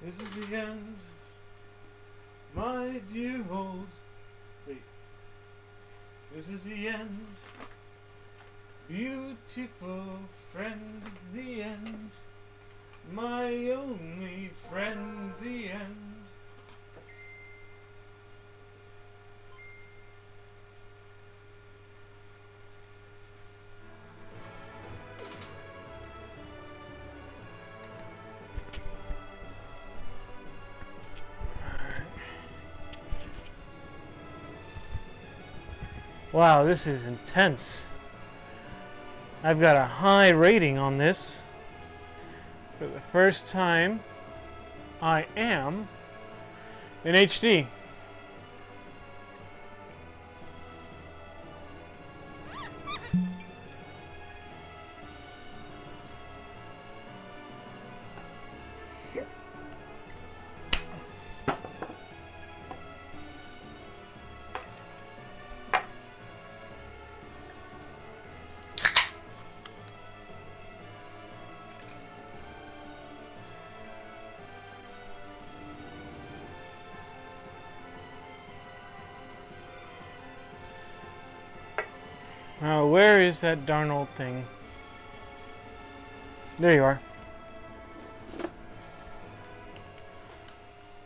This is the end, my dear old. Wait. This is the end, beautiful friend. The end, my only friend. The end. Wow, this is intense. I've got a high rating on this. For the first time, I am in HD. Now, where is that darn old thing? There you are.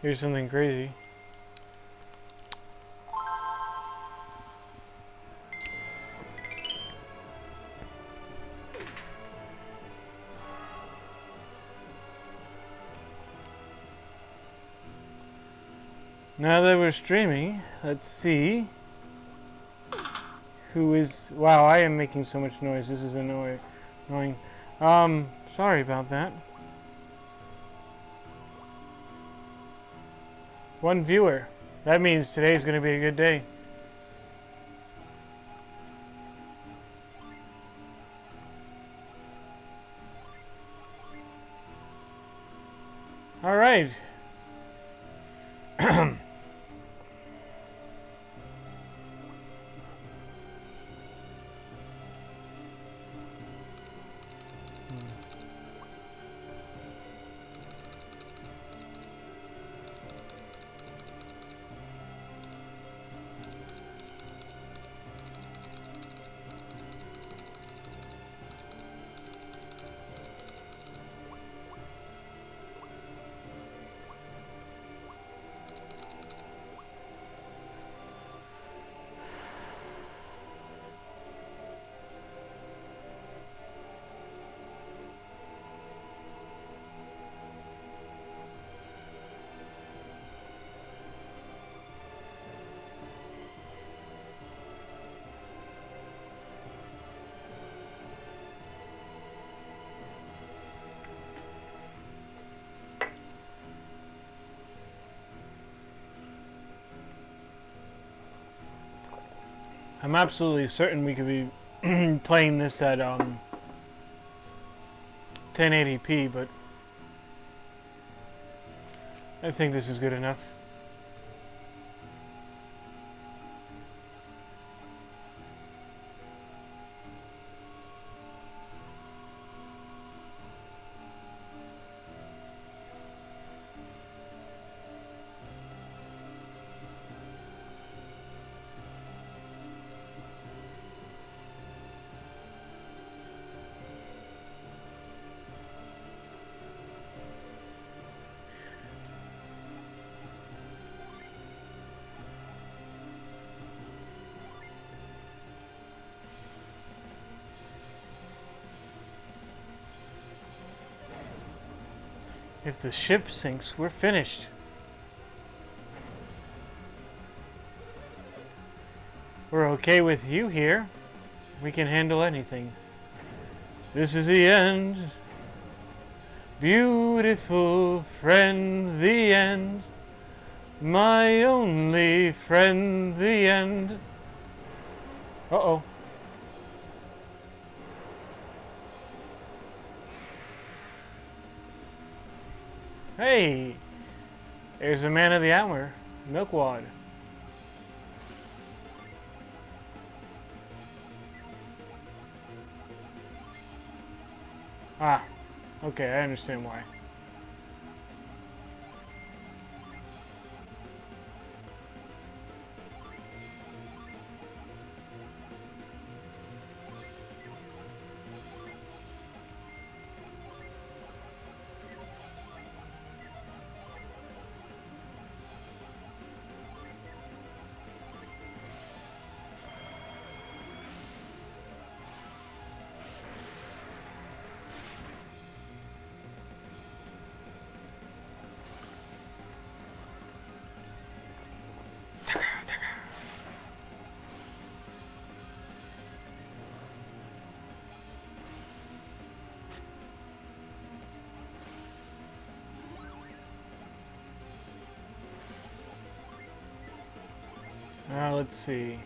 Here's something crazy. Now that we're streaming, let's see who is... Wow, I am making so much noise. This is annoying. Sorry about that. One viewer. That means today's going to be a good day. All right. I'm absolutely certain we could be playing this at 1080p, but I think this is good enough. If the ship sinks, we're finished. We're okay with you here. We can handle anything. This is the end. Beautiful friend, the end. My only friend, the end. Uh-oh. Hey, there's the man of the hour, Milkwad. Ah, okay, I understand why. let's see.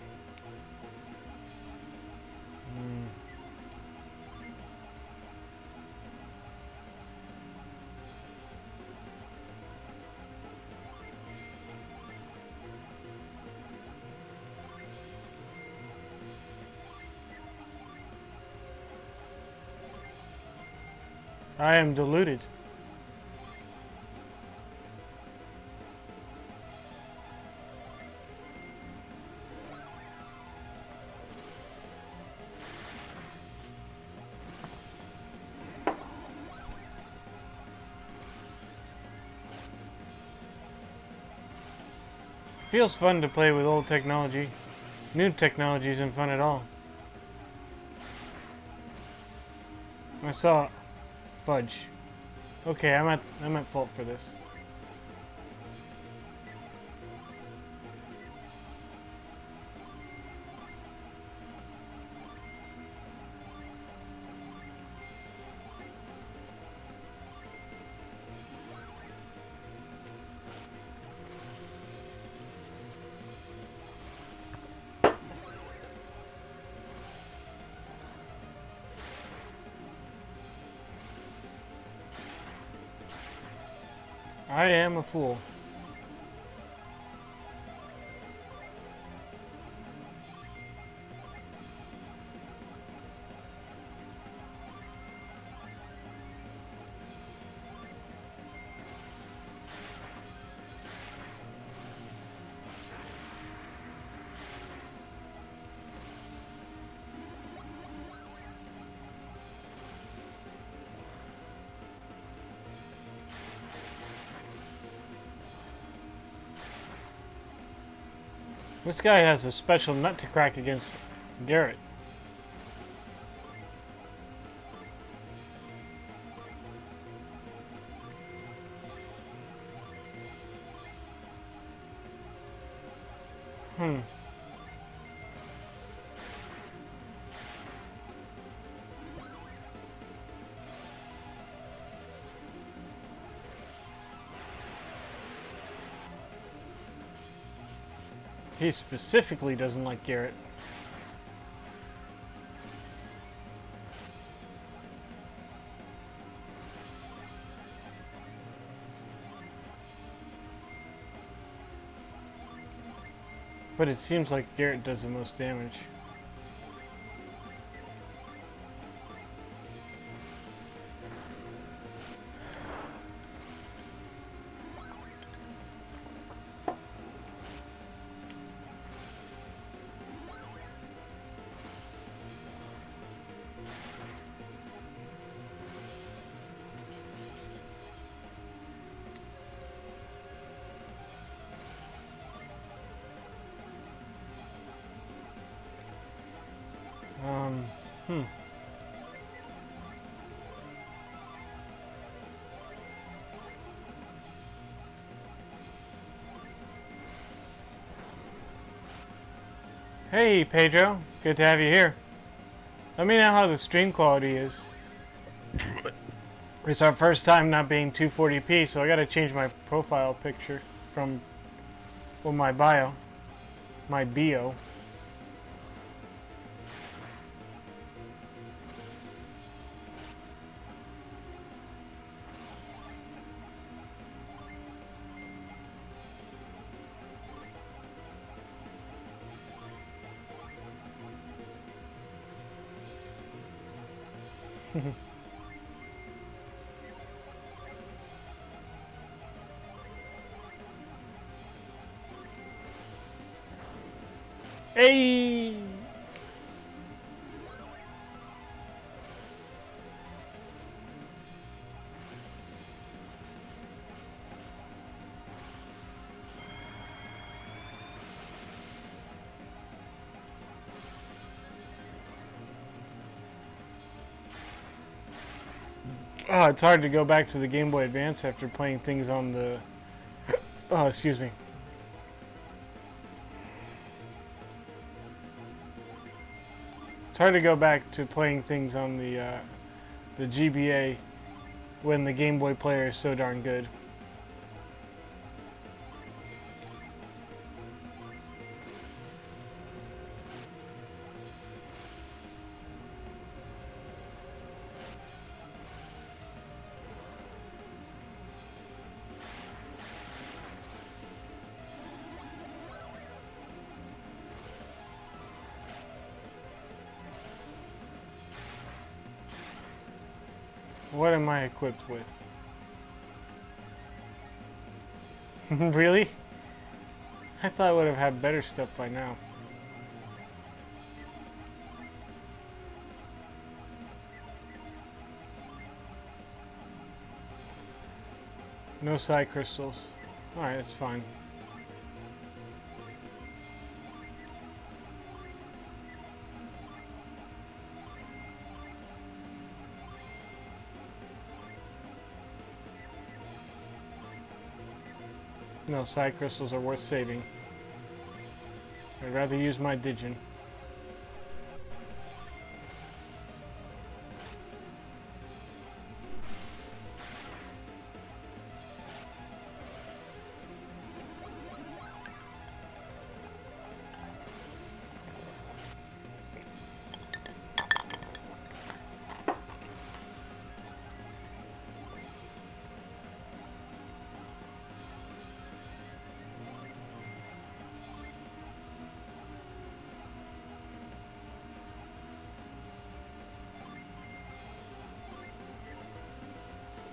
I am deluded. Feels fun to play with old technology. New technology isn't fun at all. I saw fudge. Okay, I'm at fault for this. I am a fool. This guy has a special nut to crack against Garrett. He specifically doesn't like Garrett. But it seems like Garrett does the most damage. Hey Pedro, good to have you here. Let me know how the stream quality is. It's our first time not being 240p, so I gotta change my profile picture from, well, my bio. Hey! Oh, it's hard to go back to the Game Boy Advance after playing things on the... Oh, excuse me. It's hard to go back to playing things on the GBA when the Game Boy player is so darn good. What am I equipped with? Really? I thought I would have had better stuff by now. No side crystals. Alright, that's fine. No, side crystals are worth saving. I'd rather use my Digin.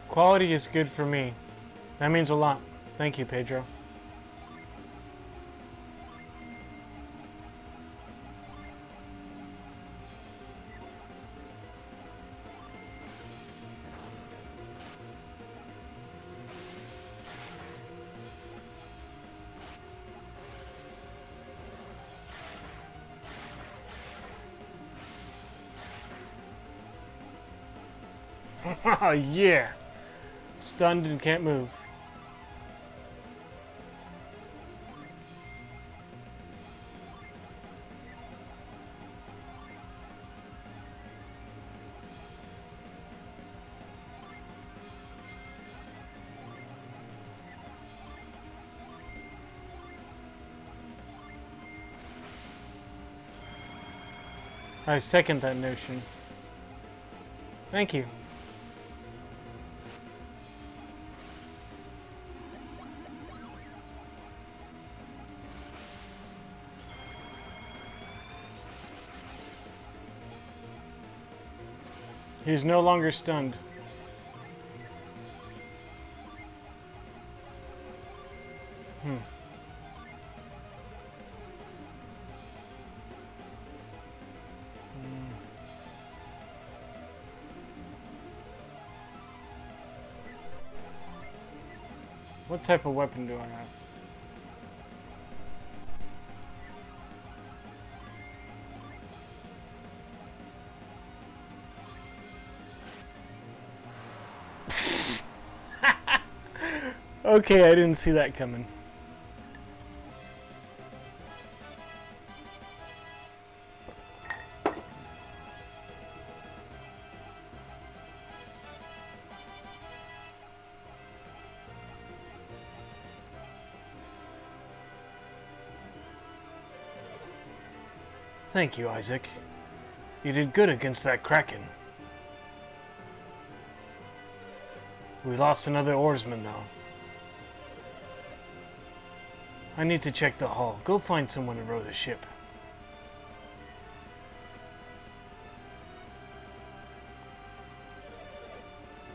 Quality is good for me. That means a lot. Thank you, Pedro. Oh yeah! Stunned and can't move. I second that notion. Thank you. He's no longer stunned. What type of weapon do I have? Okay, I didn't see that coming. Thank you, Isaac. You did good against that Kraken. We lost another oarsman, though. I need to check the hull. Go find someone to row the ship.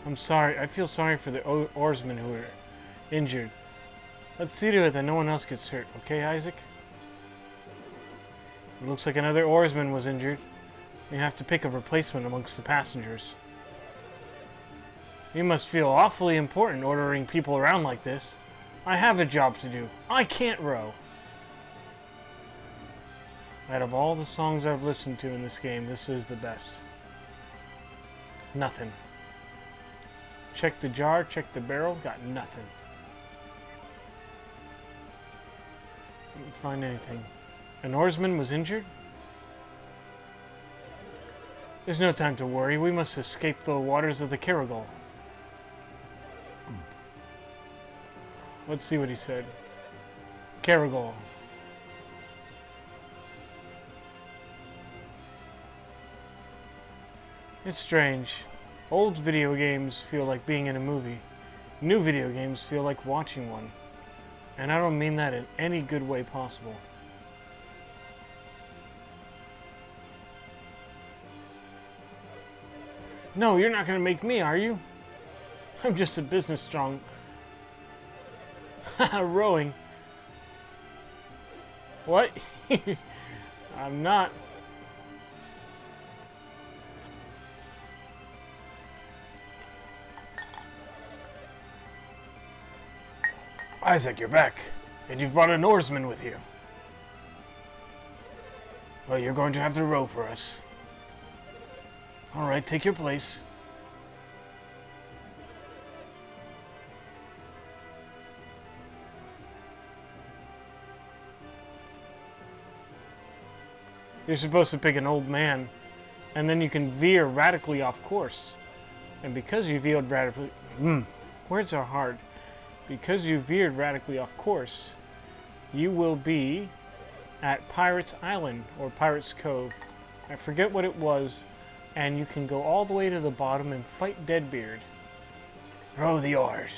I'm sorry. I feel sorry for the oarsmen who are injured. Let's see to it that no one else gets hurt, okay, Isaac? It looks like another oarsman was injured. We have to pick a replacement amongst the passengers. You must feel awfully important ordering people around like this. I have a job to do. I can't row. Out of all the songs I've listened to in this game, this is the best. Nothing. Check the jar, check the barrel, got nothing. Didn't find anything. An oarsman was injured? There's no time to worry. We must escape the waters of the Caragol. Let's see what he said. Caragol. It's strange. Old video games feel like being in a movie. New video games feel like watching one. And I don't mean that in any good way possible. No, you're not gonna make me, are you? I'm just a business strong. Rowing. What? I'm not. Isaac, you're back. And you've brought an oarsman with you. Well, you're going to have to row for us. Alright, take your place. You're supposed to pick an old man, and then you can veer radically off course. And because you veered radically... words are hard. Because you veered radically off course, you will be at Pirates Island, or Pirates Cove. I forget what it was, and you can go all the way to the bottom and fight Deadbeard. Row the oars.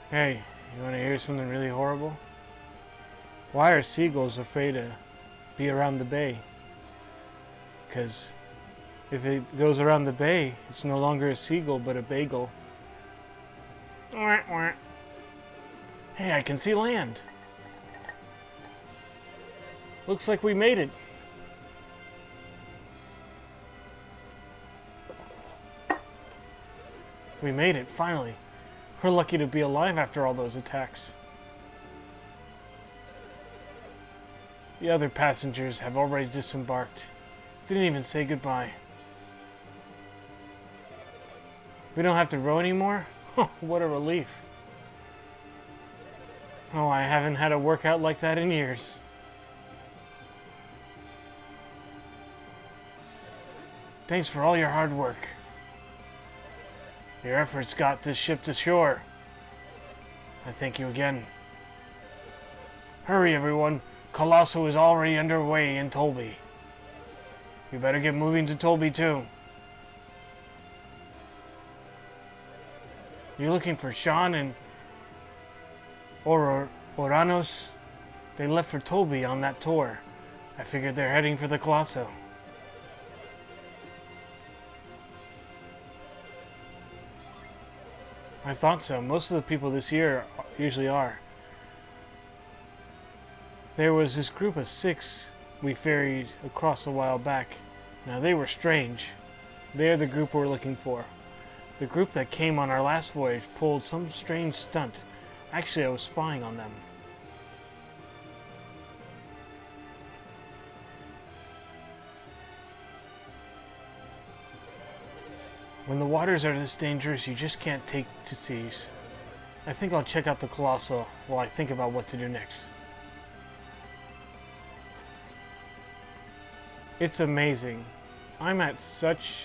Hey, you want to hear something really horrible? Why are seagulls afraid to be around the bay? Because if it goes around the bay, it's no longer a seagull but a bagel. Hey, I can see land. Looks like we made it. We made it, finally. We're lucky to be alive after all those attacks. The other passengers have already disembarked. Didn't even say goodbye. We don't have to row anymore? What a relief. Oh, I haven't had a workout like that in years. Thanks for all your hard work. Your efforts got this ship to shore. I thank you again. Hurry, everyone. Colosso is already underway in Tolby. You better get moving to Tolby, too. You're looking for Sean and Oranos? They left for Tolby on that tour. I figured they're heading for the Colosso. I thought so. Most of the people this year usually are. There was this group of 6 we ferried across a while back. Now they were strange. They're the group we're looking for. The group that came on our last voyage pulled some strange stunt. Actually, I was spying on them. When the waters are this dangerous, you just can't take to seas. I think I'll check out the Colosso while I think about what to do next. It's amazing. I'm at such...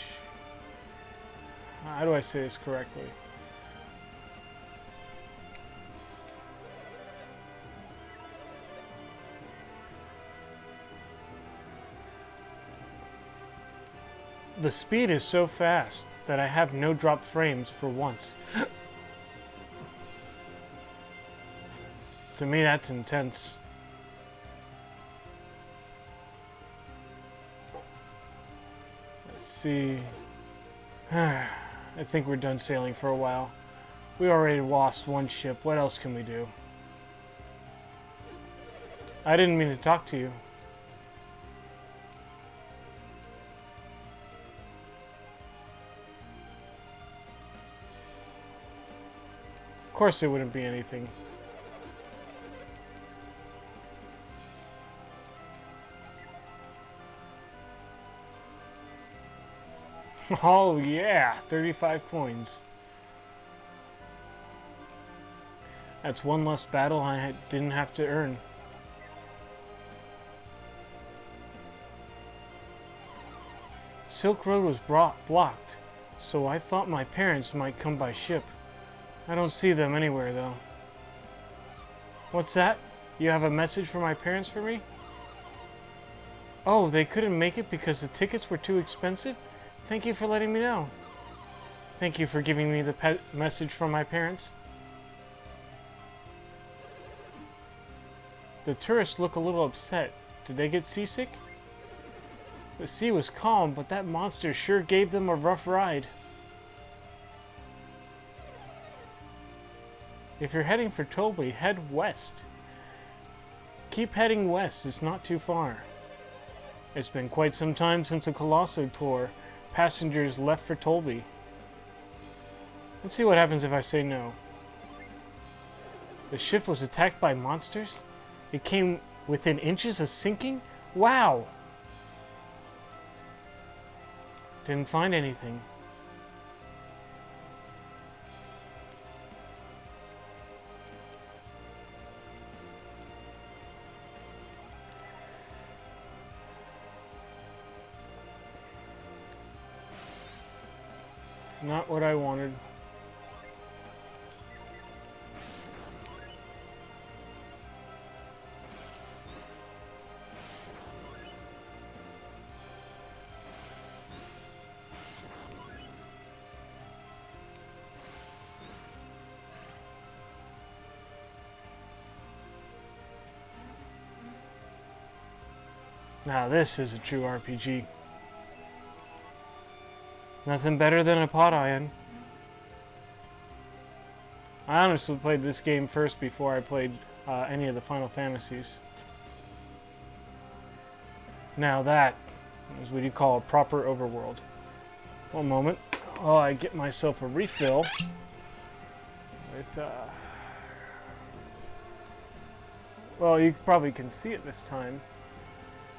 How do I say this correctly? The speed is so fast that I have no dropped frames for once. To me, that's intense. Let's see. I think we're done sailing for a while. We already lost one ship. What else can we do? I didn't mean to talk to you. Of course it wouldn't be anything. Oh yeah, 35 coins. That's one less battle I didn't have to earn. Silk Road was blocked, so I thought my parents might come by ship. I don't see them anywhere though. What's that? You have a message from my parents for me? Oh, they couldn't make it because the tickets were too expensive? Thank you for letting me know. Thank you for giving me the message from my parents. The tourists look a little upset. Did they get seasick? The sea was calm, but that monster sure gave them a rough ride. If you're heading for Tolby, head west. Keep heading west, it's not too far. It's been quite some time since a Colosso tour. Passengers left for Tolby. Let's see what happens if I say no. The ship was attacked by monsters? It came within inches of sinking? Wow! Didn't find anything. Not what I wanted. Now this is a true RPG. Nothing better than a pot iron. I honestly played this game first before I played any of the Final Fantasies. Now that is what you call a proper overworld. One moment. Oh, I get myself a refill with well, you probably can see it this time.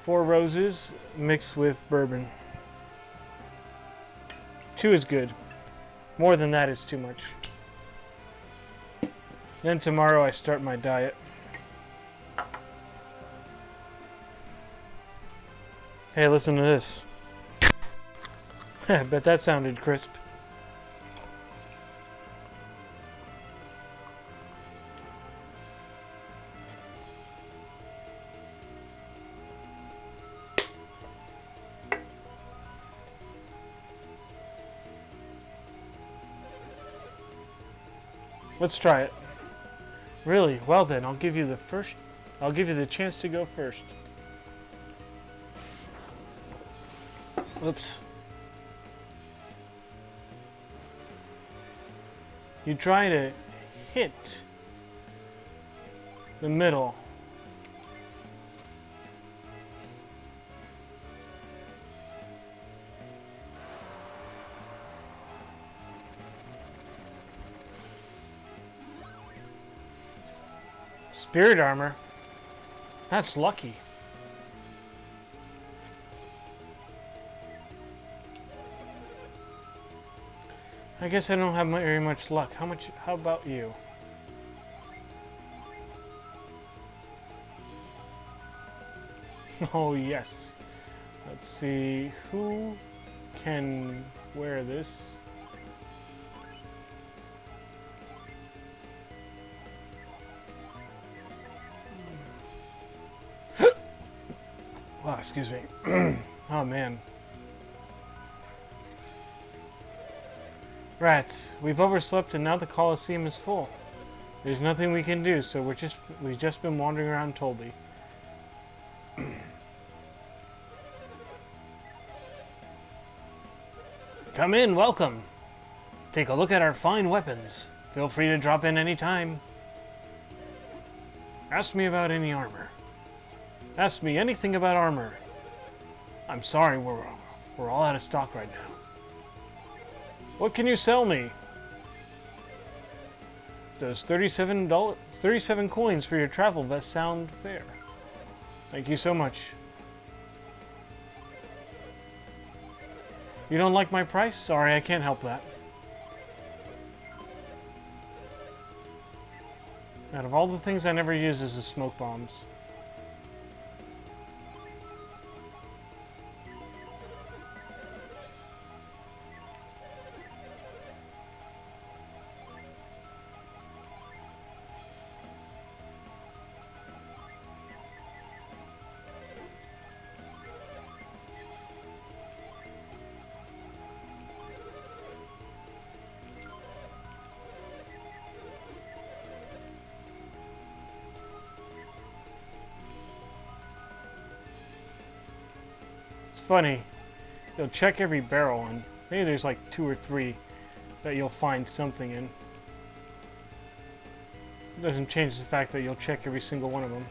4 roses mixed with bourbon. 2 is good. More than that is too much. Then tomorrow I start my diet. Hey, listen to this. I bet that sounded crisp. Let's try it. Really? Well then, I'll give you the chance to go first. Oops. You try to hit the middle. Spirit armor? That's lucky. I guess I don't have very much luck. How about you? Oh yes. Let's see, who can wear this? Wow, excuse me. Oh man. Rats, we've overslept and now the Colosseum is full. There's nothing we can do, so we've just been wandering around Tolby. Come in, welcome. Take a look at our fine weapons. Feel free to drop in any time. Ask me about any armor. Ask me anything about armor. I'm sorry, we're all out of stock right now. What can you sell me? Does 37 coins for your travel vest sound fair? Thank you so much. You don't like my price? Sorry, I can't help that. Out of all the things I never use is the smoke bombs. It's funny. You'll check every barrel, and maybe there's like 2 or 3 that you'll find something in. It doesn't change the fact that you'll check every single one of them.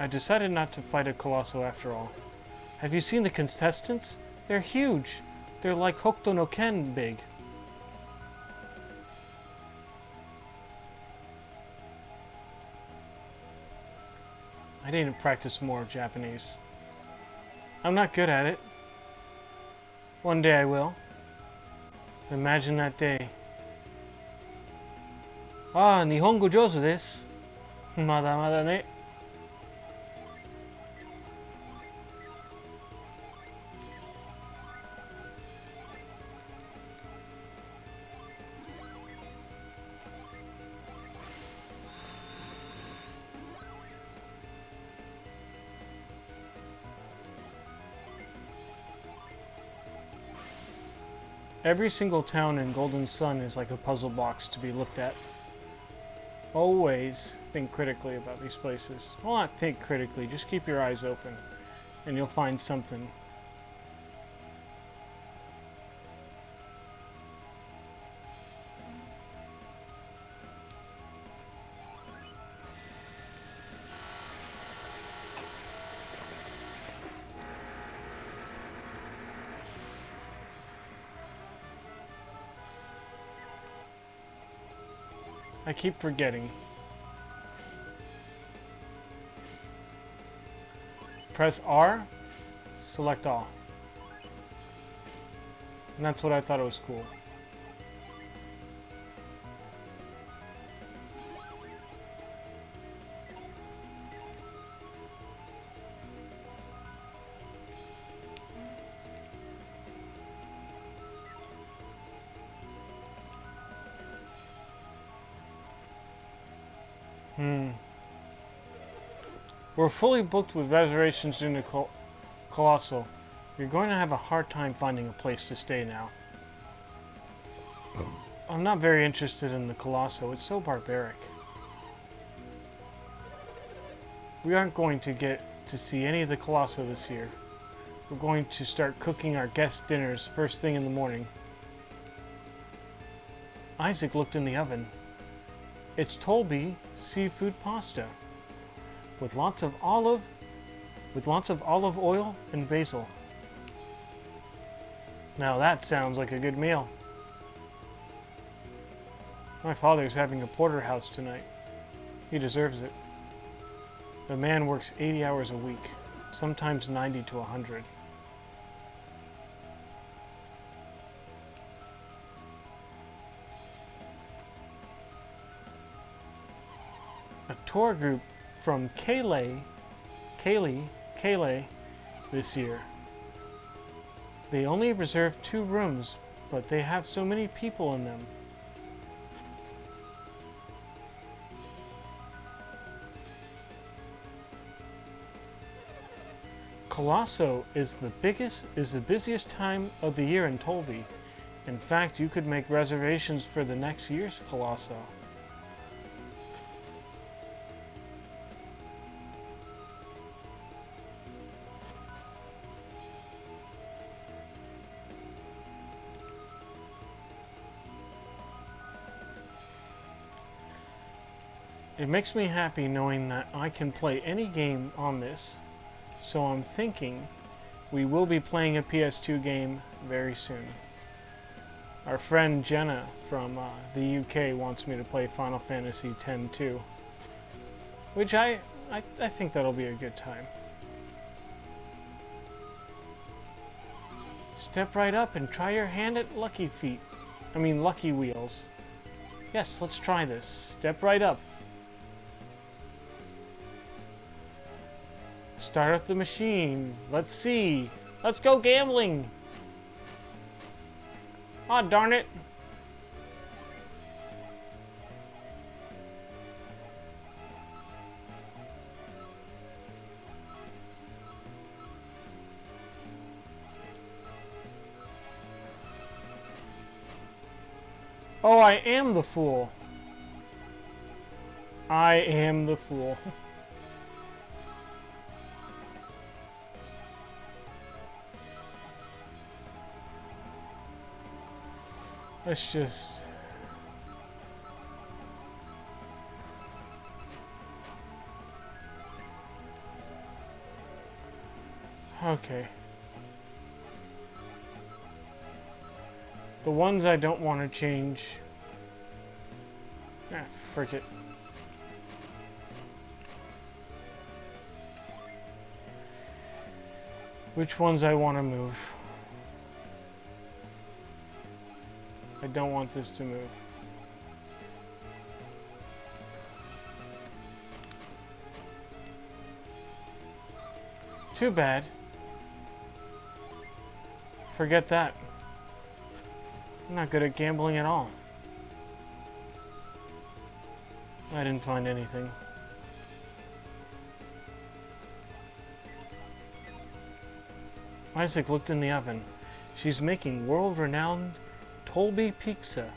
I decided not to fight a Colosso after all. Have you seen the contestants? They're huge. They're like Hokuto no Ken big. I need to practice more Japanese. I'm not good at it. One day I will. Imagine that day. Ah, Nihongo jouzu desu. Mada mada ne. Every single town in Golden Sun is like a puzzle box to be looked at. Always think critically about these places. Well, not think critically, just keep your eyes open and you'll find something. I keep forgetting. Press R, select all. And that's what I thought it was cool. We're fully booked with reservations in the Colossal. You're going to have a hard time finding a place to stay now. I'm not very interested in the Colossal. It's so barbaric. We aren't going to get to see any of the Colossal this year. We're going to start cooking our guest dinners first thing in the morning. Isaac looked in the oven. It's Tolby seafood pasta. With lots of olive oil and basil. Now that sounds like a good meal. My father's having a porterhouse tonight. He deserves it. The man works 80 hours a week, sometimes 90 to 100. A tour group from Kayleigh this year. They only reserved 2 rooms, but they have so many people in them. Colosso is the busiest time of the year in Tolby. In fact, you could make reservations for the next year's Colosso. It makes me happy knowing that I can play any game on this, so I'm thinking we will be playing a PS2 game very soon. Our friend Jenna from the UK wants me to play Final Fantasy X too, which I think that'll be a good time. Step right up and try your hand at Lucky Wheels. Yes, let's try this. Step right up. Start up the machine. Let's see. Let's go gambling. Aw, darn it. Oh, I am the fool. I am the fool. Let's just... Okay. The ones I don't want to change... Ah, frick it. Which ones I want to move? I don't want this to move. Too bad. Forget that. I'm not good at gambling at all. I didn't find anything. Isaac looked in the oven. She's making world-renowned Tolby pizza.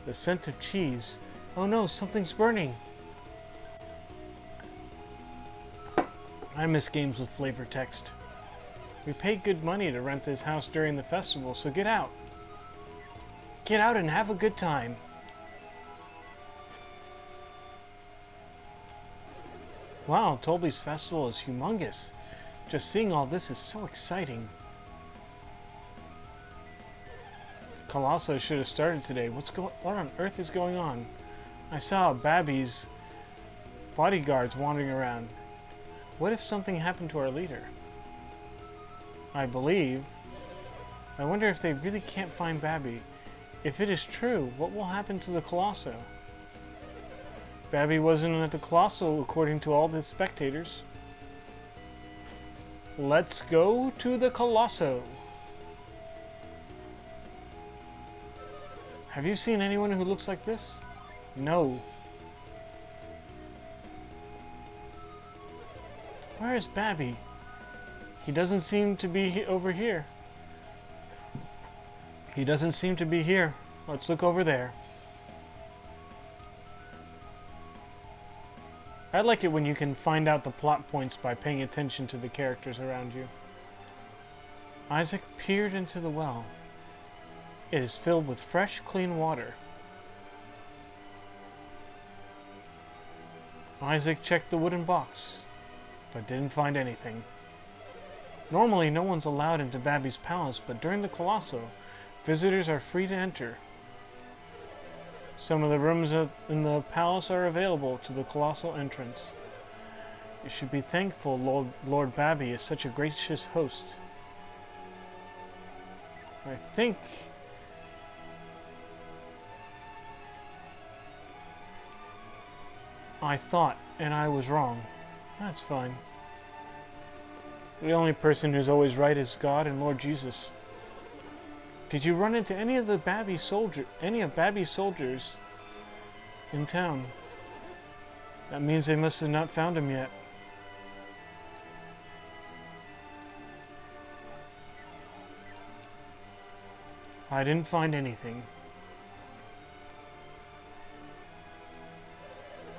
The scent of cheese. Oh no, something's burning. I miss games with flavor text. We paid good money to rent this house during the festival, so get out. Get out and have a good time. Wow, Tolby's festival is humongous. Just seeing all this is so exciting. Colosso should have started today. What on earth is going on? I saw Babby's bodyguards wandering around. What if something happened to our leader? I wonder if they really can't find Babby. If it is true, what will happen to the Colosso? Babby wasn't at the Colosso according to all the spectators. Let's go to the Colosso. Have you seen anyone who looks like this? No. Where is Babby? He doesn't seem to be over here. He doesn't seem to be here. Let's look over there. I like it when you can find out the plot points by paying attention to the characters around you. Isaac peered into the well. It is filled with fresh, clean water. Isaac checked the wooden box, but didn't find anything. Normally, no one's allowed into Babby's palace, but during the Colosso, visitors are free to enter. Some of the rooms in the palace are available to the colossal entrance. You should be thankful Lord Babby is such a gracious host. I thought, and I was wrong. That's fine. The only person who's always right is God and Lord Jesus. Did you run into any of Babby's soldiers in town? That means they must have not found him yet. I didn't find anything.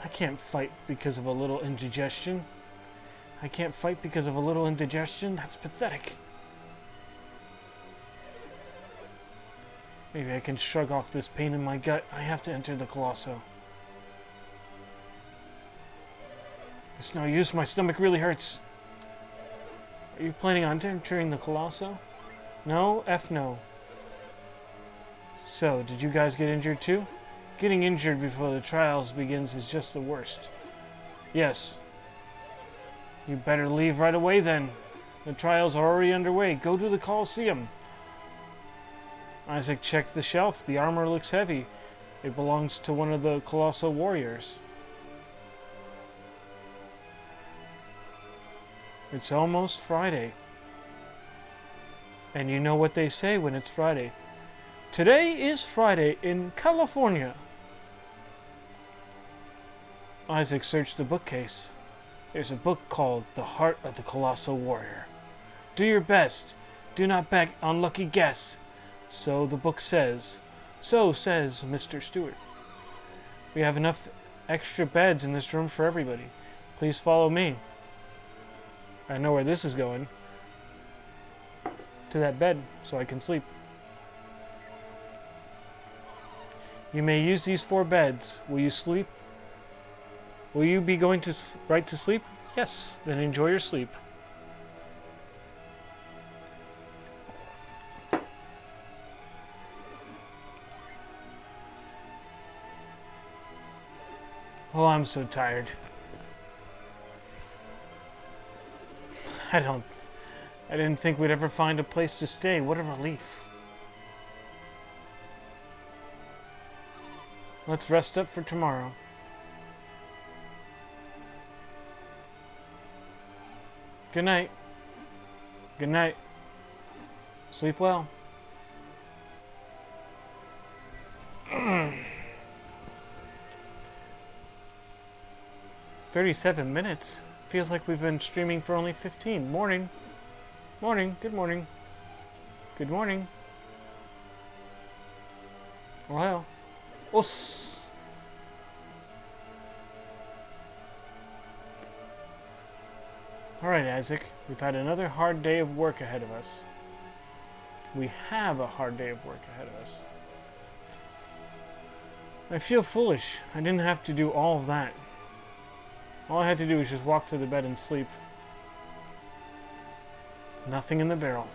I can't fight because of a little indigestion. That's pathetic. Maybe I can shrug off this pain in my gut. I have to enter the Colosso. It's no use, my stomach really hurts. Are you planning on entering the Colosso? No, F no. So, did you guys get injured too? Getting injured before the trials begins is just the worst. Yes. You better leave right away then. The trials are already underway. Go to the Colosseum. Isaac checked the shelf. The armor looks heavy. It belongs to one of the colossal warriors. It's almost Friday. And you know what they say when it's Friday. Today is Friday in California. Isaac searched the bookcase. There's a book called The Heart of the Colossal Warrior. Do your best. Do not back on lucky guess. So the book says. So says Mr. Stewart. We have enough extra beds in this room for everybody. Please follow me. I know where this is going. To that bed, so I can sleep. You may use these 4 beds. Will you sleep? Will you be going to right to sleep? Yes, then enjoy your sleep. Oh, I'm so tired. I didn't think we'd ever find a place to stay. What a relief. Let's rest up for tomorrow. Good night. Good night. Sleep well. 37 minutes? Feels like we've been streaming for only 15. Morning. Morning. Good morning. Good morning. Well. Us. Alright, Isaac. We've had another hard day of work ahead of us. We have a hard day of work ahead of us. I feel foolish. I didn't have to do all of that. All I had to do was just walk to the bed and sleep. Nothing in the barrel.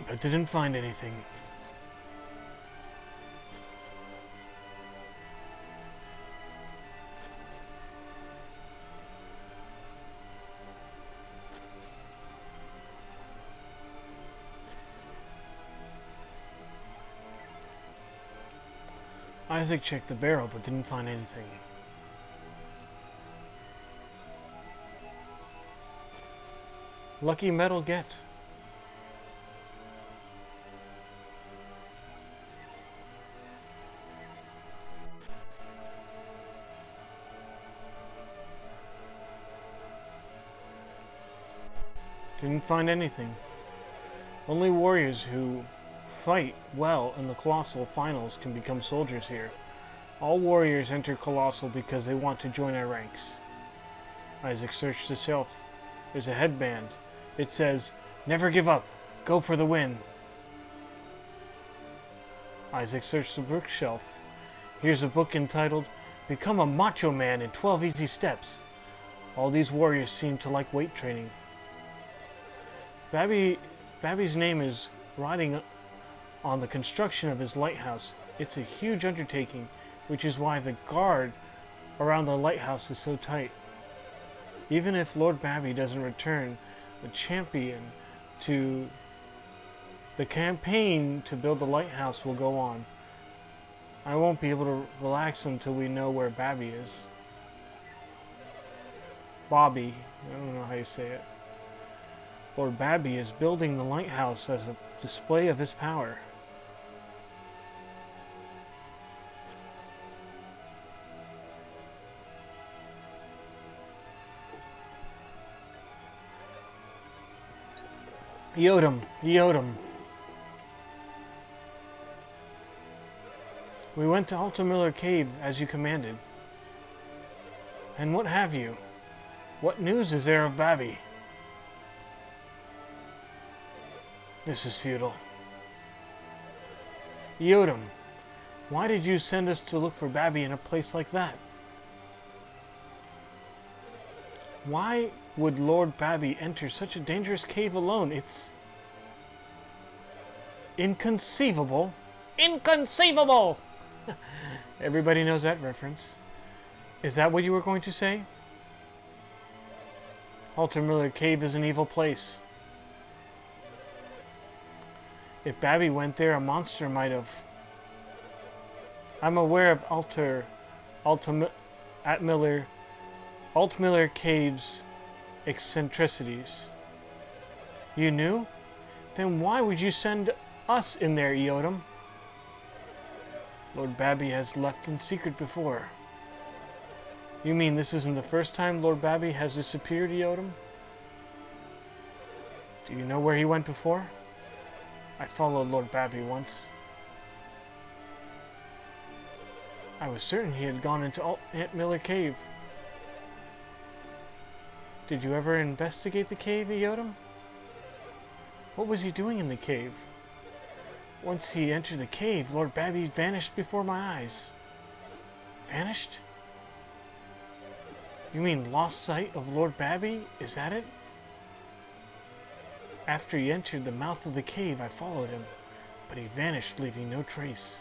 But didn't find anything. Isaac checked the barrel but didn't find anything. Lucky metal get. Didn't find anything. Only warriors who fight well in the Colossal Finals can become soldiers here. All warriors enter Colossal because they want to join our ranks. Isaac searched the shelf. There's a headband. It says, "Never give up. Go for the win." Isaac searched the bookshelf. Here's a book entitled, "Become a Macho Man in 12 Easy Steps." All these warriors seem to like weight training. Babby's name is riding on the construction of his lighthouse. It's a huge undertaking, which is why the guard around the lighthouse is so tight. Even if Lord Babby doesn't return, the campaign to build the lighthouse will go on. I won't be able to relax until we know where Babby is. Bobby, I don't know how you say it. Lord Babby is building the lighthouse as a display of his power. Yodam, Yodam. We went to Altamiller Cave as you commanded. And what have you? What news is there of Babby? This is futile. Yodam, why did you send us to look for Babby in a place like that? Why would Lord Babby enter such a dangerous cave alone? It's inconceivable. Inconceivable! Everybody knows that reference. Is that what you were going to say? Altamiller Cave is an evil place. If Babby went there, a monster might have. I'm aware of Altmiller Cave's eccentricities. You knew? Then why would you send us in there, Yodam? Lord Babby has left in secret before. You mean this isn't the first time Lord Babby has disappeared, Yodam? Do you know where he went before? I followed Lord Babby once. I was certain he had gone into Altmiller Cave. Did you ever investigate the cave, Yodam? What was he doing in the cave? Once he entered the cave, Lord Babby vanished before my eyes. Vanished? You mean lost sight of Lord Babby? Is that it? After he entered the mouth of the cave, I followed him, but he vanished, leaving no trace.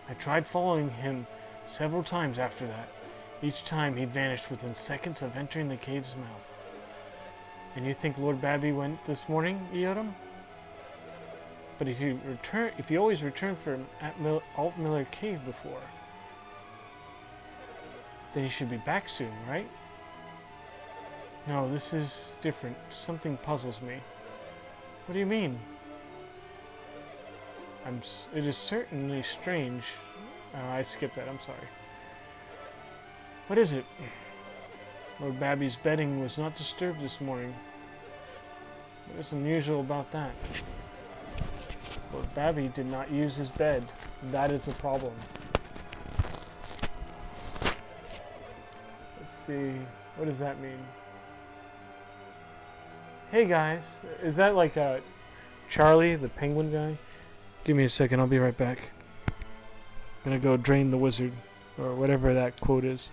I tried following him several times after that. Each time he vanished within seconds of entering the cave's mouth. And you think Lord Babby went this morning, Eodom? But if you always return from Alt Miller Cave before, then he should be back soon, right? No, this is different. Something puzzles me. What do you mean? It is certainly strange. I skipped that, I'm sorry. What is it? Lord Babby's bedding was not disturbed this morning. What is unusual about that? Lord Babby did not use his bed. That is a problem. Let's see. What does that mean? Hey guys, is that like Charlie, the penguin guy? Give me a second, I'll be right back. I'm gonna go drain the wizard, or whatever that quote is.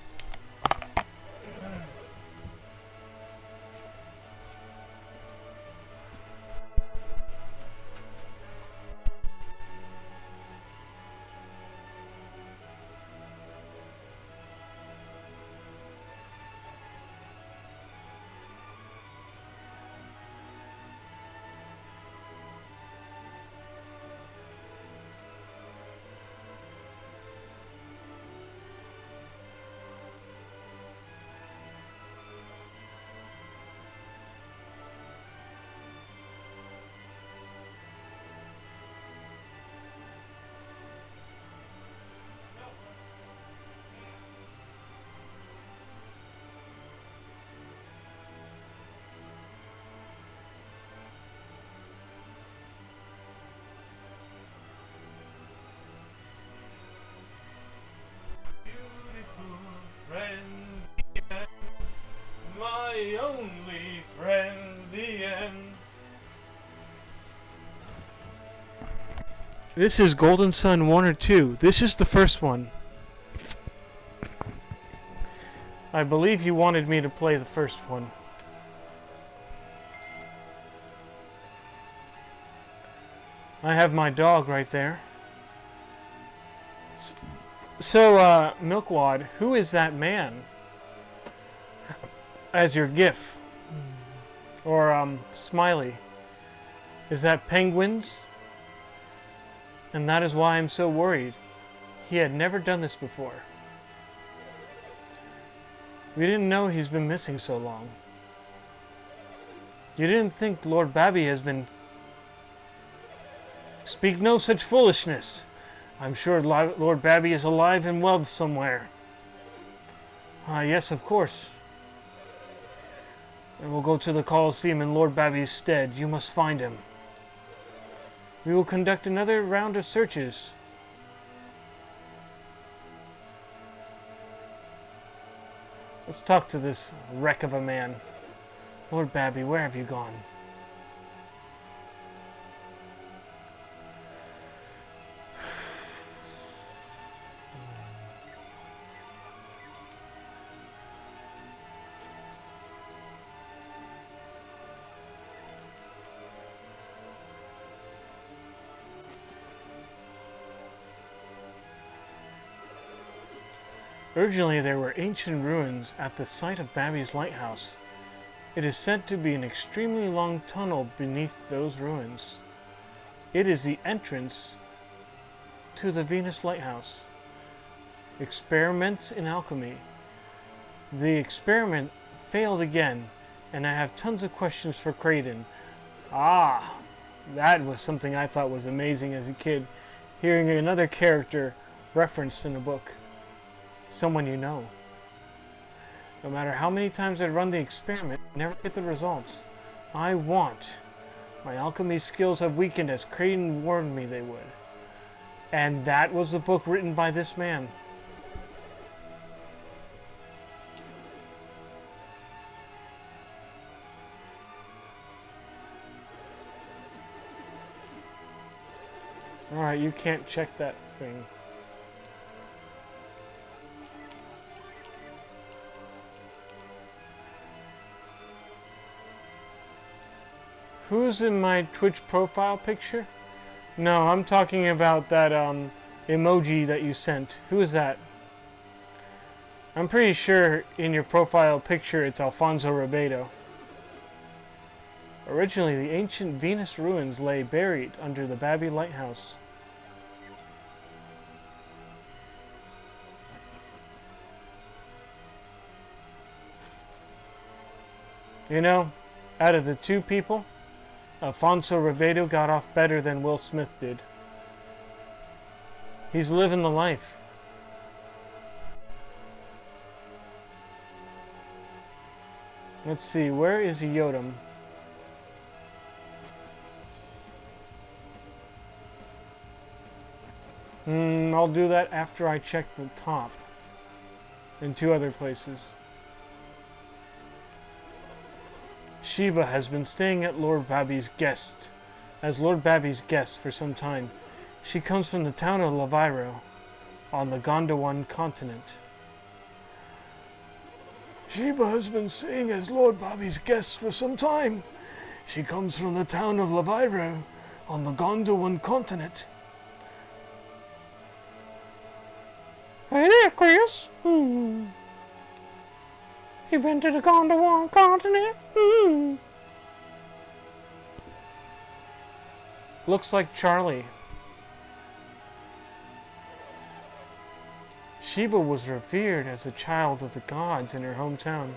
My only friend, the end. This is Golden Sun 1 or 2. This is the first one. I believe you wanted me to play the first one. I have my dog right there. So, Milkwad, who is that man? As your GIF. Or, Smiley. Is that penguins? And that is why I'm so worried. He had never done this before. We didn't know he's been missing so long. You didn't think Lord Babby has been... Speak no such foolishness. I'm sure Lord Babby is alive and well somewhere. Ah, yes, of course. And we'll go to the Colosseum in Lord Babby's stead. You must find him. We will conduct another round of searches. Let's talk to this wreck of a man. Lord Babby, where have you gone? Originally, there were ancient ruins at the site of Babby's lighthouse. It is said to be an extremely long tunnel beneath those ruins. It is the entrance to the Venus Lighthouse. Experiments in alchemy. The experiment failed again, and I have tons of questions for Kraden. Ah, that was something I thought was amazing as a kid, hearing another character referenced in a book. Someone you know. No matter how many times I run the experiment, I never get the results I want. My alchemy skills have weakened as Kraden warned me they would. And that was the book written by this man. Alright, you can't check that thing. Who's in my Twitch profile picture? No, I'm talking about that emoji that you sent. Who is that? I'm pretty sure in your profile picture it's Alfonso Ribeiro. Originally, the ancient Venus ruins lay buried under the Babi Lighthouse. You know, out of the two people, Alfonso Ribeiro got off better than Will Smith did. He's living the life. Let's see, where is Yodam? I'll do that after I check the top. And 2 other places. Sheba has been staying at Lord Babi's guest, as Lord Babi's guest for some time. She comes from the town of Laviro, on the Gondwana continent. Sheba has been staying as Lord Babi's guest for some time. She comes from the town of Laviro, on the Gondwana continent. Hey there, Chris. You been to the Gondwana continent? Looks like Charlie. Sheba was revered as a child of the gods in her hometown.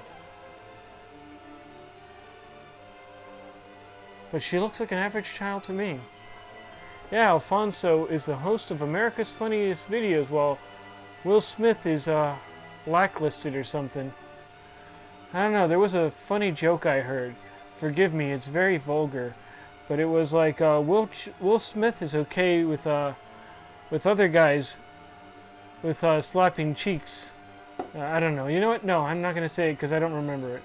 But she looks like an average child to me. Yeah, Alfonso is the host of America's Funniest Videos, while Will Smith is blacklisted or something. I don't know, there was a funny joke I heard. Forgive me, it's very vulgar. But it was like, Will Smith is okay with other guys with slapping cheeks. I don't know. You know what? No, I'm not going to say it because I don't remember it.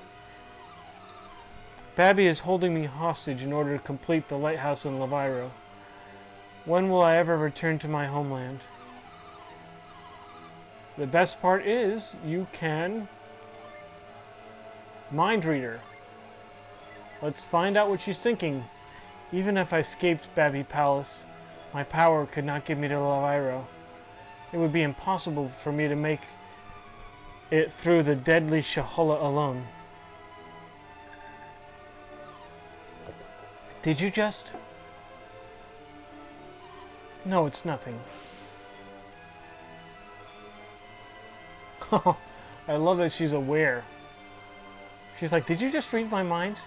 Babi is holding me hostage in order to complete the lighthouse in Laviro. When will I ever return to my homeland? The best part is, you can mind reader. Let's find out what she's thinking. Even if I escaped Babi Palace, my power could not get me to Laviro. It would be impossible for me to make it through the deadly Shahala alone. Did you just? No, it's nothing. I love that she's aware. She's like, did you just read my mind?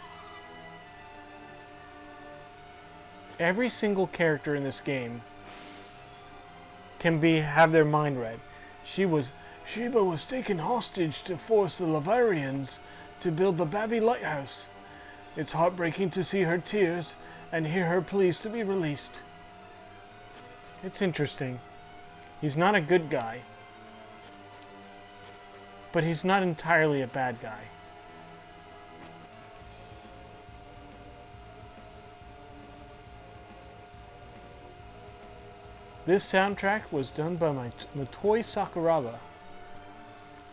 Every single character in this game can have their mind read. Sheba was taken hostage to force the Lavirians to build the Babi Lighthouse. It's heartbreaking to see her tears and hear her pleas to be released. It's interesting. He's not a good guy, but he's not entirely a bad guy. This soundtrack was done by Motoi Sakuraba,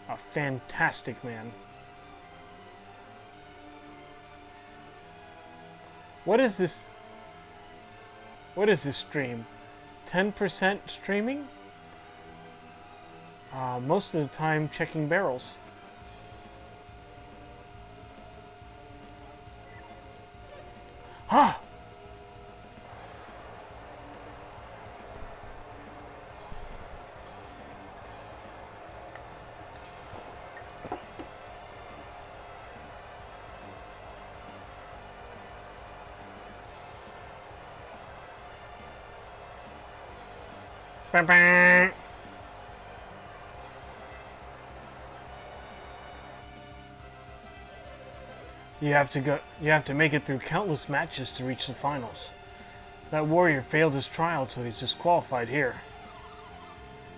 a fantastic man. What is this? What is this stream? 10% streaming? Most of the time checking barrels. Huh! You have to make it through countless matches to reach the finals. That warrior failed his trial, so he's disqualified here.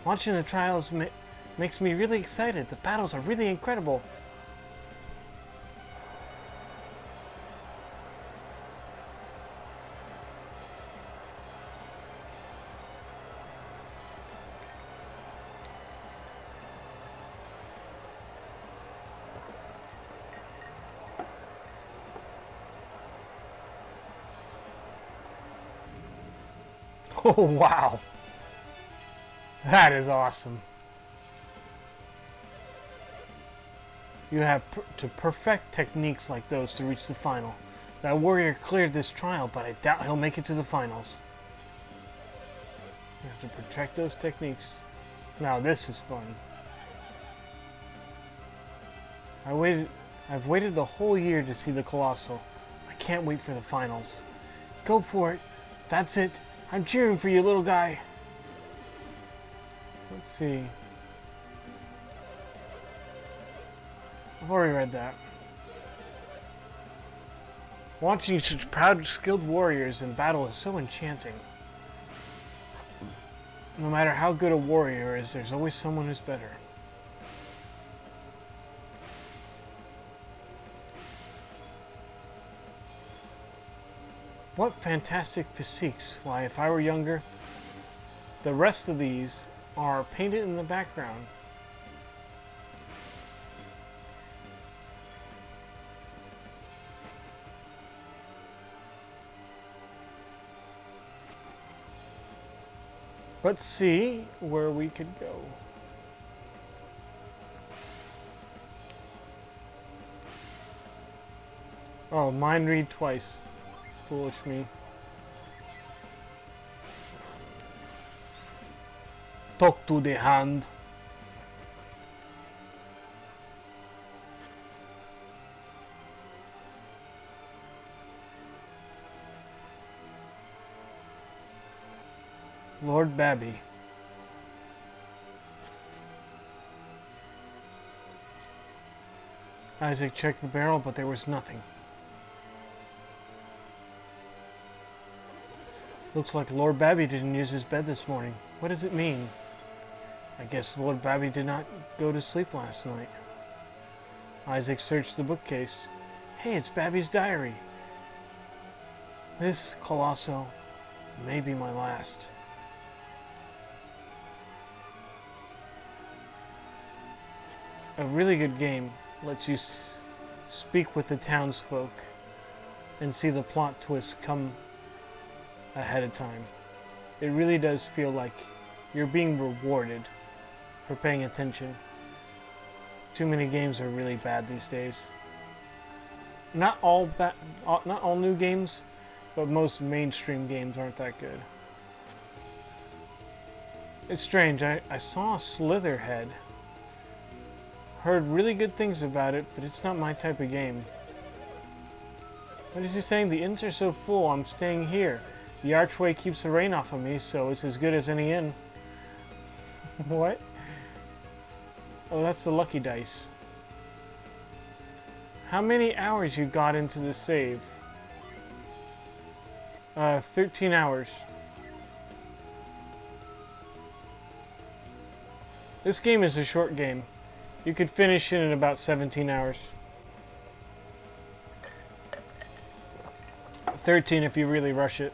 Watching the trials makes me really excited. The battles are really incredible. Oh, wow. That is awesome. You have to perfect techniques like those to reach the final. That warrior cleared this trial, but I doubt he'll make it to the finals. You have to perfect those techniques. Now this is fun. I've waited the whole year to see the Colossal. I can't wait for the finals. Go for it. That's it. I'm cheering for you, little guy. Let's see. I've already read that. Watching such proud, skilled warriors in battle is so enchanting. No matter how good a warrior is, there's always someone who's better. What fantastic physiques. Why, if I were younger, the rest of these are painted in the background. Let's see where we could go. Oh, mind read twice. Foolish me. Talk to the hand. Lord Babby. Isaac checked the barrel, but there was nothing. Looks like Lord Babby didn't use his bed this morning. What does it mean? I guess Lord Babby did not go to sleep last night. Isaac searched the bookcase. Hey, it's Babby's diary. This, Colosso, may be my last. A really good game lets you speak with the townsfolk and see the plot twists come ahead of time. It really does feel like you're being rewarded for paying attention. Too many games are really bad these days. Not all new games, but most mainstream games aren't that good. It's strange, I saw a Slitherhead. Heard really good things about it, but it's not my type of game. What is he saying? The inns are so full, I'm staying here. The archway keeps the rain off of me, so it's as good as any inn. What? Oh, that's the lucky dice. How many hours you got into the save? 13 hours. This game is a short game. You could finish it in about 17 hours. 13 if you really rush it.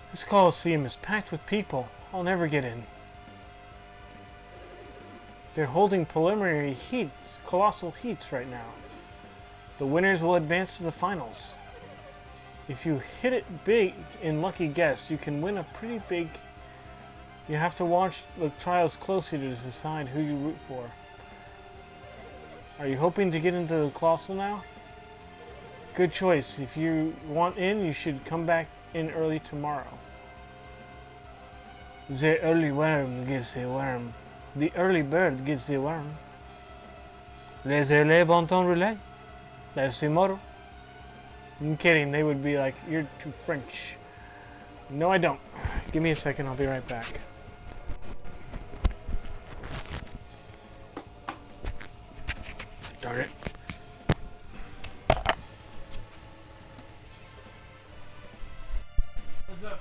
This Colosseum is packed with people. I'll never get in. They're holding preliminary heats, colossal heats right now. The winners will advance to the finals. If you hit it big in Lucky Guess, you can win a pretty big... You have to watch the trials closely to decide who you root for. Are you hoping to get into the Colossal now? Good choice. If you want in, you should come back in early tomorrow. The early worm gets the worm. The early bird gets the worm. Les élèves entendent rouler. That's the motto. I'm kidding. They would be like, you're too French. No, I don't. Give me a second. I'll be right back. Darn it. What's up?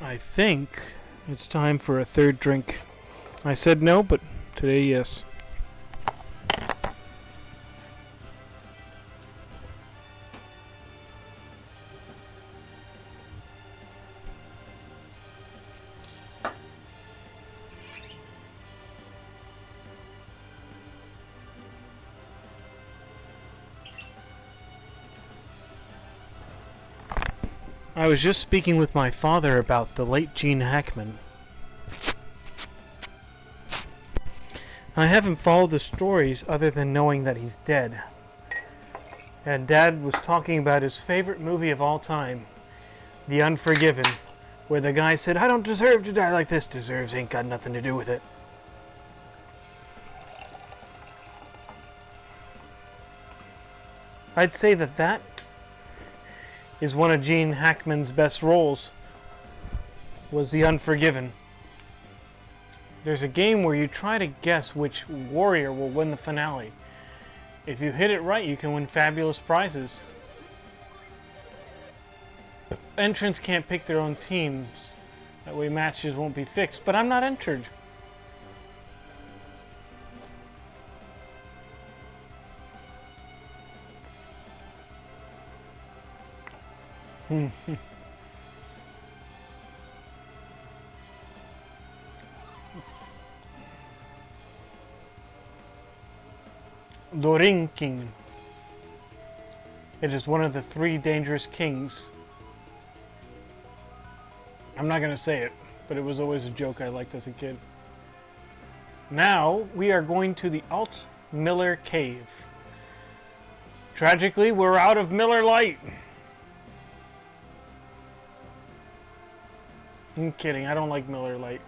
I think it's time for a third drink. I said no, but today, yes. I was just speaking with my father about the late Gene Hackman. I haven't followed the stories other than knowing that he's dead. And Dad was talking about his favorite movie of all time, The Unforgiven, where the guy said, "I don't deserve to die like this." Deserves ain't got nothing to do with it. I'd say that is one of Gene Hackman's best roles, was The Unforgiven. There's a game where you try to guess which warrior will win the finale. If you hit it right, you can win fabulous prizes. Entrants can't pick their own teams. That way matches won't be fixed, but I'm not entered. The Ring King. It is one of the 3 dangerous kings. I'm not going to say it, but it was always a joke I liked as a kid. Now, we are going to the Alt Miller Cave. Tragically, we're out of Miller Lite. I'm kidding, I don't like Miller Lite.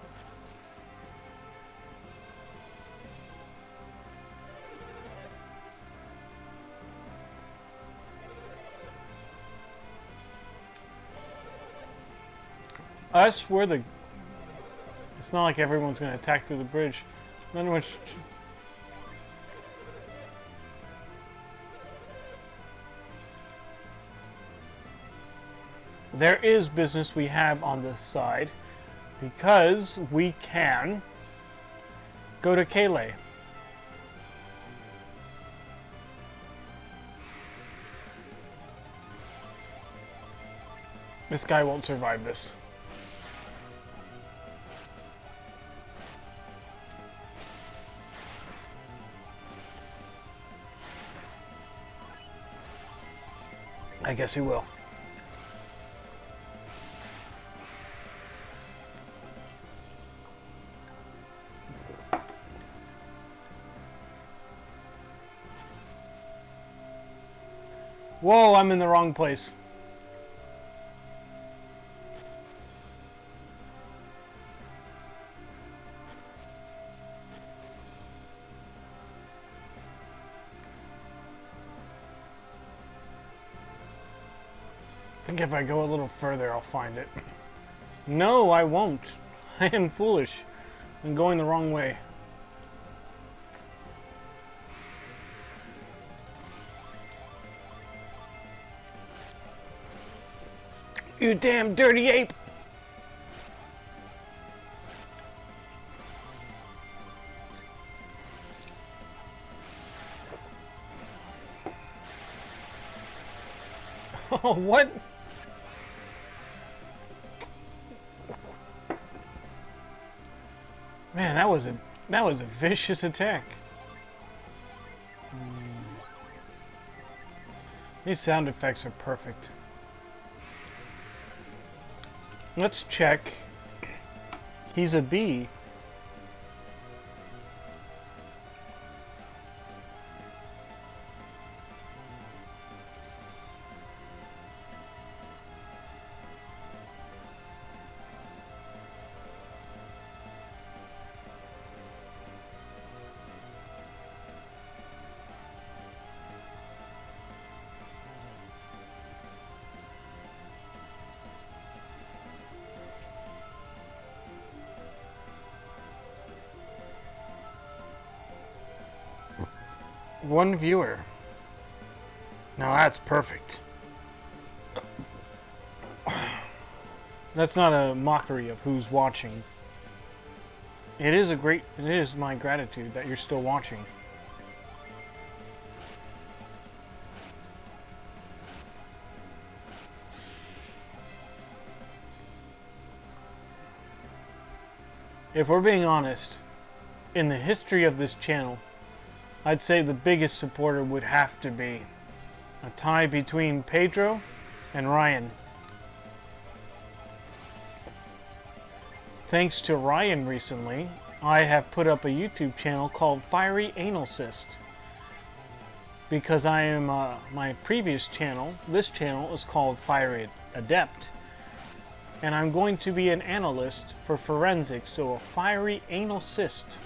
Us, we're the... It's not like everyone's going to attack through the bridge. None which... There is business we have on this side, because we can go to Kale. This guy won't survive this. I guess he will. Whoa, I'm in the wrong place. I think if I go a little further, I'll find it. No, I won't. I am foolish. I'm going the wrong way. You damn dirty ape! Oh, what? Man, that was a vicious attack. These sound effects are perfect. Let's check. He's a bee. One viewer. Now that's perfect. That's not a mockery of who's watching. It is my gratitude that you're still watching. If we're being honest, in the history of this channel, I'd say the biggest supporter would have to be a tie between Pedro and Ryan. Thanks to Ryan recently, I have put up a YouTube channel called Fiery Anal Cyst. Because I am, my previous channel, this channel is called Fiery Adept. And I'm going to be an analyst for forensics, so a fiery anal cyst.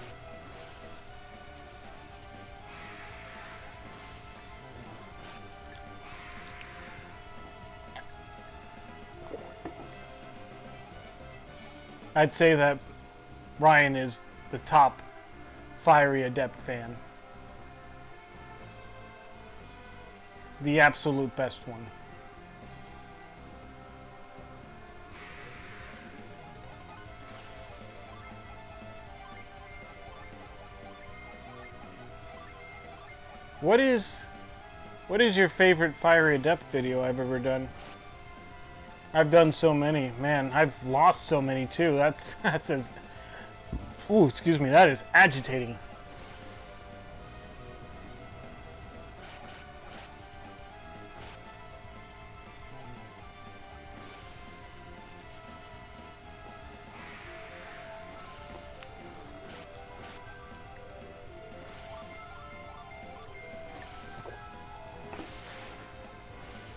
I'd say that Ryan is the top Fiery Adept fan. The absolute best one. What is your favorite Fiery Adept video I've ever done? I've done so many. Man, I've lost so many too. That says, ooh, excuse me, that is agitating.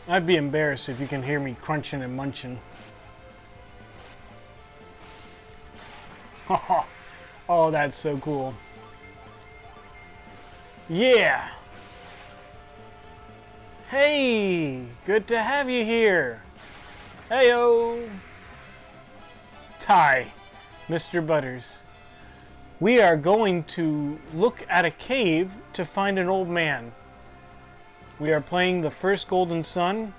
I'd be embarrassed if you can hear me crunching and munching. Oh, that's so cool. Yeah! Hey! Good to have you here! Heyo! Ty, Mr. Butters. We are going to look at a cave to find an old man. We are playing the first Golden Sun.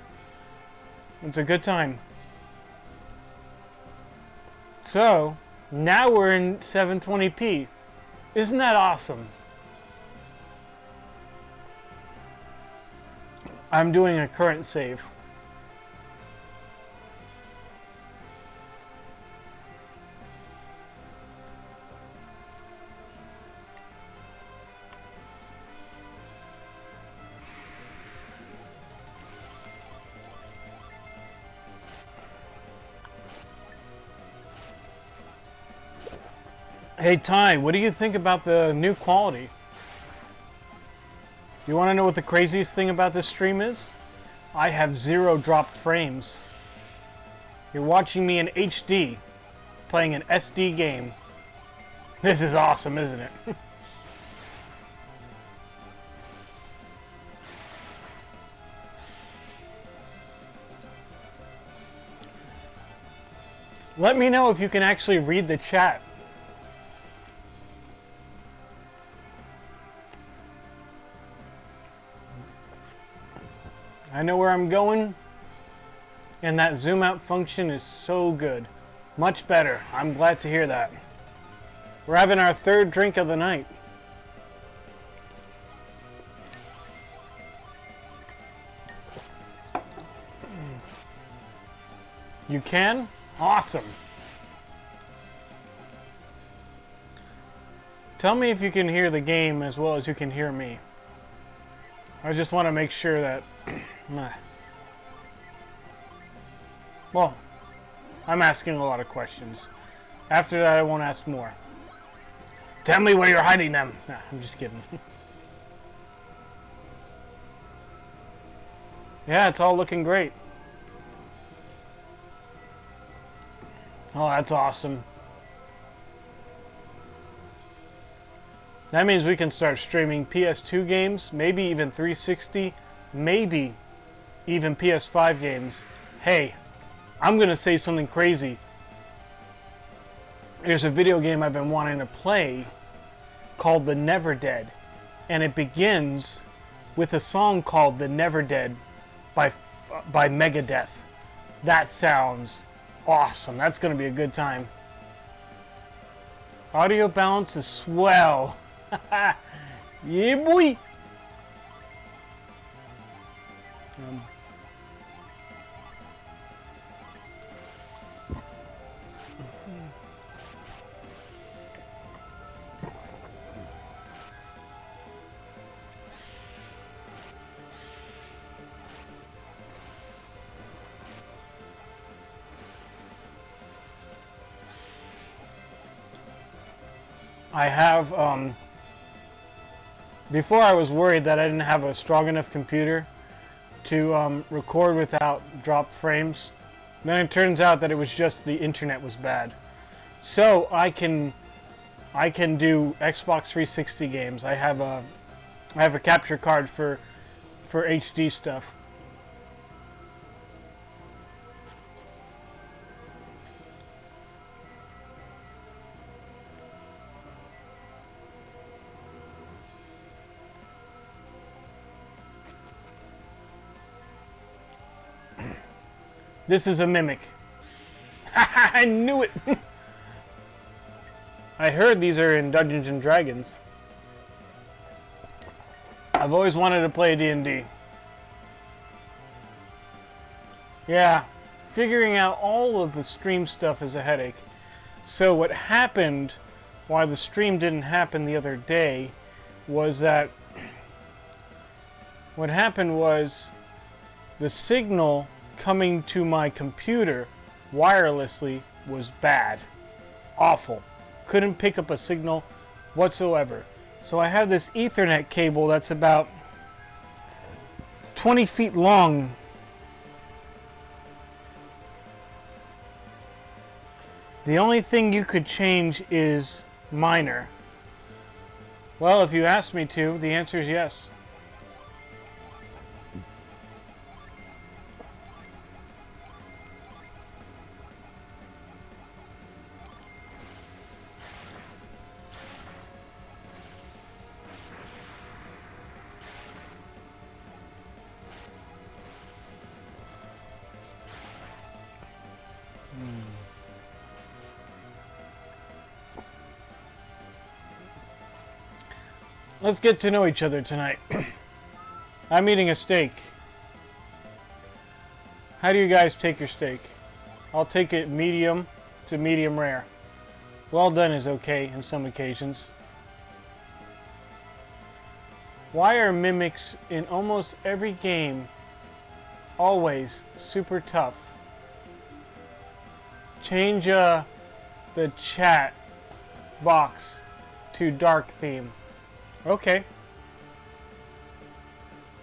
It's a good time. So, now we're in 720p. Isn't that awesome? I'm doing a current save. Hey Ty, what do you think about the new quality? You want to know what the craziest thing about this stream is? I have 0 dropped frames. You're watching me in HD, playing an SD game. This is awesome, isn't it? Let me know if you can actually read the chat. I know where I'm going, and that zoom out function is so good. Much better. I'm glad to hear that. We're having our 3rd drink of the night. You can? Awesome. Tell me if you can hear the game as well as you can hear me. I just want to make sure that... Well, I'm asking a lot of questions. After that, I won't ask more. Tell me where you're hiding them. Nah, I'm just kidding. Yeah, it's all looking great. Oh, that's awesome. That means we can start streaming PS2 games, maybe even 360, maybe even PS5 games. Hey, I'm gonna say something crazy. There's a video game I've been wanting to play called The Never Dead, and it begins with a song called The Never Dead by Megadeth. That sounds awesome. That's going to be a good time. Audio balance is swell. Yeah, boy. I have, before I was worried that I didn't have a strong enough computer to record without drop frames. Then it turns out that it was just the internet was bad. So I can do Xbox 360 games. I have a capture card for HD stuff. This is a mimic. I knew it! I heard these are in Dungeons and Dragons. I've always wanted to play D&D. Yeah, figuring out all of the stream stuff is a headache. So what happened, why the stream didn't happen the other day, was that what happened was the signal coming to my computer wirelessly was bad. Awful. Couldn't pick up a signal whatsoever. So I have this Ethernet cable that's about 20 feet long. The only thing you could change is minor. Well, if you asked me to, the answer is yes. Let's get to know each other tonight. I'm eating a steak. How do you guys take your steak? I'll take it medium to medium rare. Well done is okay in some occasions. Why are mimics in almost every game always super tough? Change the chat box to dark theme. Okay.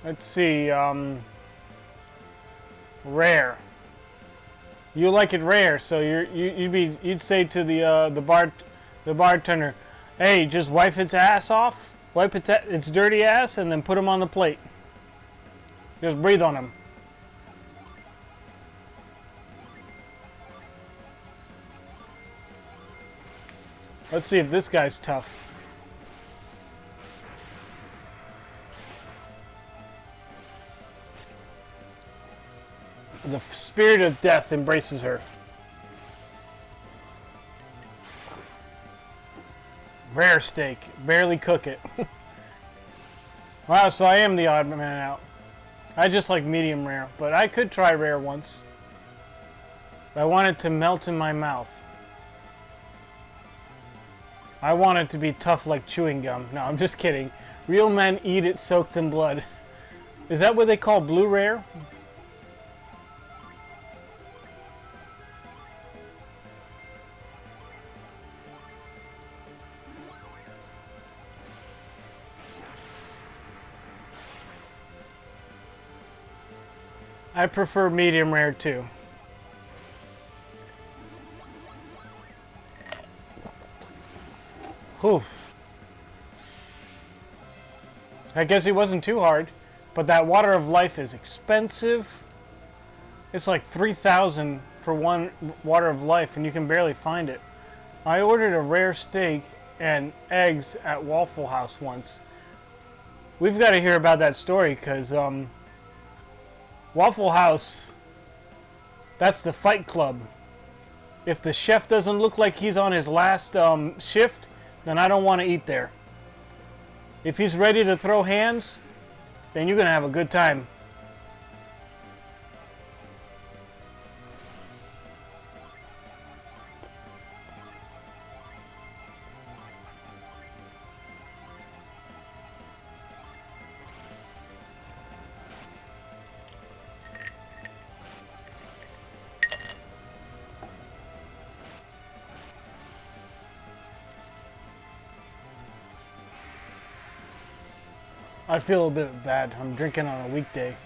Let's see. Rare. You like it rare, so you'd say to the bartender, "Hey, just wipe its ass off, wipe its dirty ass, and then put him on the plate. Just breathe on him." Let's see if this guy's tough. The spirit of death embraces her. Rare steak. Barely cook it. Wow, so I am the odd man out. I just like medium rare, but I could try rare once. I want it to melt in my mouth. I want it to be tough like chewing gum. No, I'm just kidding. Real men eat it soaked in blood. Is that what they call blue rare? I prefer medium rare too. Oof. I guess it wasn't too hard, but that water of life is expensive. It's like 3,000 for one water of life, and you can barely find it. I ordered a rare steak and eggs at Waffle House once. We've got to hear about that story, because Waffle House, that's the Fight Club If the chef doesn't look like he's on his last shift, then I don't want to eat there. If he's ready to throw hands, then you're going to have a good time. I feel a bit bad. I'm drinking on a weekday.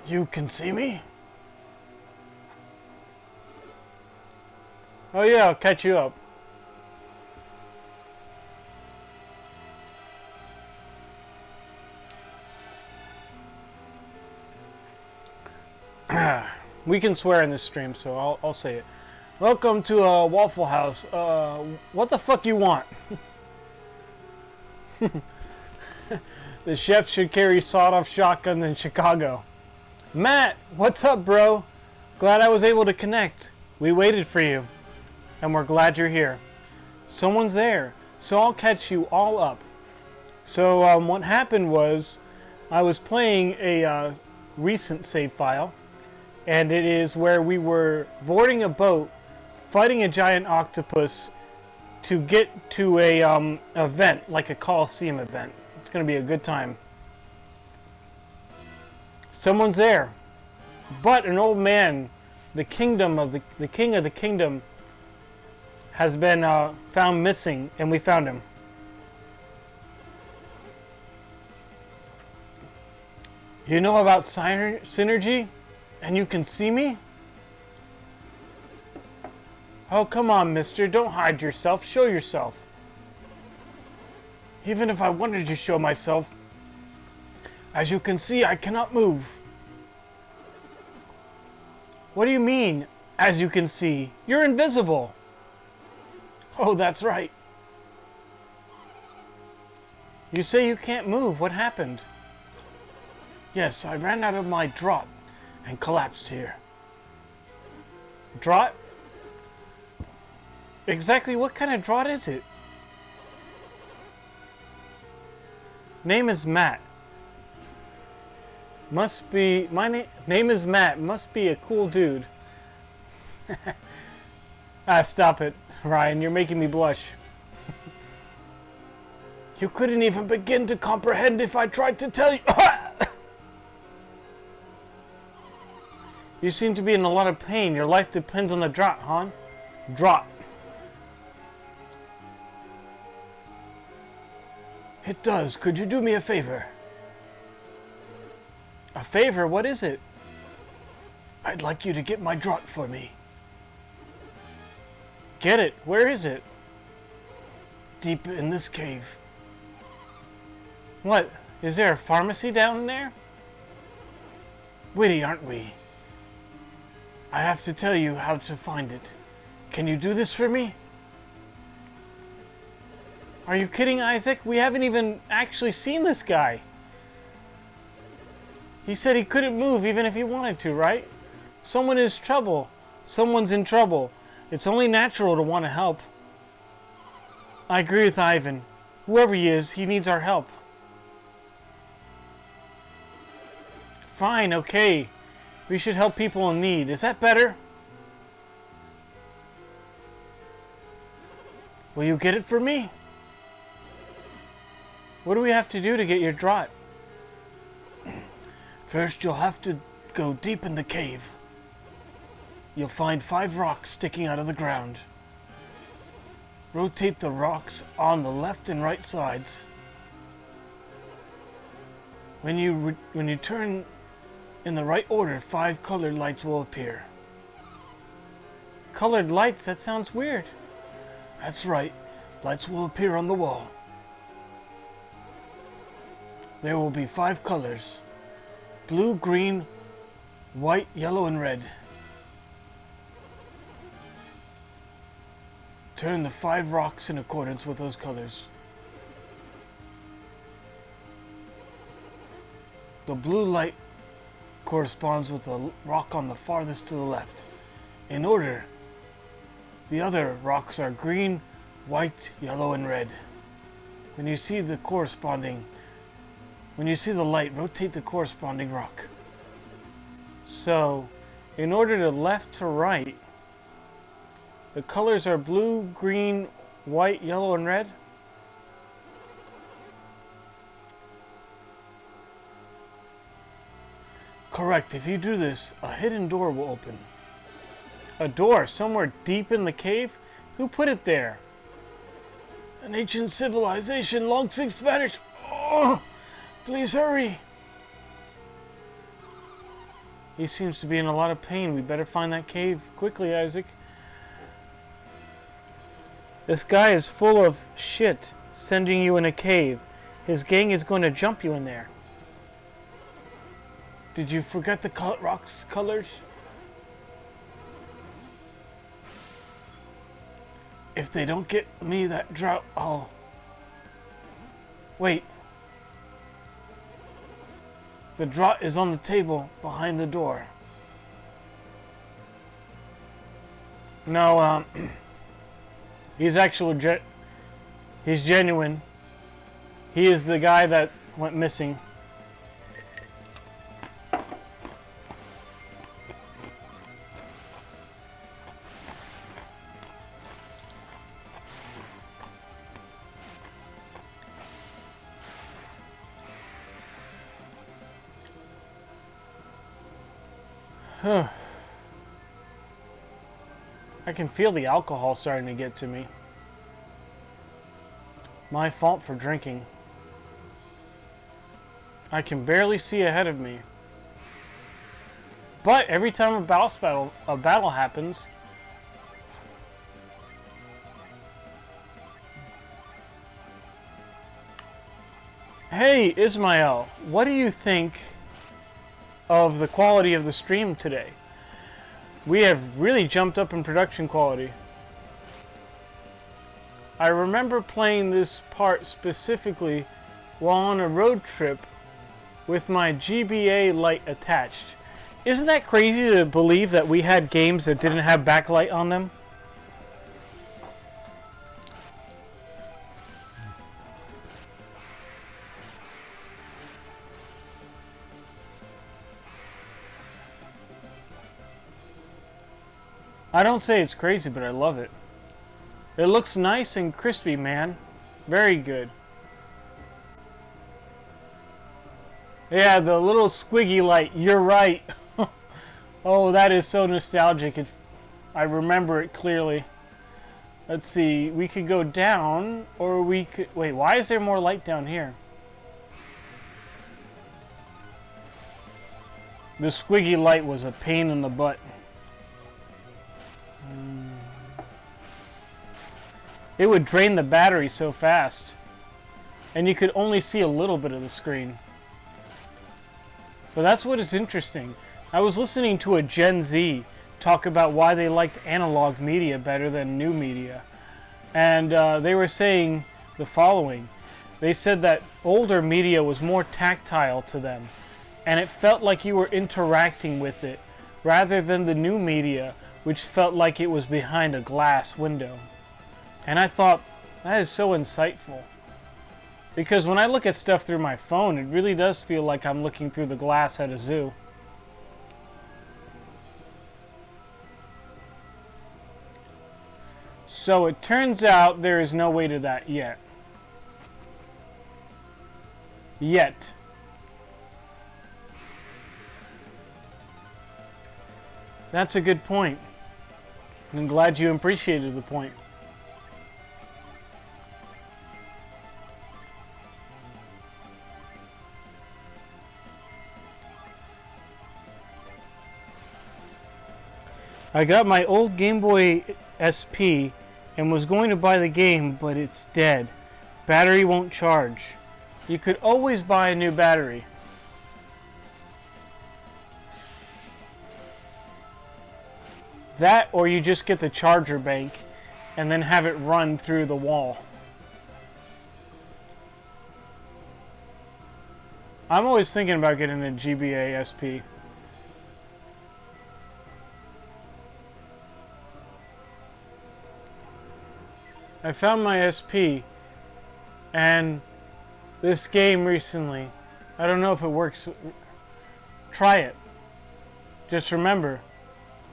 You can see me? Oh yeah, I'll catch you up. We can swear in this stream, so I'll say it. Welcome to Waffle House. What the fuck you want? The chef should carry sawed-off shotguns in Chicago. Matt, what's up, bro? Glad I was able to connect. We waited for you, and we're glad you're here. Someone's there, so I'll catch you all up. So what happened was, I was playing a recent save file, and it is where we were boarding a boat, fighting a giant octopus to get to a event, like a Coliseum event. It's going to be a good time. Someone's there, but an old man, the king of the kingdom, has been found missing, and we found him. You know about synergy? And you can see me? Oh, come on, mister. Don't hide yourself. Show yourself. Even if I wanted to show myself, as you can see, I cannot move. What do you mean, as you can see? You're invisible. Oh, that's right. You say you can't move. What happened? Yes, I ran out of my draught and collapsed here. Draught? Exactly what kind of draught is it? Name is Matt. Must be... name is Matt. Must be a cool dude. Stop it, Ryan. You're making me blush. You couldn't even begin to comprehend if I tried to tell you... You seem to be in a lot of pain. Your life depends on the draught, huh? Draught. It does. Could you do me a favor? A favor? What is it? I'd like you to get my draught for me. Get it? Where is it? Deep in this cave. What? Is there a pharmacy down there? Witty, aren't we? I have to tell you how to find it. Can you do this for me? Are you kidding, Isaac? We haven't even actually seen this guy. He said he couldn't move even if he wanted to, right? Someone is trouble. Someone's in trouble. It's only natural to want to help. I agree with Ivan. Whoever he is, he needs our help. Fine, okay. We should help people in need. Is that better? Will you get it for me? What do we have to do to get your draught? First, you'll have to go deep in the cave. You'll find 5 rocks sticking out of the ground. Rotate the rocks on the left and right sides. When you turn in the right order, 5 colored lights will appear. Colored lights? That sounds weird. That's right. Lights will appear on the wall. There will be 5 colors. Blue, green, white, yellow, and red. Turn the 5 rocks in accordance with those colors. The blue light corresponds with the rock on the farthest to the left. In order, the other rocks are green, white, yellow, and red. When you see the light, rotate the corresponding rock. So, in order to left to right, the colors are blue, green, white, yellow, and red? Correct. If you do this, a hidden door will open. A door somewhere deep in the cave? Who put it there? An ancient civilization long since vanished. Oh, please hurry. He seems to be in a lot of pain. We better find that cave quickly, Isaac. This guy is full of shit, sending you in a cave. His gang is going to jump you in there. Did you forget the rock's colors? If they don't get me that drought, I'll... Wait. The draught is on the table behind the door. No, he's he's genuine. He is the guy that went missing. I can feel the alcohol starting to get to me. My fault for drinking. I can barely see ahead of me. But every time a battle happens, hey Ismael, what do you think of the quality of the stream today? We have really jumped up in production quality. I remember playing this part specifically while on a road trip with my GBA light attached. Isn't that crazy to believe that we had games that didn't have backlight on them? I don't say it's crazy, but I love it. It looks nice and crispy, man. Very good. Yeah, the little squiggy light. You're right. Oh, that is so nostalgic. I remember it clearly. Let's see. We could go down, or we could... Wait, why is there more light down here? The squiggy light was a pain in the butt. It would drain the battery so fast. And you could only see a little bit of the screen. But that's what is interesting. I was listening to a Gen Z talk about why they liked analog media better than new media. And they were saying the following. They said that older media was more tactile to them. And it felt like you were interacting with it, rather than the new media, which felt like it was behind a glass window. And I thought, that is so insightful. Because when I look at stuff through my phone, it really does feel like I'm looking through the glass at a zoo. So it turns out there is no way to that yet. Yet. That's a good point. I'm glad you appreciated the point. I got my old Game Boy SP and was going to buy the game, but it's dead. Battery won't charge. You could always buy a new battery. That, or you just get the charger bank and then have it run through the wall. I'm always thinking about getting a GBA SP. I found my SP and this game recently. I don't know if it works. Try it. Just remember,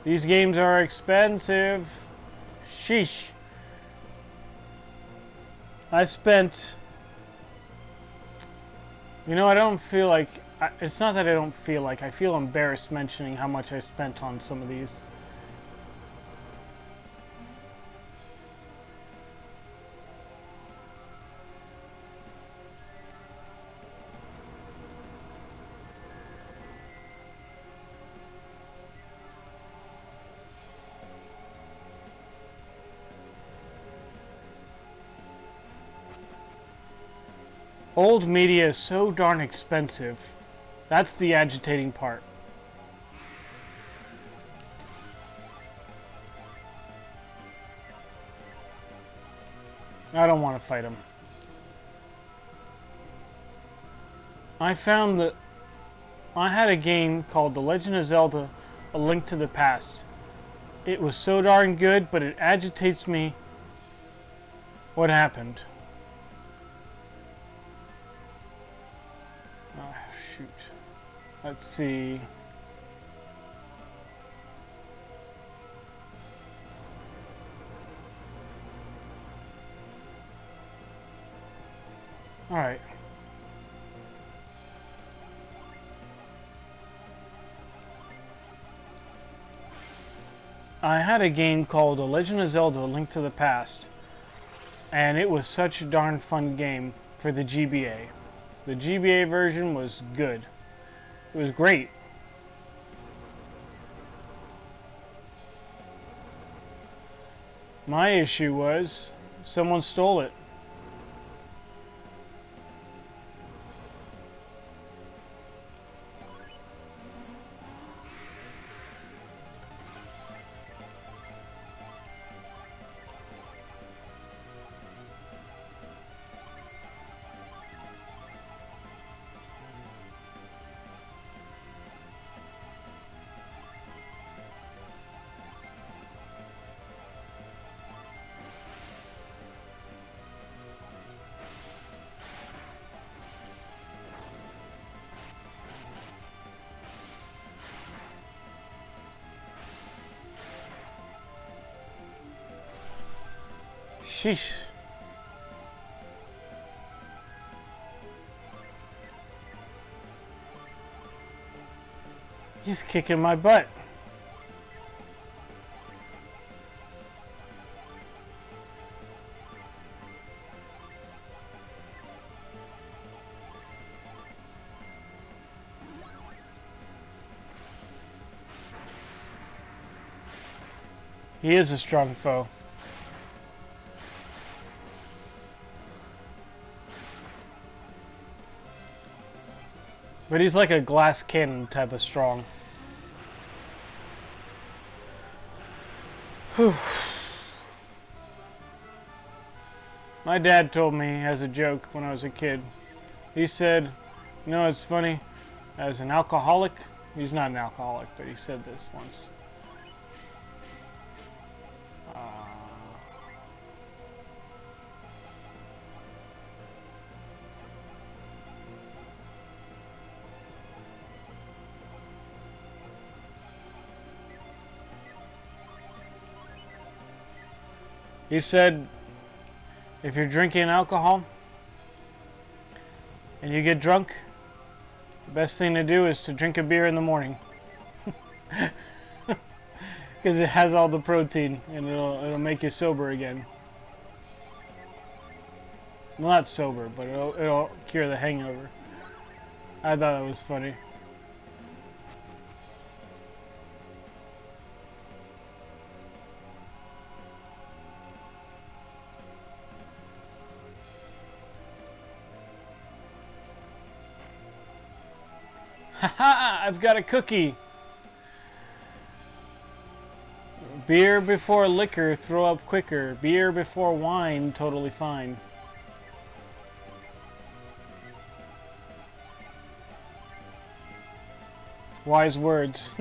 these games are expensive. Sheesh. I spent... You know, I don't feel like... It's not that I don't feel like. I feel embarrassed mentioning how much I spent on some of these. Old media is so darn expensive. That's the agitating part. I don't want to fight him. I found that I had a game called The Legend of Zelda: A Link to the Past. It was so darn good, but it agitates me. What happened? Oh, shoot. Let's see. All right. I had a game called The Legend of Zelda: A Link to the Past, and it was such a darn fun game for the GBA. The GBA version was good. It was great. My issue was someone stole it. Sheesh. He's kicking my butt. He is a strong foe. But he's like a glass cannon type of strong. Whew. My dad told me as a joke when I was a kid. He said, you know, it's funny, as an alcoholic, he's not an alcoholic, but he said this once. He said, if you're drinking alcohol and you get drunk, the best thing to do is to drink a beer in the morning. Because it has all the protein and it'll make you sober again. Well, not sober, but it'll cure the hangover. I thought that was funny. Haha, I've got a cookie. Beer before liquor, throw up quicker. Beer before wine, totally fine. Wise words.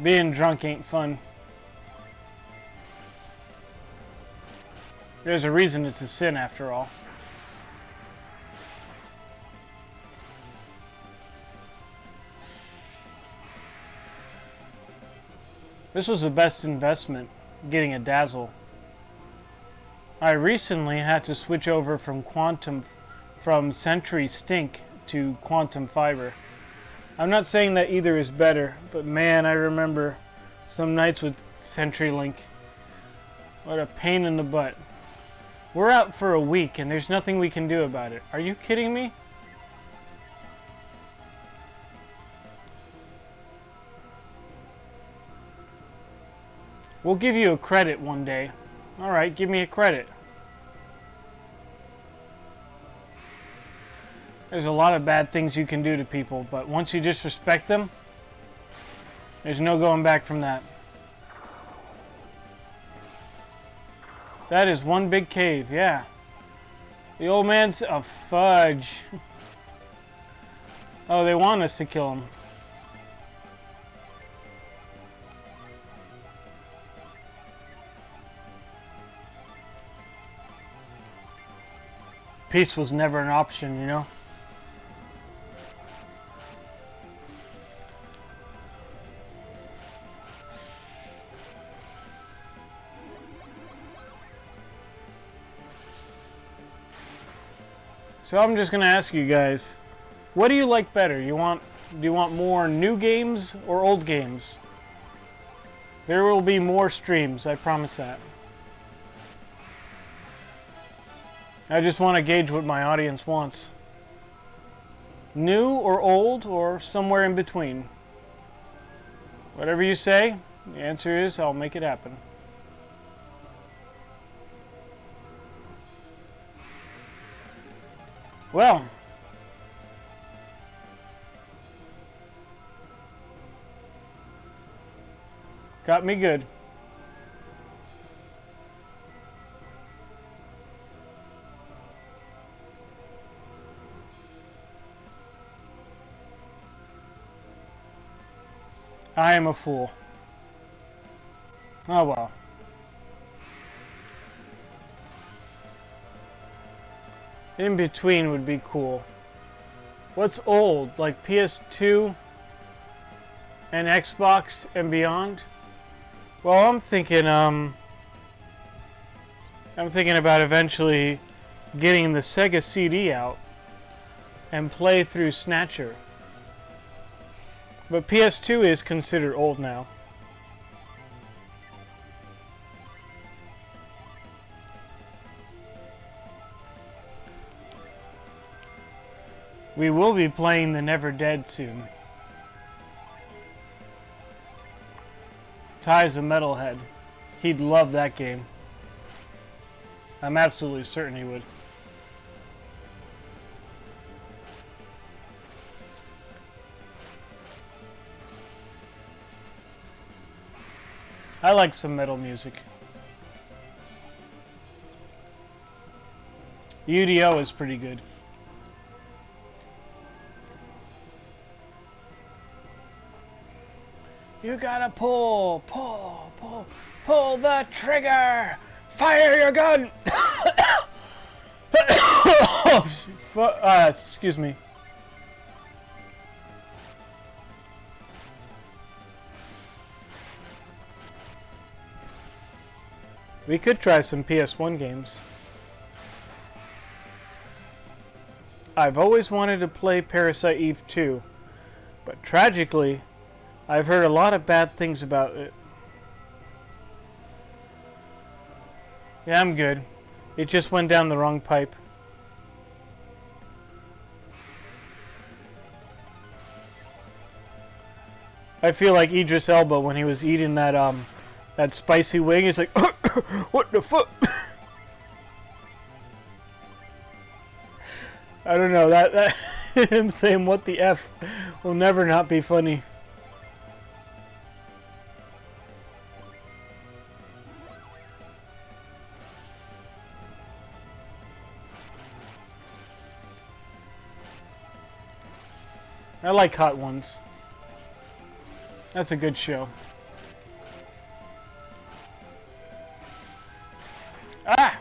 Being drunk ain't fun. There's a reason it's a sin after all. This was the best investment, getting a Dazzle. I recently had to switch over from Sentry Stink to Quantum Fiber. I'm not saying that either is better, but man, I remember some nights with CenturyLink. What a pain in the butt. We're out for a week and there's nothing we can do about it. Are you kidding me? We'll give you a credit one day. Alright, give me a credit. There's a lot of bad things you can do to people, but once you disrespect them, there's no going back from that. That is one big cave, yeah. The old man's a fudge. Oh, they want us to kill him. Peace was never an option, you know? So I'm just gonna ask you guys, what do you like better? Do you want more new games or old games? There will be more streams, I promise that. I just want to gauge what my audience wants. New or old or somewhere in between. Whatever you say, the answer is I'll make it happen. Well, got me good. I am a fool. Oh well. In between would be cool. What's old? Like PS2 and Xbox and beyond? Well, I'm thinking about eventually getting the Sega CD out and play through Snatcher. But PS2 is considered old now. We will be playing the Never Dead soon. Ty's a metalhead. He'd love that game. I'm absolutely certain he would. I like some metal music. UDO is pretty good. You gotta pull the trigger! Fire your gun! Excuse me. We could try some PS1 games. I've always wanted to play Parasite Eve 2, but tragically, I've heard a lot of bad things about it. Yeah, I'm good. It just went down the wrong pipe. I feel like Idris Elba when he was eating that spicy wing. He's like, what the fuck? I don't know, that him saying what the F will never not be funny. I like Hot Ones. That's a good show. Ah!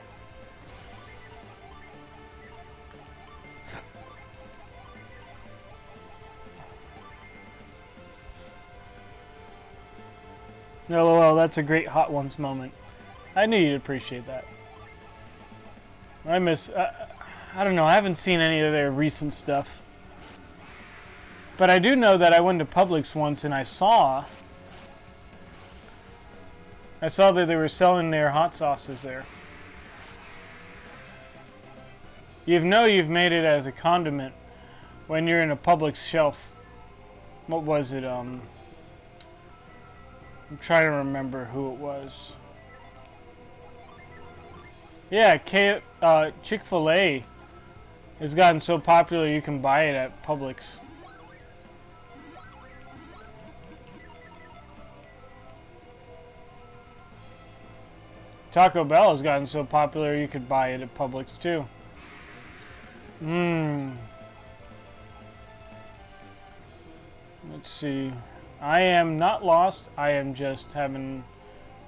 LOL, that's a great Hot Ones moment. I knew you'd appreciate that. I miss... I don't know, I haven't seen any of their recent stuff. But I do know that I went to Publix once and I saw that they were selling their hot sauces there. You know you've made it as a condiment when you're in a Publix shelf. What was it? I'm trying to remember who it was. Yeah, Chick-fil-A has gotten so popular you can buy it at Publix. Taco Bell has gotten so popular you could buy it at Publix too. Let's see. I am not lost. I am just having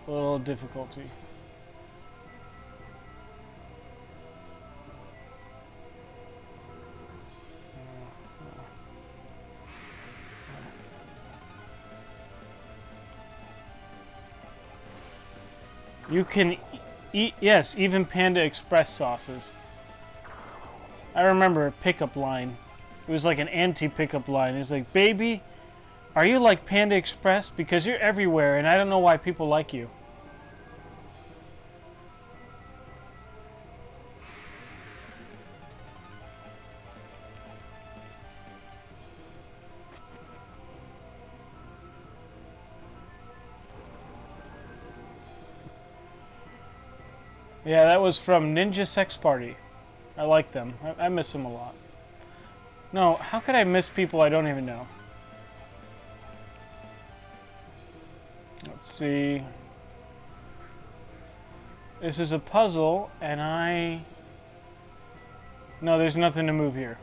a little difficulty. You can eat, yes, even Panda Express sauces. I remember a pickup line. It was like an anti-pickup line. It's like, baby, are you like Panda Express? Because you're everywhere and I don't know why people like you. Yeah, that was from Ninja Sex Party. I like them. I miss them a lot. No, how could I miss people I don't even know? Let's see. This is a puzzle, and no, there's nothing to move here.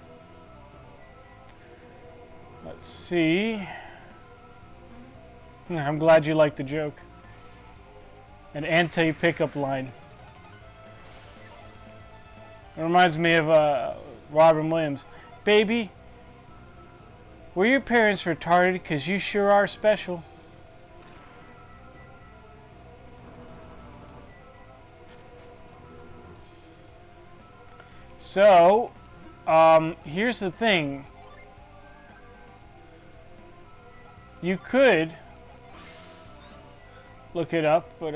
Let's see. I'm glad you liked the joke. An anti-pickup line. It reminds me of Robin Williams. Baby, were your parents retarded? Because you sure are special. So, here's the thing. You could look it up, but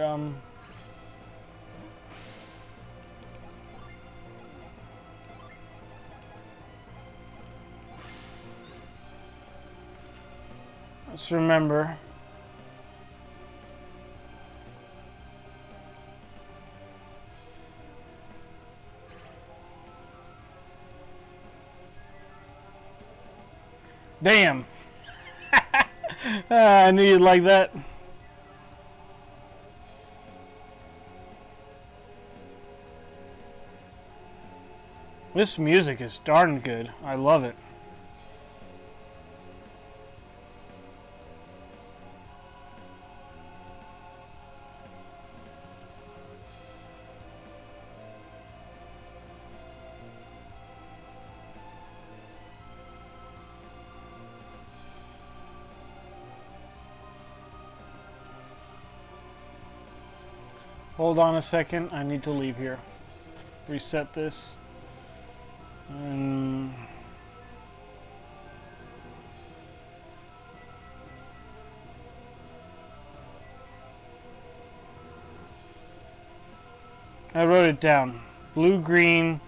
let's remember. Damn. I knew you'd like that. This music is darn good. I love it. Hold on a second, I need to leave here. Reset this. I wrote it down. Blue, green,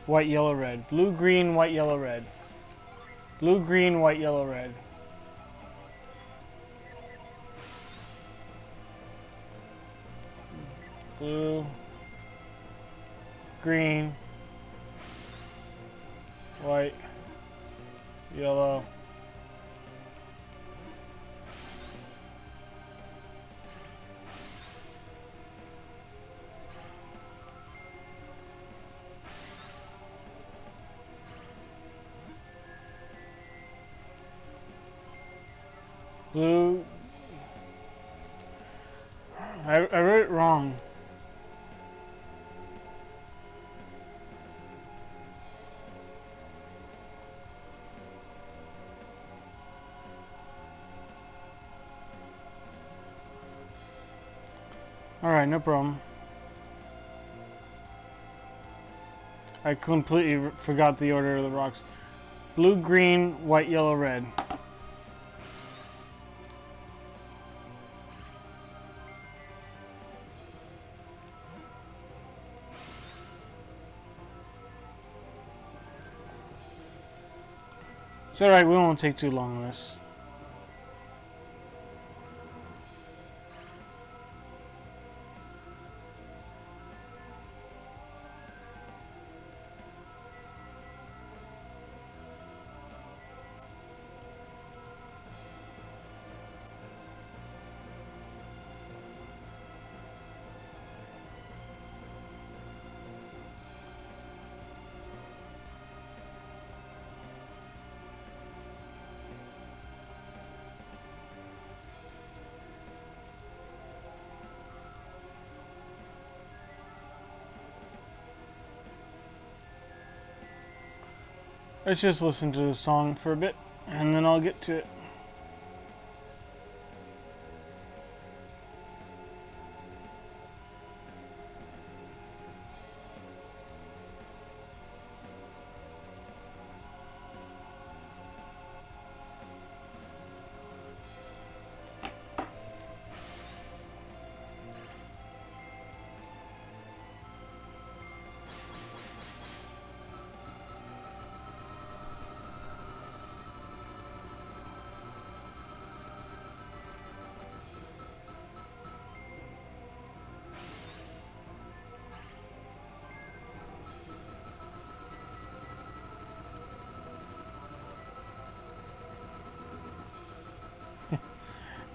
white, yellow, red. Blue, green, white, yellow, red. Blue, green, white, yellow, red. Blue, green, white, yellow. Blue. I wrote it wrong. Alright, no problem. I completely forgot the order of the rocks. Blue, green, white, yellow, red. It's alright, we won't take too long on this. Let's just listen to the song for a bit, and then I'll get to it.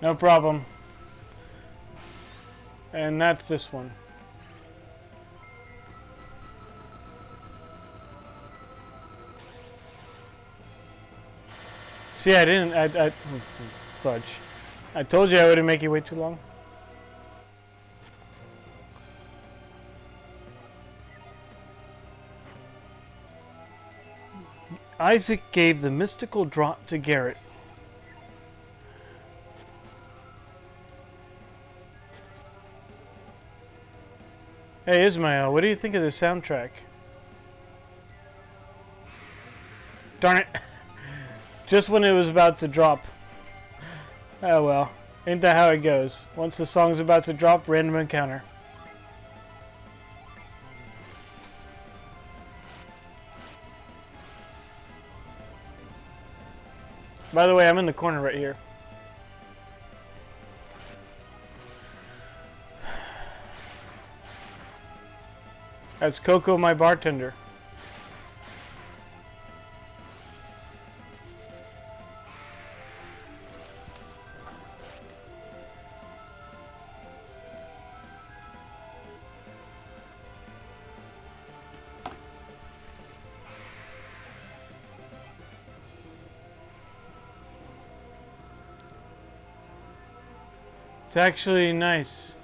No problem. And that's this one. See, I didn't. I fudge. I told you I wouldn't make you wait too long. Isaac gave the mystical drop to Garrett. Hey Ismail, what do you think of the soundtrack? Darn it. Just when it was about to drop. Oh well. Ain't that how it goes? Once the song's about to drop, random encounter. By the way, I'm in the corner right here. That's Coco, my bartender. It's actually nice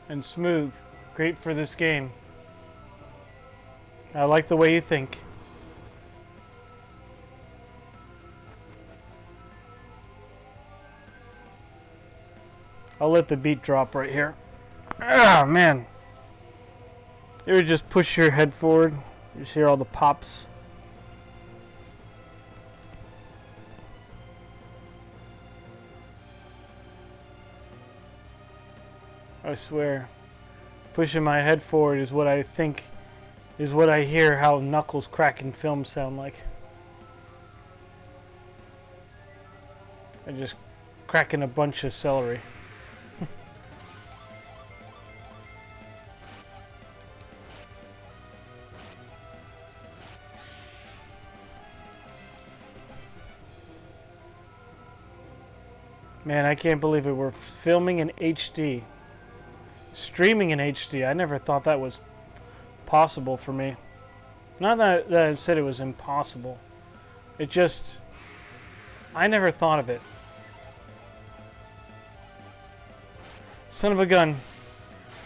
and smooth. Great for this game. I like the way you think. I'll let the beat drop right here. Ah, man. You would just push your head forward. You just hear all the pops. I swear, pushing my head forward is what I think, is what I hear how knuckles cracking films sound like. And just cracking a bunch of celery. Man, I can't believe it. We're filming in HD. Streaming in HD. I never thought that was possible for me. Not that I said it was impossible. It just... I never thought of it. Son of a gun.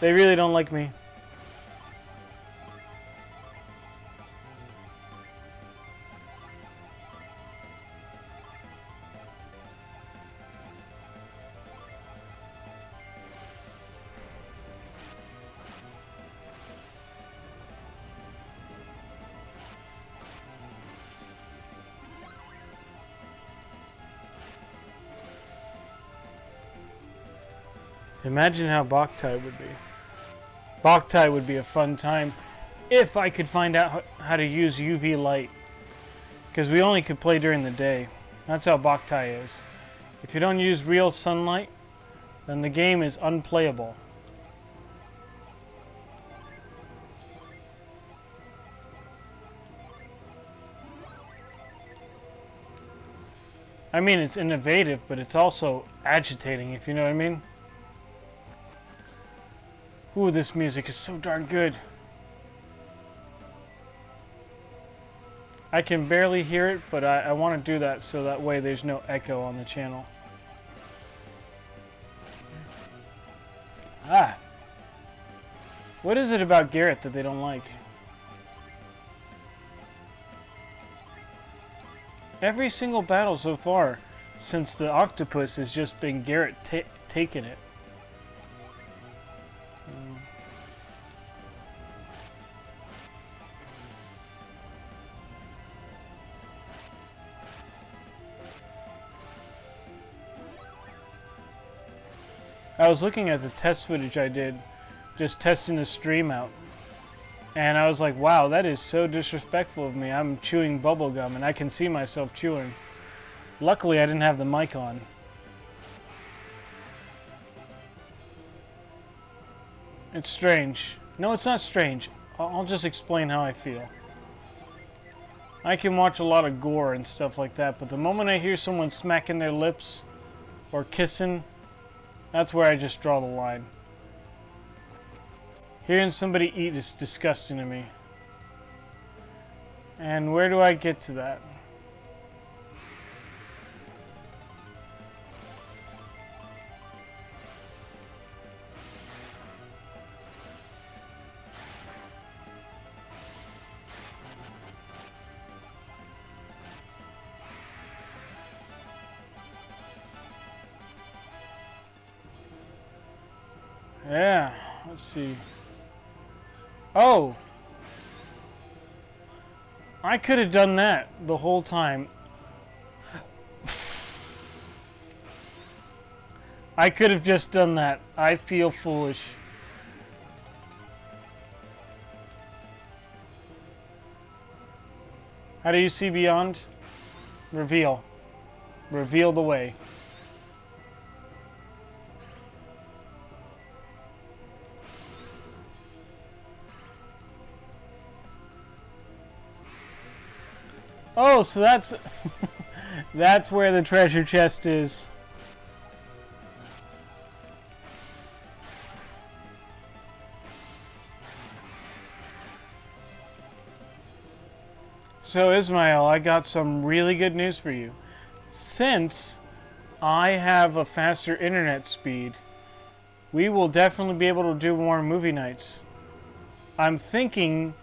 They really don't like me. Imagine how Boktai would be. Boktai would be a fun time if I could find out how to use UV light. Because we only could play during the day. That's how Boktai is. If you don't use real sunlight, then the game is unplayable. I mean, it's innovative, but it's also agitating, if you know what I mean. Ooh, this music is so darn good. I can barely hear it, but I want to do that so that way there's no echo on the channel. Ah! What is it about Garrett that they don't like? Every single battle so far, since the octopus, has just been Garrett taking it. I was looking at the test footage I did, just testing the stream out, and I was like, wow, that is so disrespectful of me. I'm chewing bubblegum and I can see myself chewing. Luckily I didn't have the mic on. It's strange. No, it's not strange. I'll just explain how I feel. I can watch a lot of gore and stuff like that, but the moment I hear someone smacking their lips or kissing, that's where I just draw the line. Hearing somebody eat is disgusting to me. And where do I get to that? Yeah, let's see. Oh! I could have done that the whole time. I could have just done that. I feel foolish. How do you see beyond? Reveal. Reveal the way. Oh, so that's that's where the treasure chest is. So Ismail, I got some really good news for you. Since I have a faster internet speed, we will definitely be able to do more movie nights. I'm thinking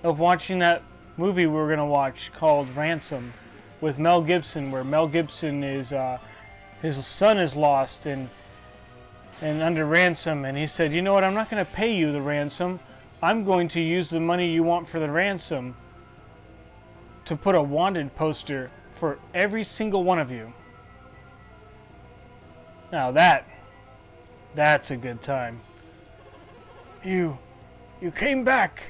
of watching that movie we're going to watch called Ransom with Mel Gibson, where Mel Gibson is his son is lost and under ransom, and he said, you know what, I'm not going to pay you the ransom. I'm going to use the money you want for the ransom to put a wanted poster for every single one of you. Now that's a good time. You came back.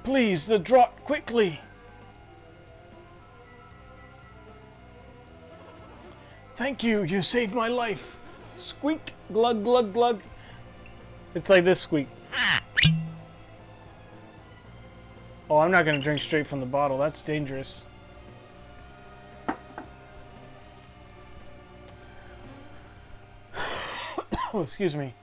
Please, the draught, quickly! Thank you, you saved my life! Squeak, glug, glug, glug. It's like this squeak. Oh, I'm not gonna drink straight from the bottle, that's dangerous. Oh, excuse me.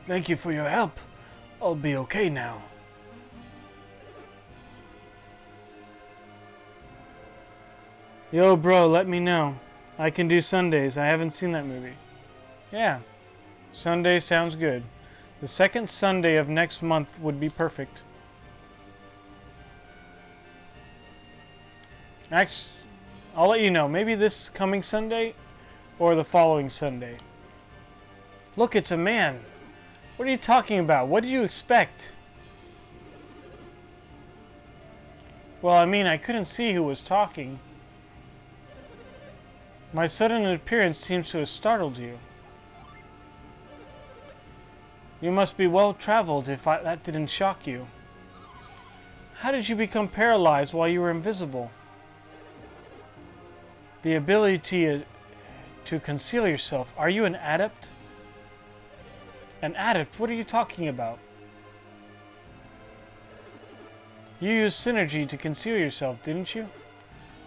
Thank you for your help. I'll be okay now. Yo, bro, let me know. I can do Sundays. I haven't seen that movie. Yeah, Sunday sounds good. The second Sunday of next month would be perfect. Actually, I'll let you know. Maybe this coming Sunday or the following Sunday. Look, it's a man. What are you talking about? What did you expect? Well, I mean, I couldn't see who was talking. My sudden appearance seems to have startled you. You must be well-traveled if that didn't shock you. How did you become paralyzed while you were invisible? The ability to conceal yourself. Are you an adept? An adept? What are you talking about? You used synergy to conceal yourself, didn't you?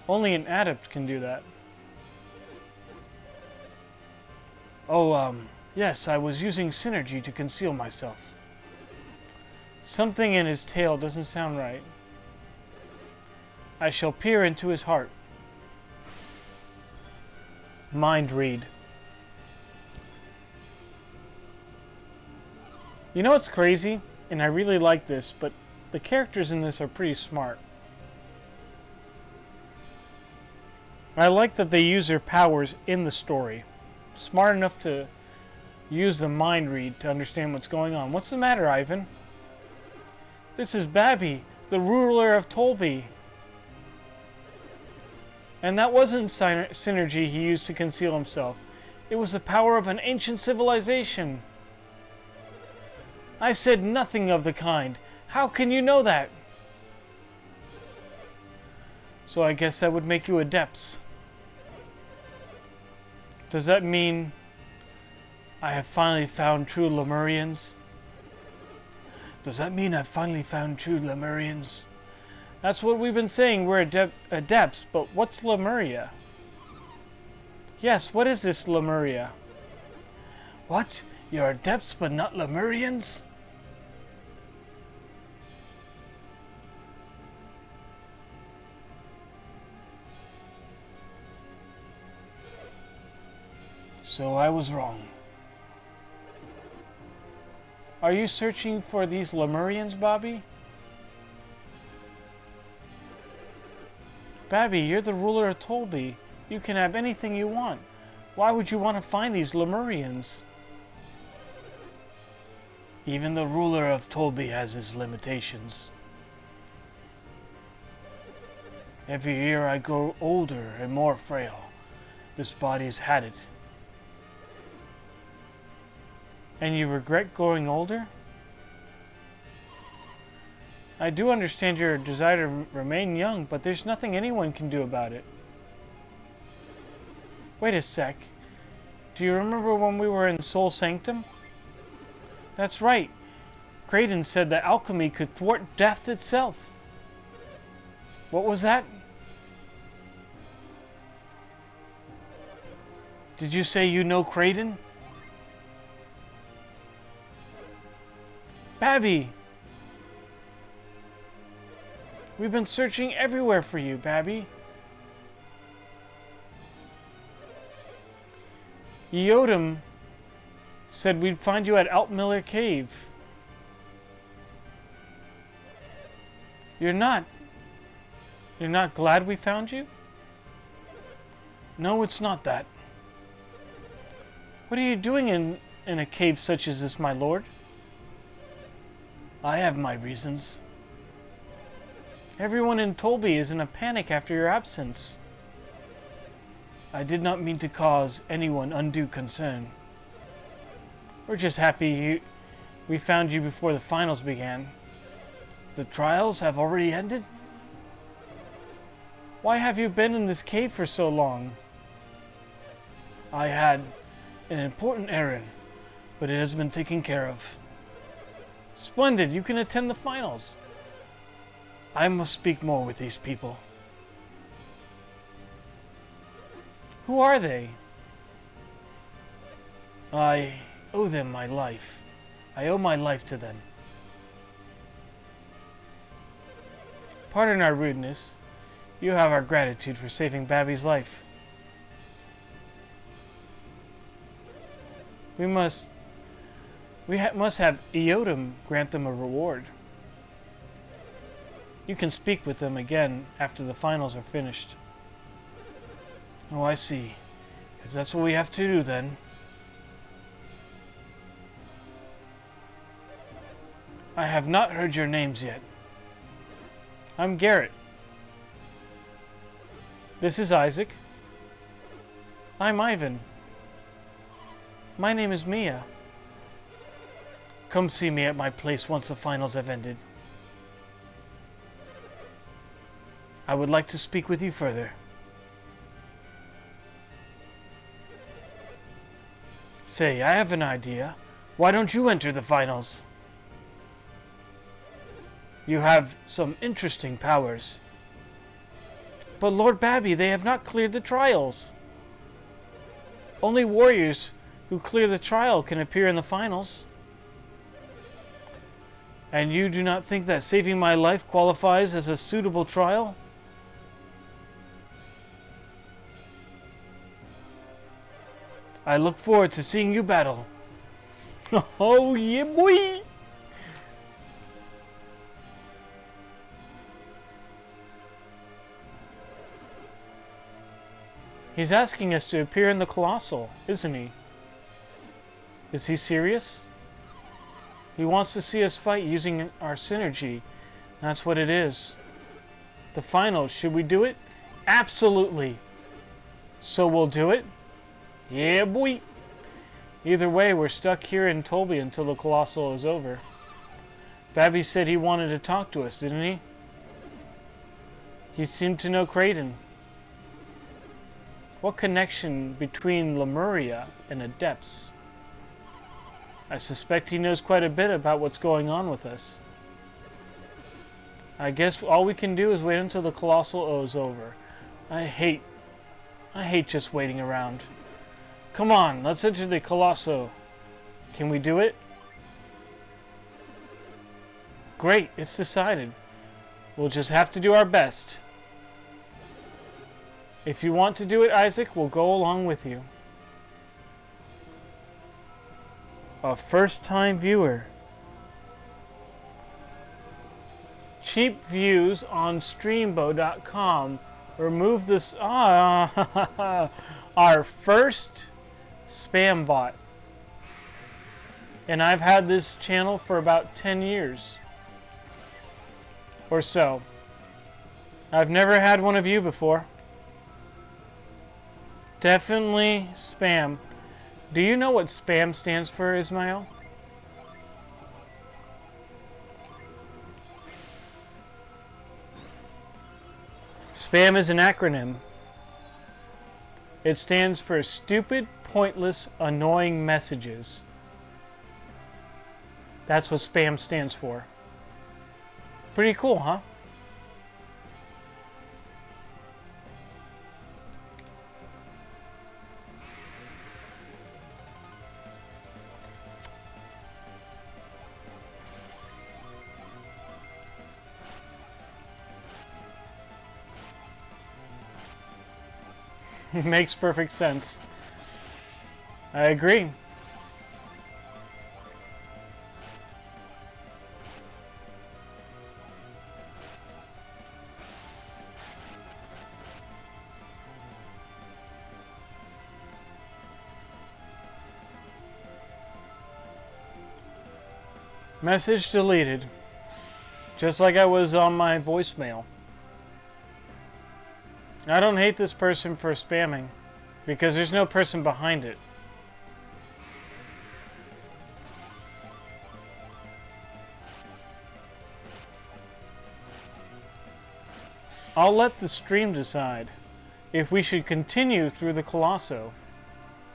Only an adept can do that. Oh, yes, I was using synergy to conceal myself. Something in his tale doesn't sound right. I shall peer into his heart. Mind read. You know what's crazy? And I really like this, but the characters in this are pretty smart. I like that they use their powers in the story. Smart enough to use the mind read to understand what's going on. What's the matter, Ivan? This is Babby, the ruler of Tolby. And that wasn't synergy he used to conceal himself. It was the power of an ancient civilization. I said nothing of the kind. How can you know that? So I guess that would make you adepts. Does that mean I have finally found true Lemurians? Does that mean I've finally found true Lemurians? That's what we've been saying, we're adepts, but what's Lemuria? Yes, what is this Lemuria? What? You're adepts but not Lemurians? So I was wrong. Are you searching for these Lemurians, Bobby? Babby, you're the ruler of Tolby. You can have anything you want. Why would you want to find these Lemurians? Even the ruler of Tolby has his limitations. Every year I grow older and more frail. This body's had it. And you regret growing older? I do understand your desire to remain young, but there's nothing anyone can do about it. Wait a sec. Do you remember when we were in Soul Sanctum? That's right. Kraden said that alchemy could thwart death itself. What was that? Did you say you know Kraden? Babby! We've been searching everywhere for you, Babby. Yodam said we'd find you at Altmiller Cave. You're not glad we found you? No, it's not that. What are you doing in a cave such as this, my lord? I have my reasons. Everyone in Tolby is in a panic after your absence. I did not mean to cause anyone undue concern. We're just happy we found you before the finals began. The trials have already ended? Why have you been in this cave for so long? I had an important errand, but it has been taken care of. Splendid, you can attend the finals. I must speak more with these people. Who are they? I owe them my life. I owe my life to them. Pardon our rudeness. You have our gratitude for saving Babby's life. We must have Eodom grant them a reward. You can speak with them again after the finals are finished. Oh, I see. If that's what we have to do, then. I have not heard your names yet. I'm Garrett. This is Isaac. I'm Ivan. My name is Mia. Come see me at my place once the finals have ended. I would like to speak with you further. Say, I have an idea. Why don't you enter the finals? You have some interesting powers. But Lord Babby, they have not cleared the trials. Only warriors who clear the trial can appear in the finals. And you do not think that saving my life qualifies as a suitable trial? I look forward to seeing you battle. Oh yeah, boy! He's asking us to appear in the Colossal, isn't he? Is he serious? He wants to see us fight using our synergy. That's what it is. The finals, should we do it? Absolutely. So we'll do it? Yeah, boy. Either way, we're stuck here in Tolby until the Colossal is over. Babby said he wanted to talk to us, didn't he? He seemed to know Kraden. What connection between Lemuria and Adepts? I suspect he knows quite a bit about what's going on with us. I guess all we can do is wait until the Colossal is over. I hate just waiting around. Come on, let's enter the Colossal. Can we do it? Great, it's decided. We'll just have to do our best. If you want to do it, Isaac, we'll go along with you. A first-time viewer. Cheap views on streambo.com. Remove this. Our first spam bot. And I've had this channel for about 10 years. Or so. I've never had one of you before. Definitely spam. Do you know what spam stands for, Ismail? Spam is an acronym. It stands for stupid, pointless, annoying messages. That's what spam stands for. Pretty cool, huh? Makes perfect sense. I agree. Message deleted. Just like I was on my voicemail. I don't hate this person for spamming, because there's no person behind it. I'll let the stream decide if we should continue through the Colosso.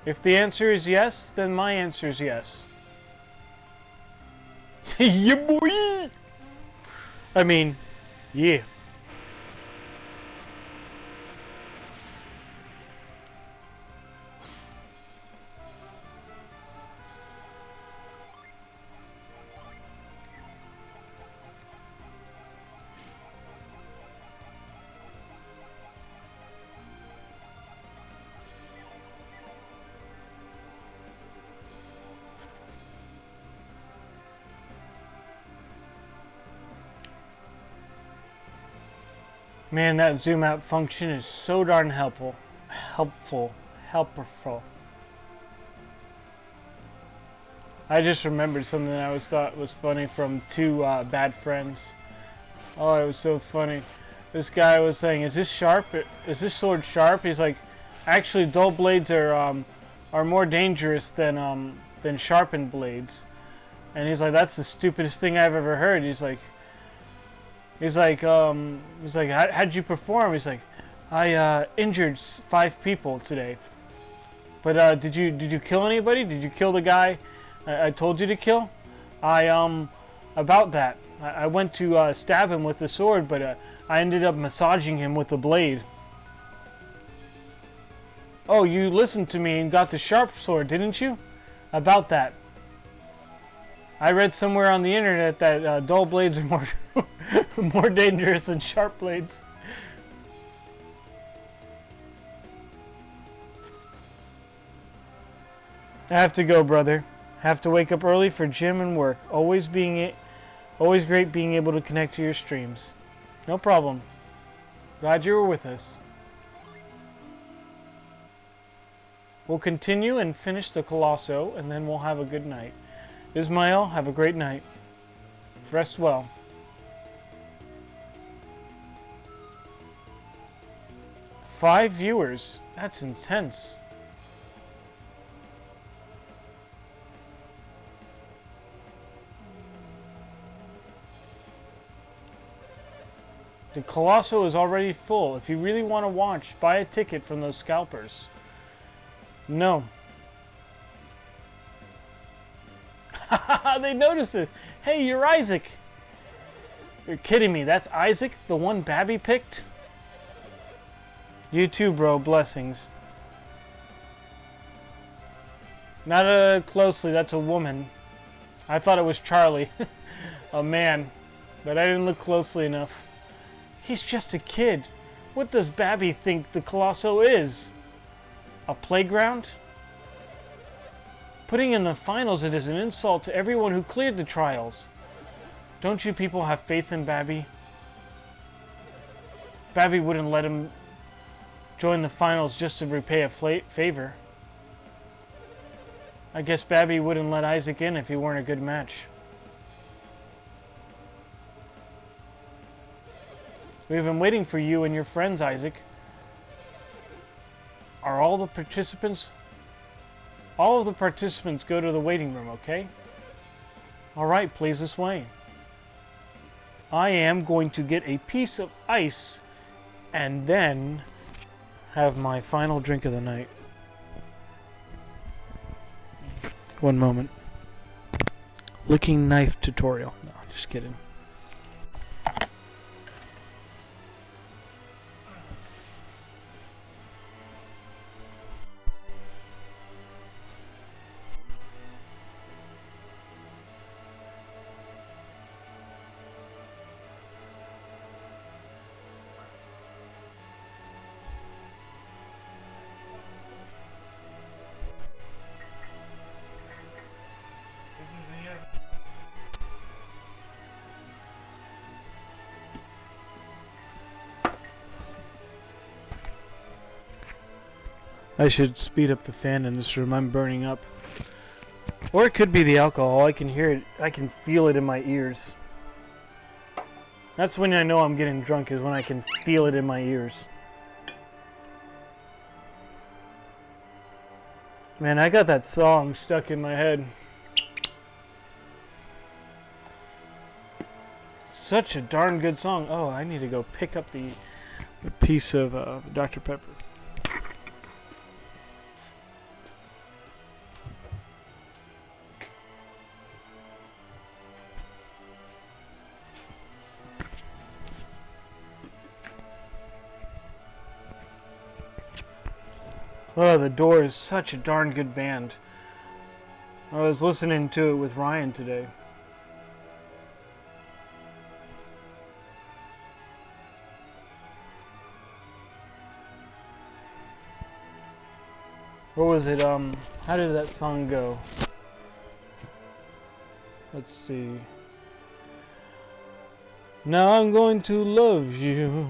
If the answer is yes, then my answer is yes. Yeah, boy! I mean, yeah. Man, that zoom out function is so darn helpful. Helpful. I just remembered something that I thought was funny from two bad friends. Oh, it was so funny. This guy was saying, "Is this sharp? Is this sword sharp?" He's like, "Actually, dull blades are more dangerous than sharpened blades." And he's like, "That's the stupidest thing I've ever heard." He's like, "How'd you perform?" He's like, "I injured 5 people today." But did you kill anybody? Did you kill the guy I told you to kill? About that. I went to stab him with the sword, but I ended up massaging him with the blade. Oh, you listened to me and got the sharp sword, didn't you? About that. I read somewhere on the internet that dull blades are more dangerous than sharp blades. I have to go, brother. Have to wake up early for gym and work. Always great being able to connect to your streams. No problem. Glad you were with us. We'll continue and finish the Colosso, and then we'll have a good night. Ismail, have a great night. Rest well. Five viewers. That's intense. The Colosso is already full. If you really want to watch, buy a ticket from those scalpers. No. They noticed this. Hey, you're Isaac. You're kidding me. That's Isaac, the one Babby picked? You too, bro. Blessings. Not closely. That's a woman. I thought it was Charlie. A man. But I didn't look closely enough. He's just a kid. What does Babby think the Colosso is? A playground? Putting in the finals, it is an insult to everyone who cleared the trials. Don't you people have faith in Babby? Babby wouldn't let him join the finals just to repay a favor. I guess Babby wouldn't let Isaac in if he weren't a good match. We've been waiting for you and your friends, Isaac. Are all the participants... All of the participants go to the waiting room, okay? Alright, please this way. I am going to get a piece of ice and then have my final drink of the night. One moment. Licking knife tutorial. No, just kidding. I should speed up the fan in this room. I'm burning up. Or it could be the alcohol. I can hear it. I can feel it in my ears. That's when I know I'm getting drunk, is when I can feel it in my ears. Man, I got that song stuck in my head. Such a darn good song. Oh, I need to go pick up the piece of Dr. Pepper. Oh, The Door is such a darn good band. I was listening to it with Ryan today. What was it? How did that song go? Let's see. Now I'm going to love you.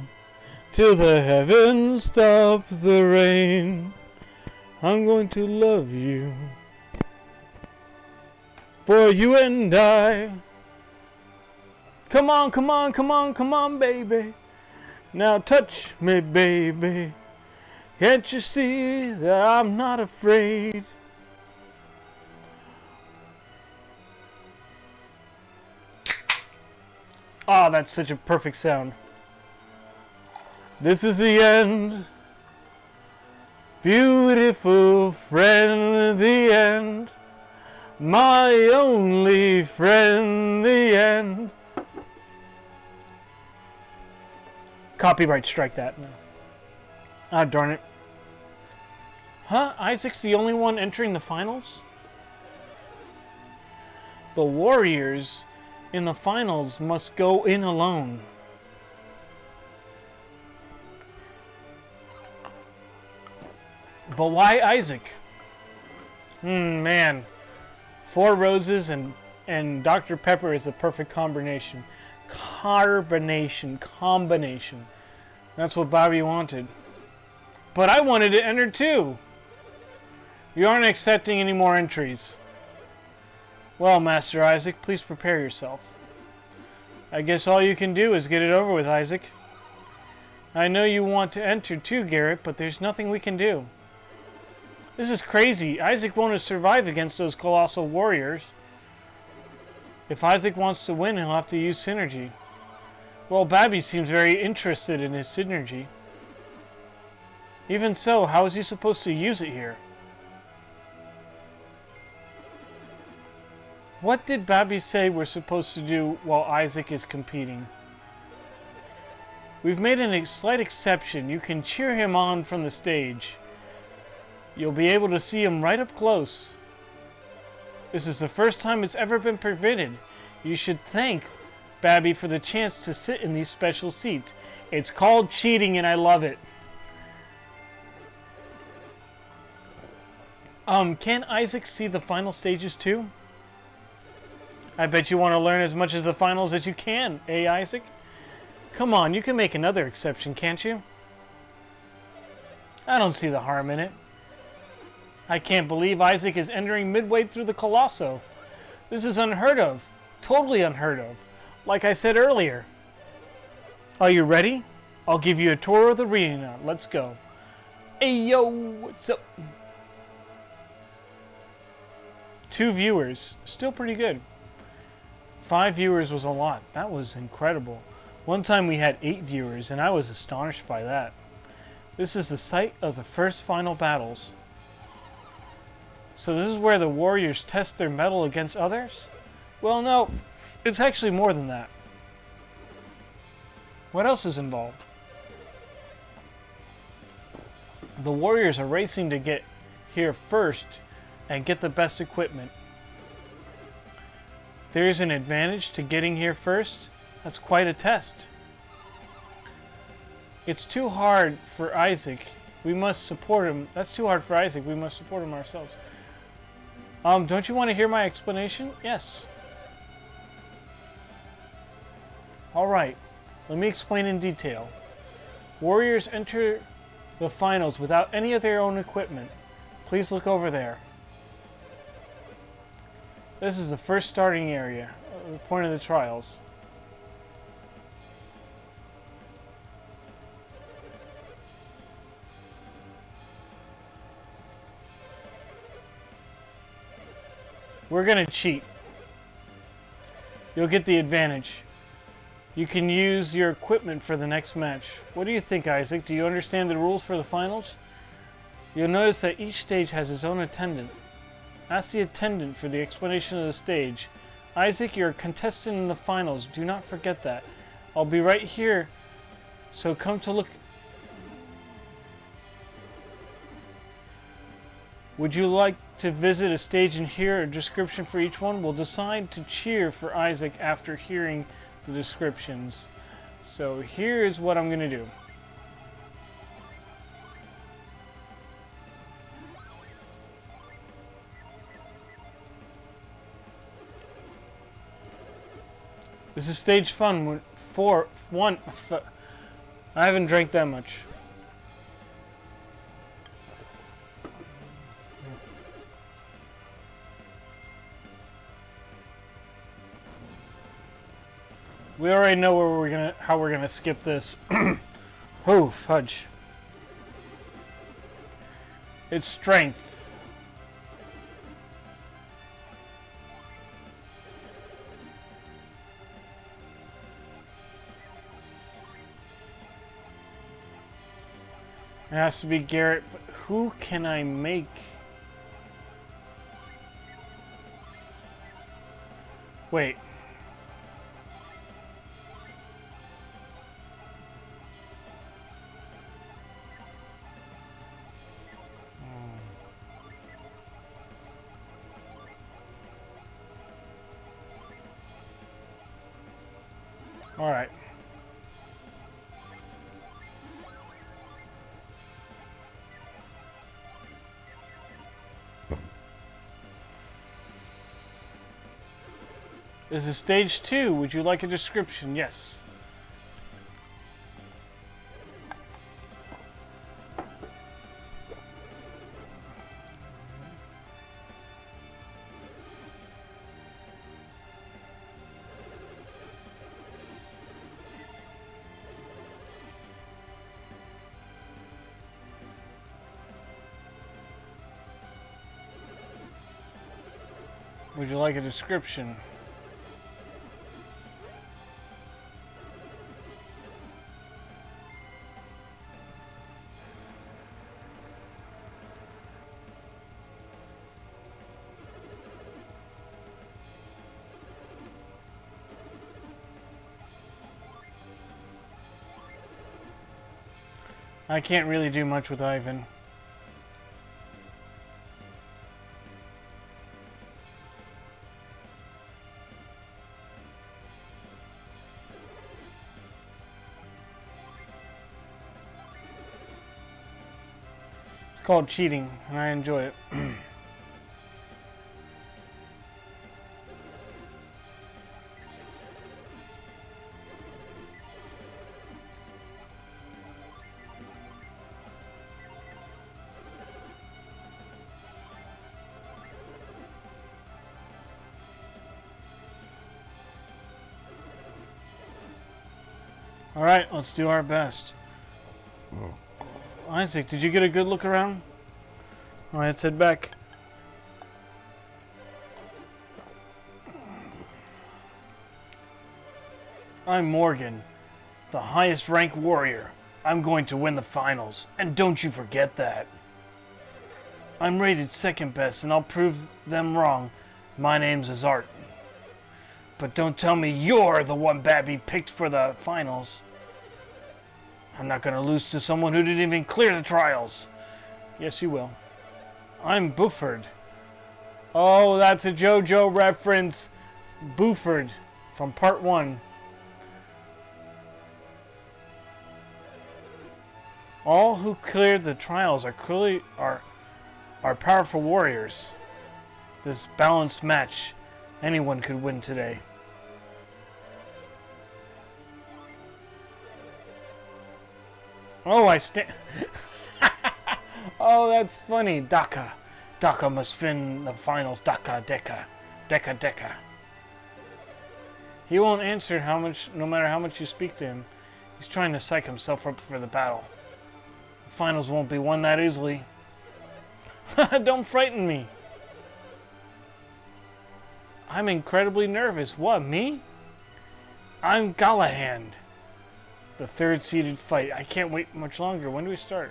till the heavens stop the rain. I'm going to love you. For you and I. Come on, come on, come on, come on, baby. Now touch me, baby. Can't you see that I'm not afraid? Ah, that's such a perfect sound. This is the end. Beautiful friend, the end. My only friend, the end. Copyright strike that. Ah, darn it. Huh? Isaac's the only one entering the finals? The Warriors in the finals must go in alone. But why Isaac? Man. 4 roses and Dr. Pepper is the perfect combination. Combination. That's what Bobby wanted. But I wanted to enter too. You aren't accepting any more entries. Well, Master Isaac, please prepare yourself. I guess all you can do is get it over with, Isaac. I know you want to enter too, Garrett, but there's nothing we can do. This is crazy. Isaac won't survive against those colossal warriors. If Isaac wants to win, he'll have to use synergy. Well, Babby seems very interested in his synergy. Even so, how is he supposed to use it here? What did Babby say we're supposed to do while Isaac is competing? We've made a slight exception. You can cheer him on from the stage. You'll be able to see him right up close. This is the first time it's ever been permitted. You should thank Babby for the chance to sit in these special seats. It's called cheating and I love it. Can Isaac see the final stages too? I bet you want to learn as much as the finals as you can, eh, Isaac? Come on, you can make another exception, can't you? I don't see the harm in it. I can't believe Isaac is entering midway through the Colosso. This is unheard of. Totally unheard of. Like I said earlier. Are you ready? I'll give you a tour of the arena. Let's go. Hey, yo, what's up? 2 viewers. Still pretty good. 5 viewers was a lot. That was incredible. One time we had 8 viewers, and I was astonished by that. This is the site of the first final battles. So this is where the warriors test their mettle against others? Well, no. It's actually more than that. What else is involved? The warriors are racing to get here first and get the best equipment. There's an advantage to getting here first. That's quite a test. It's too hard for Isaac. We must support him. That's too hard for Isaac. We must support him ourselves. Don't you want to hear my explanation? Yes. Alright. Let me explain in detail. Warriors enter the finals without any of their own equipment. Please look over there. This is the first starting area, the point of the trials. We're gonna cheat. You'll get the advantage. You can use your equipment for the next match. What do you think, Isaac? Do you understand the rules for the finals? You'll notice that each stage has its own attendant. Ask the attendant for the explanation of the stage. Isaac, you're a contestant in the finals. Do not forget that. I'll be right here, so come to look. Would you like to visit a stage and hear a description for each one? We'll decide to cheer for Isaac after hearing the descriptions. So here's what I'm going to do. This is stage 1. I haven't drank that much. We already know how we're gonna skip this. Oh, fudge. It's strength. It has to be Garrett, but who can I make? Wait. All right. This is stage 2. Would you like a description? Yes. Would you like a description? I can't really do much with Ivan. It's called cheating, and I enjoy it. Alright, let's do our best. Isaac, did you get a good look around? Alright, let's head back. I'm Morgan, the highest ranked warrior. I'm going to win the finals, and don't you forget that. I'm rated second best, and I'll prove them wrong. My name's Azart. But don't tell me you're the one Babby picked for the finals. I'm not going to lose to someone who didn't even clear the trials. Yes, you will. I'm Buford. Oh, that's a JoJo reference. Buford from part 1. All who cleared the trials are powerful warriors. This balanced match, anyone could win today. Oh, I stand. Oh, that's funny. Daka. Daka must win the finals. Daka, Deka. Deka, Deka. He won't answer no matter how much you speak to him. He's trying to psych himself up for the battle. The finals won't be won that easily. Don't frighten me. I'm incredibly nervous. What, me? I'm Galahand. The third seeded fight. I can't wait much longer. When do we start?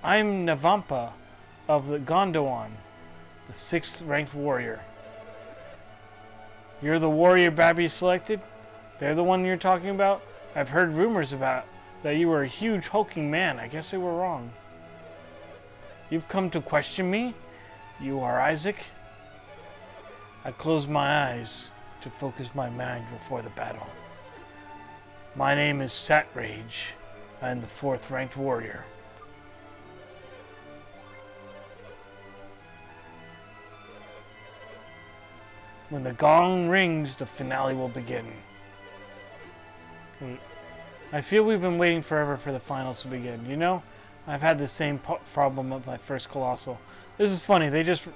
I'm Navampa of the Gondwan, the 6th ranked warrior. You're the warrior Babby selected? They're the one you're talking about? I've heard rumors about that you were a huge hulking man. I guess they were wrong. You've come to question me? You are Isaac? I closed my eyes to focus my mind before the battle. My name is Satrage. I am the 4th ranked warrior. When the gong rings, the finale will begin. I feel we've been waiting forever for the finals to begin. You know, I've had the same problem with my first Colossal. This is funny. They just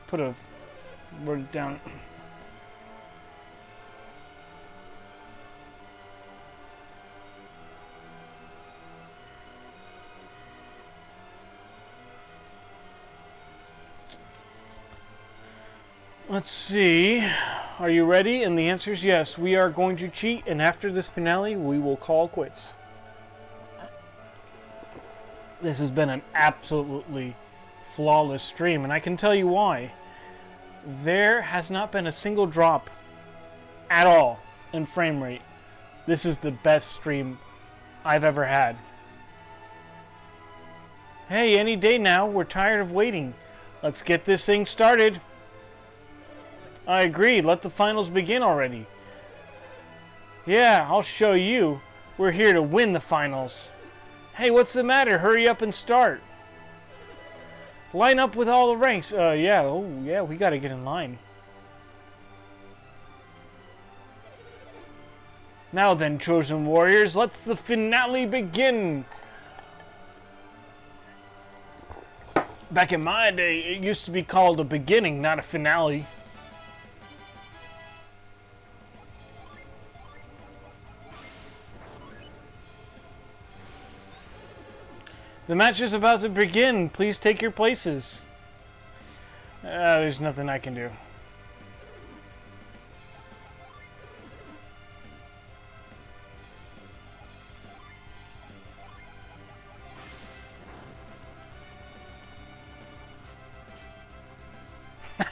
put a word down. Let's see. Are you ready? And the answer is yes. We are going to cheat, and after this finale, we will call quits. This has been an absolutely flawless stream, and I can tell you why. There has not been a single drop at all in frame rate. This is the best stream I've ever had. Hey, any day now. We're tired of waiting. Let's get this thing started. I agree. Let the finals begin already. Yeah, I'll show you. We're here to win the finals. Hey, what's the matter? Hurry up and start. Line up with all the ranks. Yeah. Oh, yeah, we gotta get in line. Now then, chosen warriors, let the finale begin. Back in my day, it used to be called a beginning, not a finale. The match is about to begin. Please take your places. There's nothing I can do.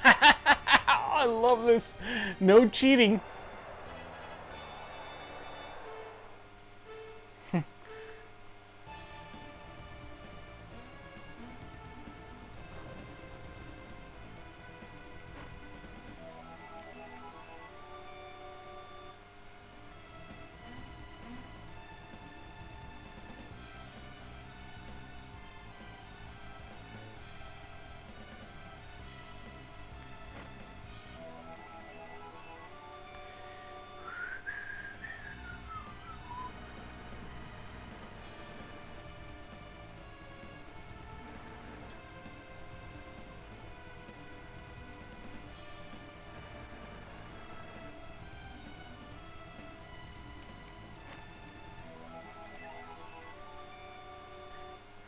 I love this. No cheating.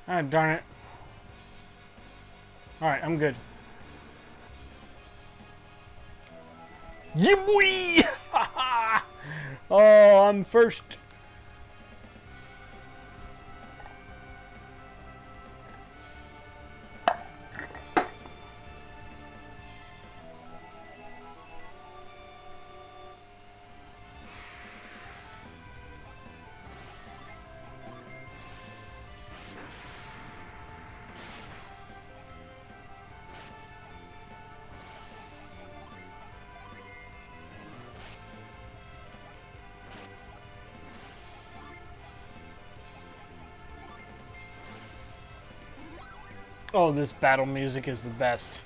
Ah, darn it. Alright, I'm good. Yeah, boy! Oh, I'm first. Oh, this battle music is the best.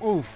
Oof.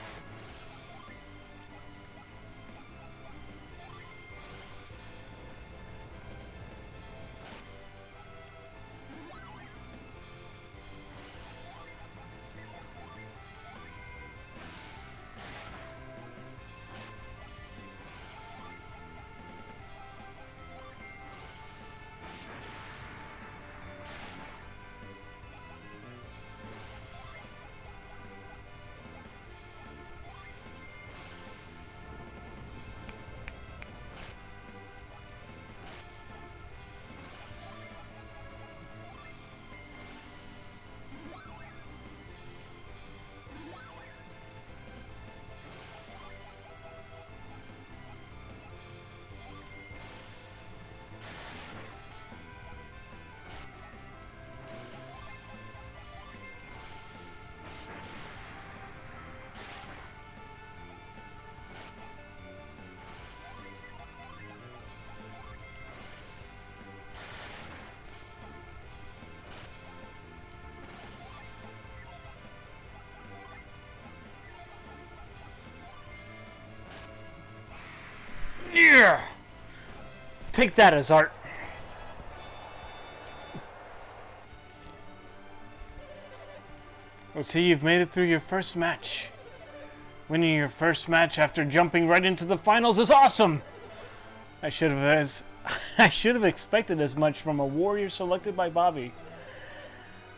Yeah! Take that as art. Let's see, you've made it through your first match. Winning your first match after jumping right into the finals is awesome! I should have expected as much from a warrior selected by Bobby.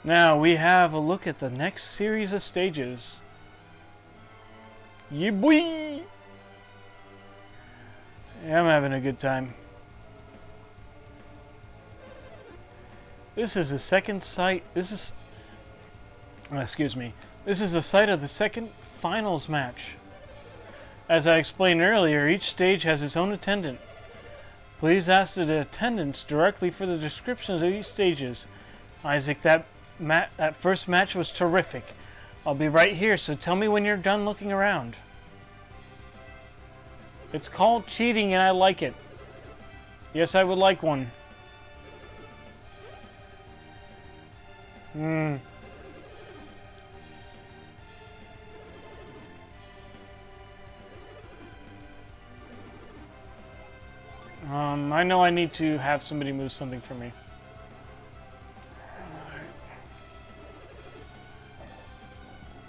Now we have a look at the next series of stages. Yeah, boy! Yeah, I'm having a good time. This is the second site. Excuse me. This is the site of the second finals match. As I explained earlier, each stage has its own attendant. Please ask the attendants directly for the descriptions of each stages. Isaac, that first match was terrific. I'll be right here, so tell me when you're done looking around. It's called cheating and I like it. Yes, I would like one. I know I need to have somebody move something for me.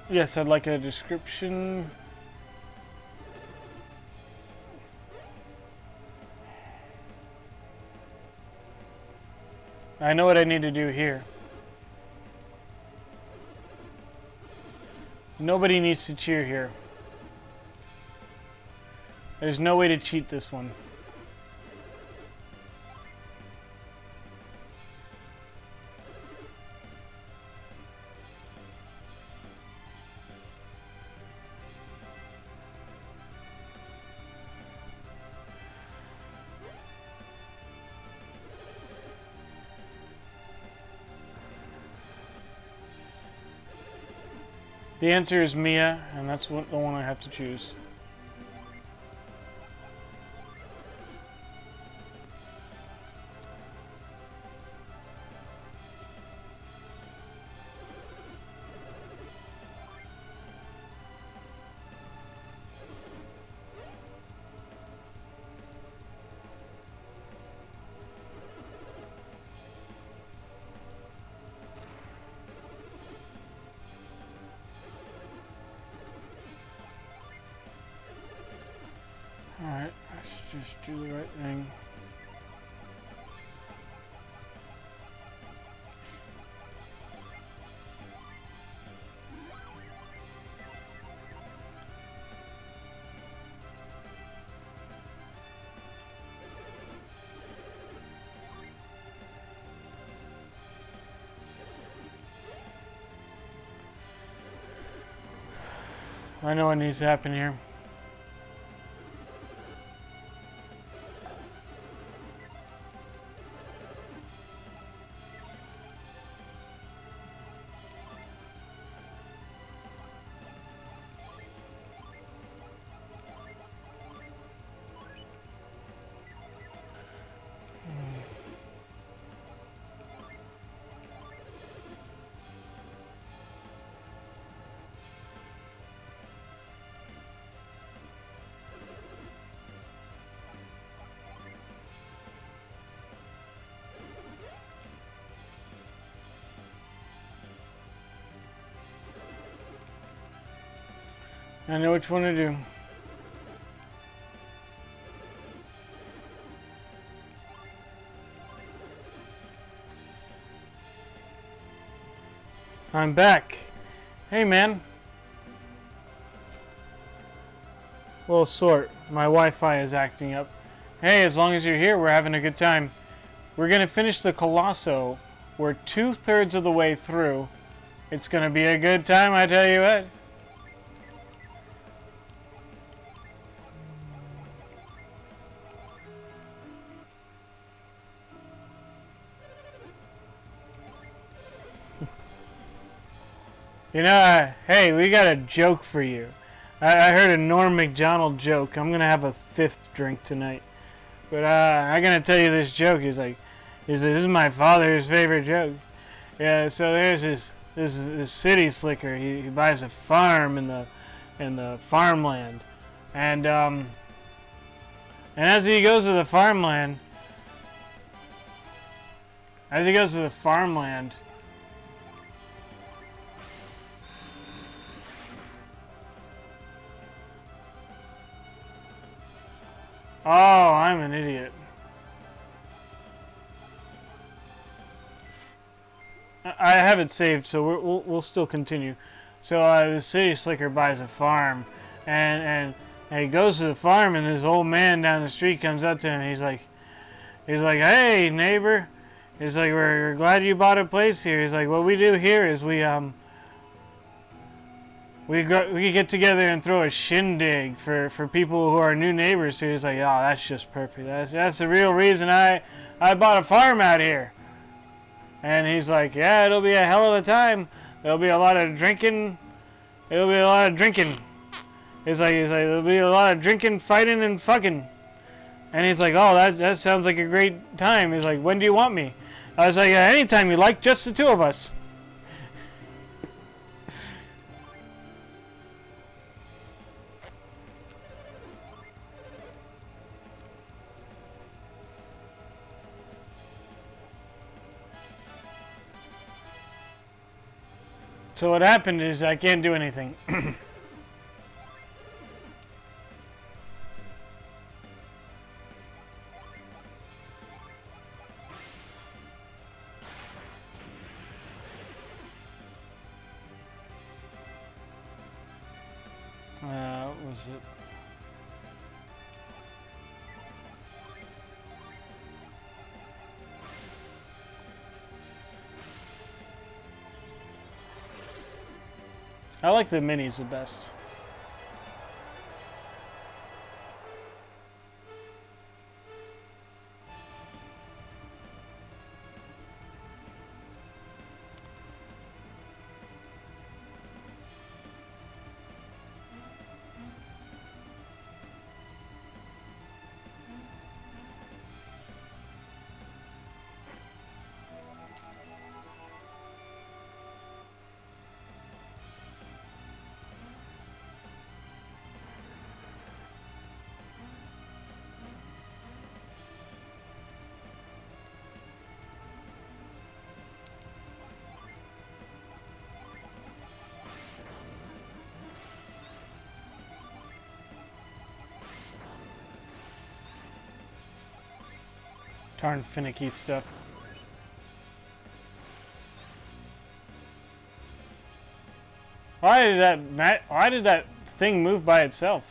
Yes, I'd like a description. I know what I need to do here. Nobody needs to cheer here. There's no way to cheat this one. The answer is Mia, and that's the one I have to choose. Alright, let's just do the right thing. I know what needs to happen here. I know which one to do. I'm back. Hey, man. Well, sort. My Wi-Fi is acting up. Hey, as long as you're here, we're having a good time. We're gonna finish the Colosso. We're 2/3 of the way through. It's gonna be a good time, I tell you what. You know, hey, we got a joke for you. I heard a Norm Macdonald joke. I'm gonna have a 5th drink tonight, but I'm gonna tell you this joke. He's like, this is my father's favorite joke. Yeah, so there's this city slicker. He buys a farm in the farmland, and as he goes to the farmland, Oh, I'm an idiot. I have it saved, so we'll still continue. So the city slicker buys a farm, and he goes to the farm, and this old man down the street comes up to him. And he's like, "Hey, neighbor," he's like, "We're glad you bought a place here." He's like, "What we do here is we get together and throw a shindig for people who are new neighbors." So he's like, "Oh, that's just perfect. That's the real reason I bought a farm out here." And he's like, "Yeah, it'll be a hell of a time. There'll be a lot of drinking. It'll be a lot of drinking." He's like, "There'll be a lot of drinking, fighting, and fucking." And he's like, "Oh, that sounds like a great time." He's like, "When do you want me?" I was like, "Anytime you like, just the two of us." So what happened is I can't do anything. What was it? I like the minis the best. Darn finicky stuff. Why did that thing move by itself?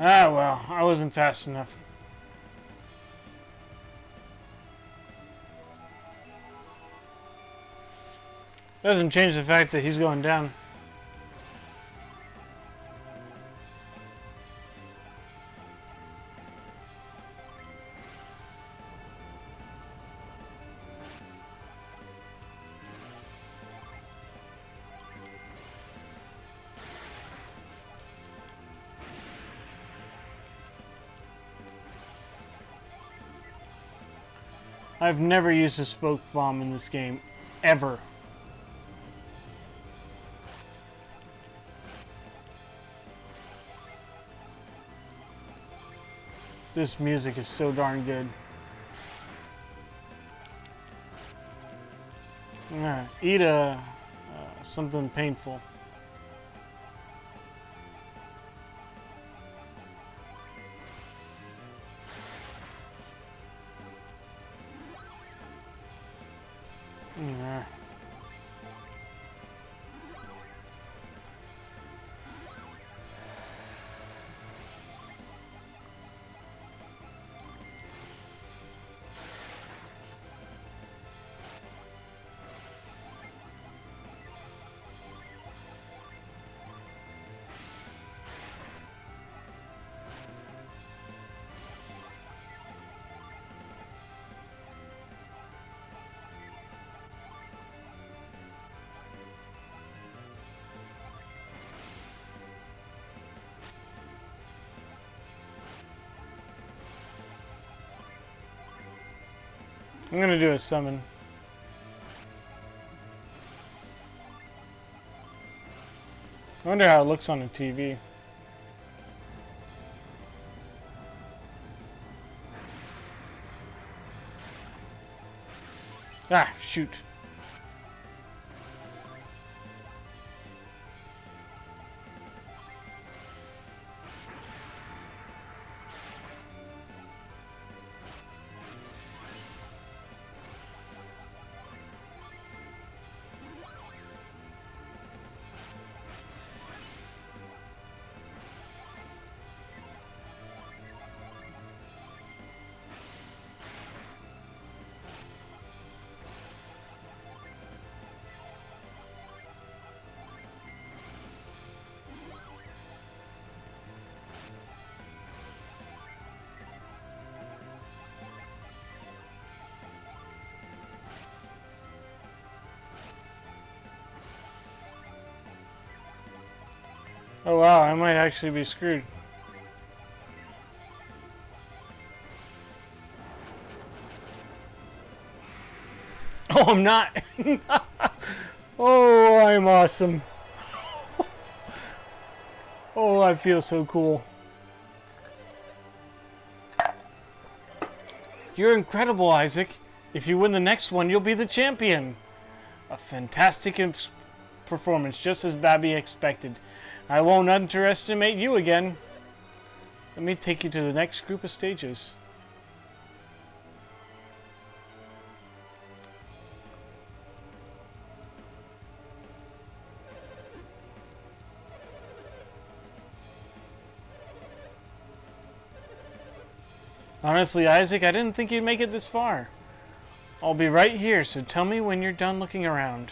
Ah, well, I wasn't fast enough. Doesn't change the fact that he's going down. I've never used a smoke bomb in this game, ever. This music is so darn good. Eat something painful. I'm gonna do a summon. I wonder how it looks on the TV. Ah, shoot. Oh wow, I might actually be screwed. Oh, I'm not. Oh, I'm awesome. Oh, I feel so cool. You're incredible, Isaac. If you win the next one, you'll be the champion. A fantastic performance, just as Babby expected. I won't underestimate you again. Let me take you to the next group of stages. Honestly, Isaac, I didn't think you'd make it this far. I'll be right here, so tell me when you're done looking around.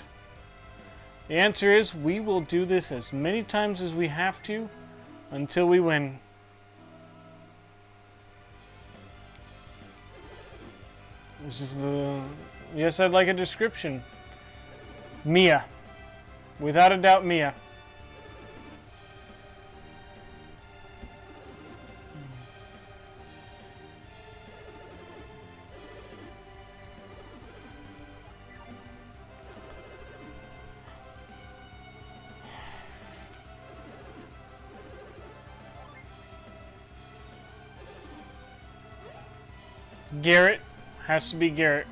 The answer is, we will do this as many times as we have to until we win. This is the... Yes, I'd like a description. Mia. Without a doubt, Mia. Garrett. Has to be Garrett.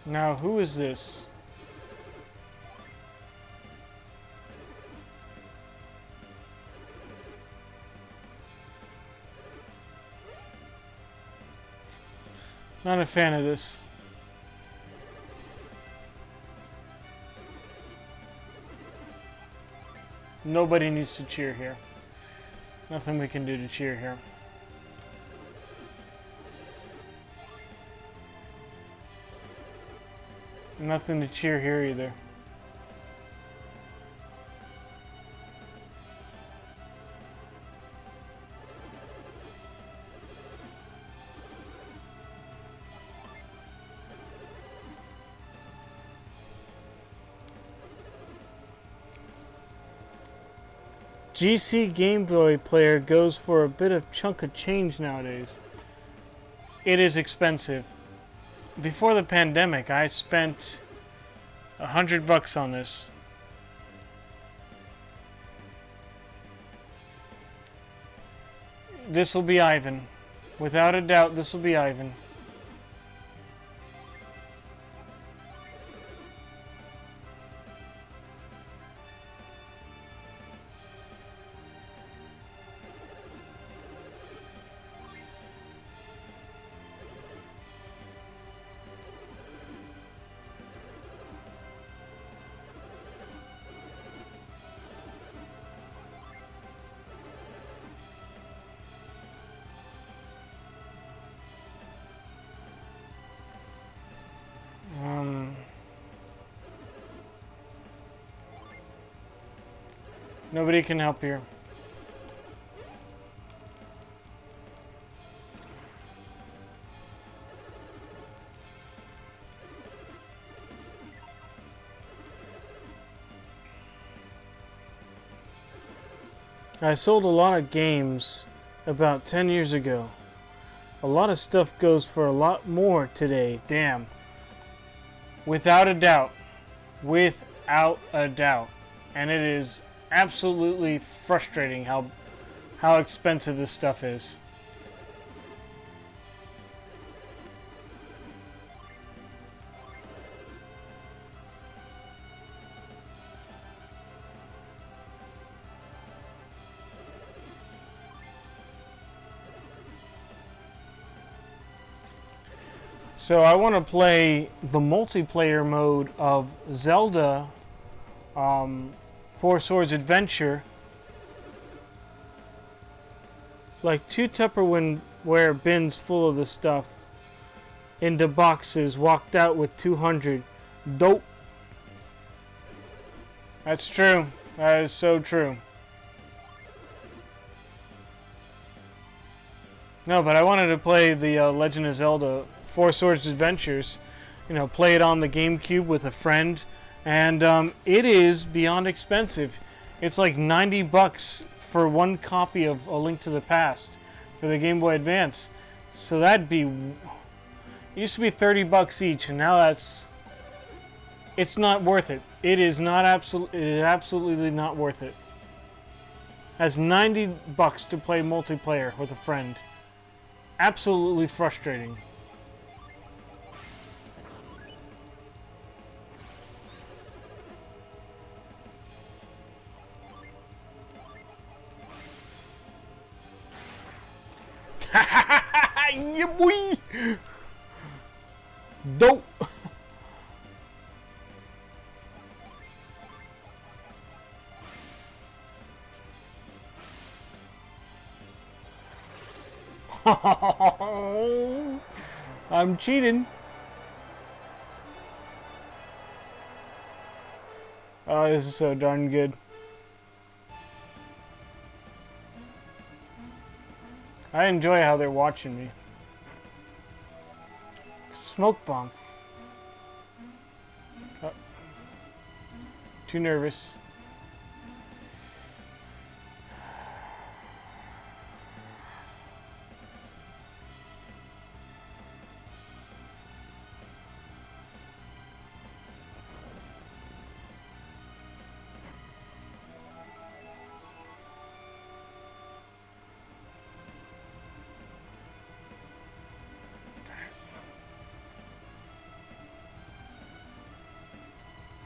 Now, who is this? Not a fan of this. Nobody needs to cheer here. Nothing we can do to cheer here. Nothing to cheer here either. GC Game Boy player goes for a bit of chunk of change nowadays. It is expensive. Before the pandemic, I spent $100 on this. This will be Ivan. Without a doubt, this will be Ivan. Nobody can help here. I sold a lot of games about 10 years ago. A lot of stuff goes for a lot more today. Damn. Without a doubt. Without a doubt. And it is absolutely frustrating how expensive this stuff is. So I want to play the multiplayer mode of Zelda Four Swords Adventure. Like 2 Tupperware bins full of the stuff into boxes, walked out with 200. Dope. That's true. That is so true. No, but I wanted to play the Legend of Zelda Four Swords Adventures, you know, play it on the GameCube with a friend, and it is beyond expensive. It's like $90 for one copy of A Link to the Past for the Game Boy Advance. So that'd be, it used to be $30 each, and now it's not worth it. It is absolutely not worth it. That's $90 to play multiplayer with a friend. Absolutely frustrating. Yeah, boy. Dope. I'm cheating. Oh, this is so darn good. I enjoy how they're watching me. Smoke bomb. Oh. Too nervous.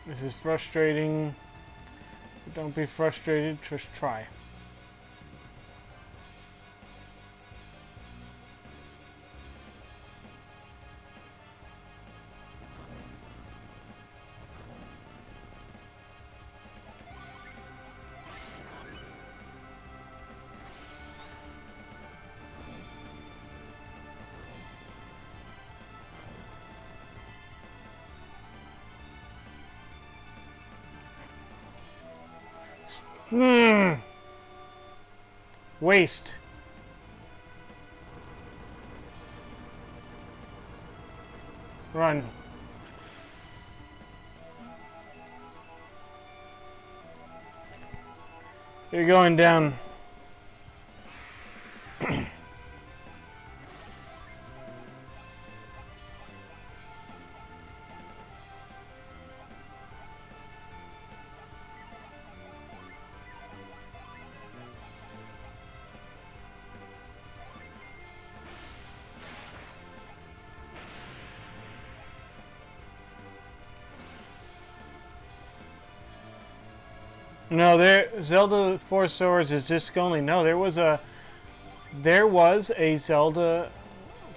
This is frustrating. Don't be frustrated, just try. Waste. Run. You're going down. No, Zelda Four Swords is disc only. No, there was a Zelda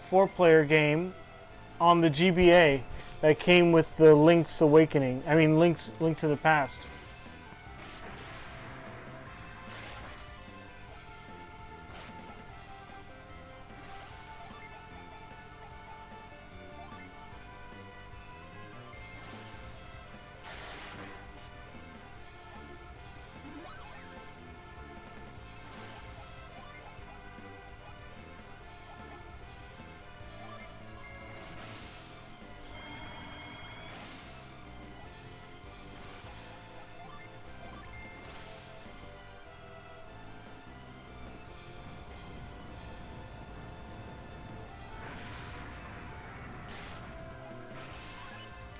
4-player game on the GBA that came with the Link's Awakening. I mean, Link to the Past.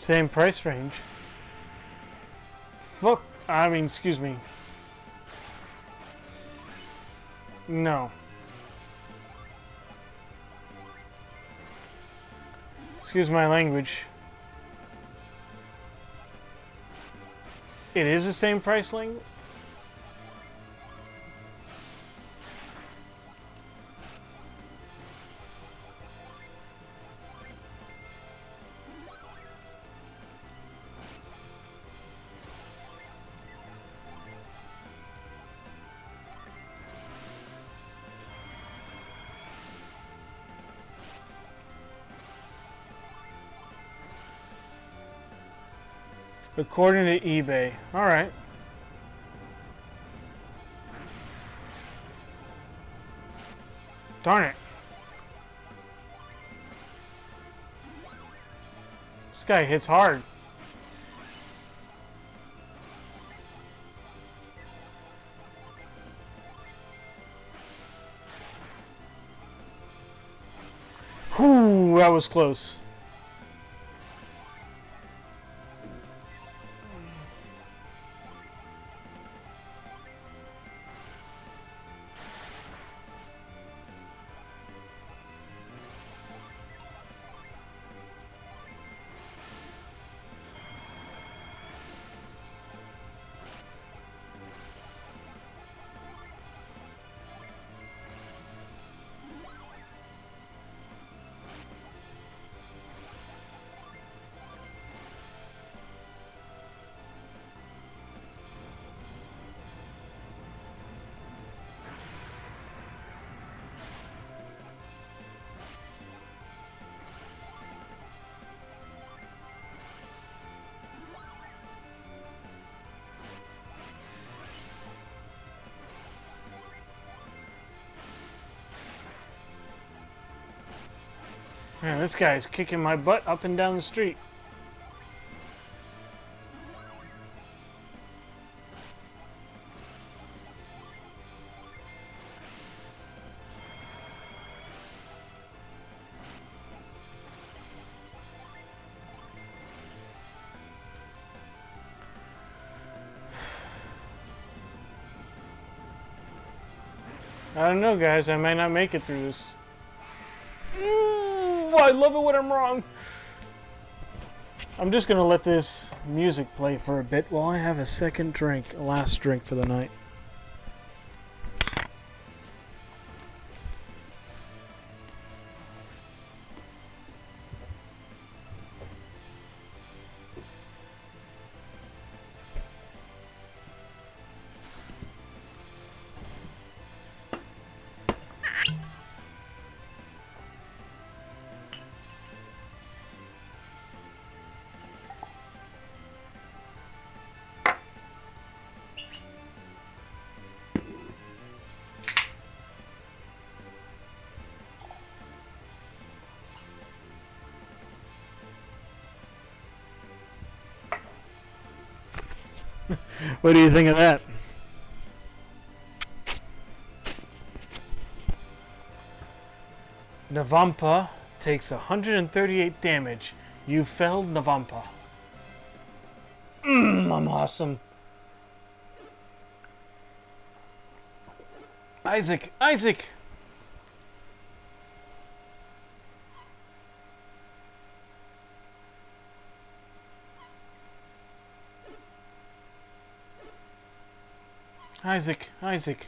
Same price range. Fuck. I mean, excuse me. No. Excuse my language. It is the same price range? According to eBay. Alright. Darn it. This guy hits hard. Whew, that was close. Man, this guy's kicking my butt up and down the street. I don't know, guys. I might not make it through this. I love it when I'm wrong. I'm just gonna let this music play for a bit while I have a second drink, a last drink for the night. What do you think of that? Navampa takes 138 damage. You felled Navampa. I'm awesome. Isaac! Isaac! Isaac! Isaac!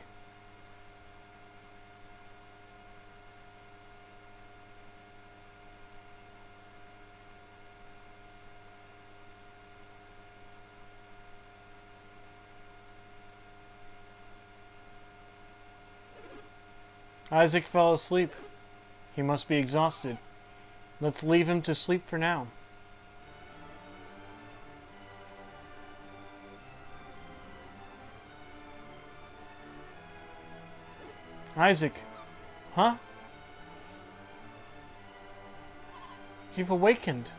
Isaac fell asleep. He must be exhausted. Let's leave him to sleep for now. Isaac. Huh? You've awakened.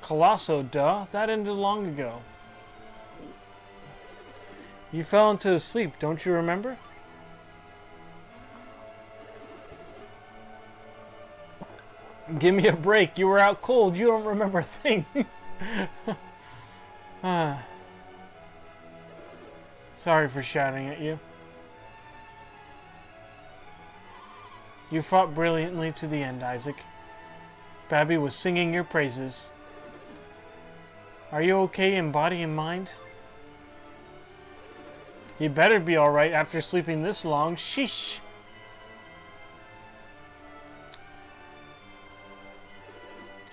Colosso, duh. That ended long ago. You fell into sleep, don't you remember? Give me a break. You were out cold. You don't remember a thing. Sorry for shouting at you. You fought brilliantly to the end, Isaac. Babby was singing your praises. Are you okay in body and mind? You better be alright after sleeping this long. Sheesh.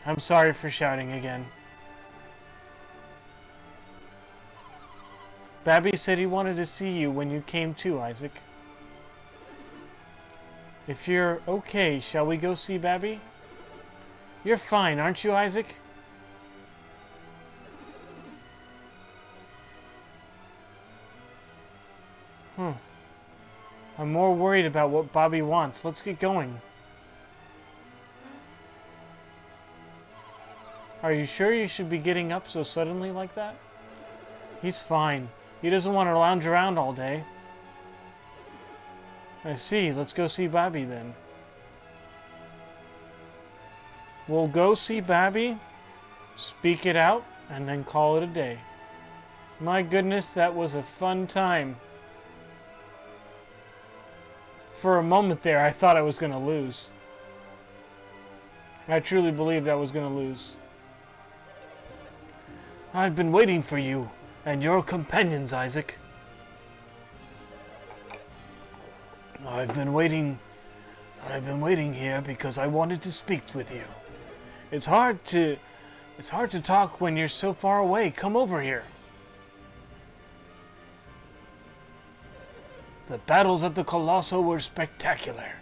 I'm sorry for shouting again. Babby said he wanted to see you when you came to, Isaac. If you're okay, shall we go see Babby? You're fine, aren't you, Isaac? I'm more worried about what Bobby wants. Let's get going. Are you sure you should be getting up so suddenly like that? He's fine. He doesn't want to lounge around all day. I see. Let's go see Bobby then. We'll go see Babby, speak it out, and then call it a day. My goodness, that was a fun time. For a moment there, I thought I was going to lose. I truly believed I was going to lose. I've been waiting for you and your companions, Isaac. I've been waiting here because I wanted to speak with you. It's hard to talk when you're so far away. Come over here. The battles at the Colosso were spectacular.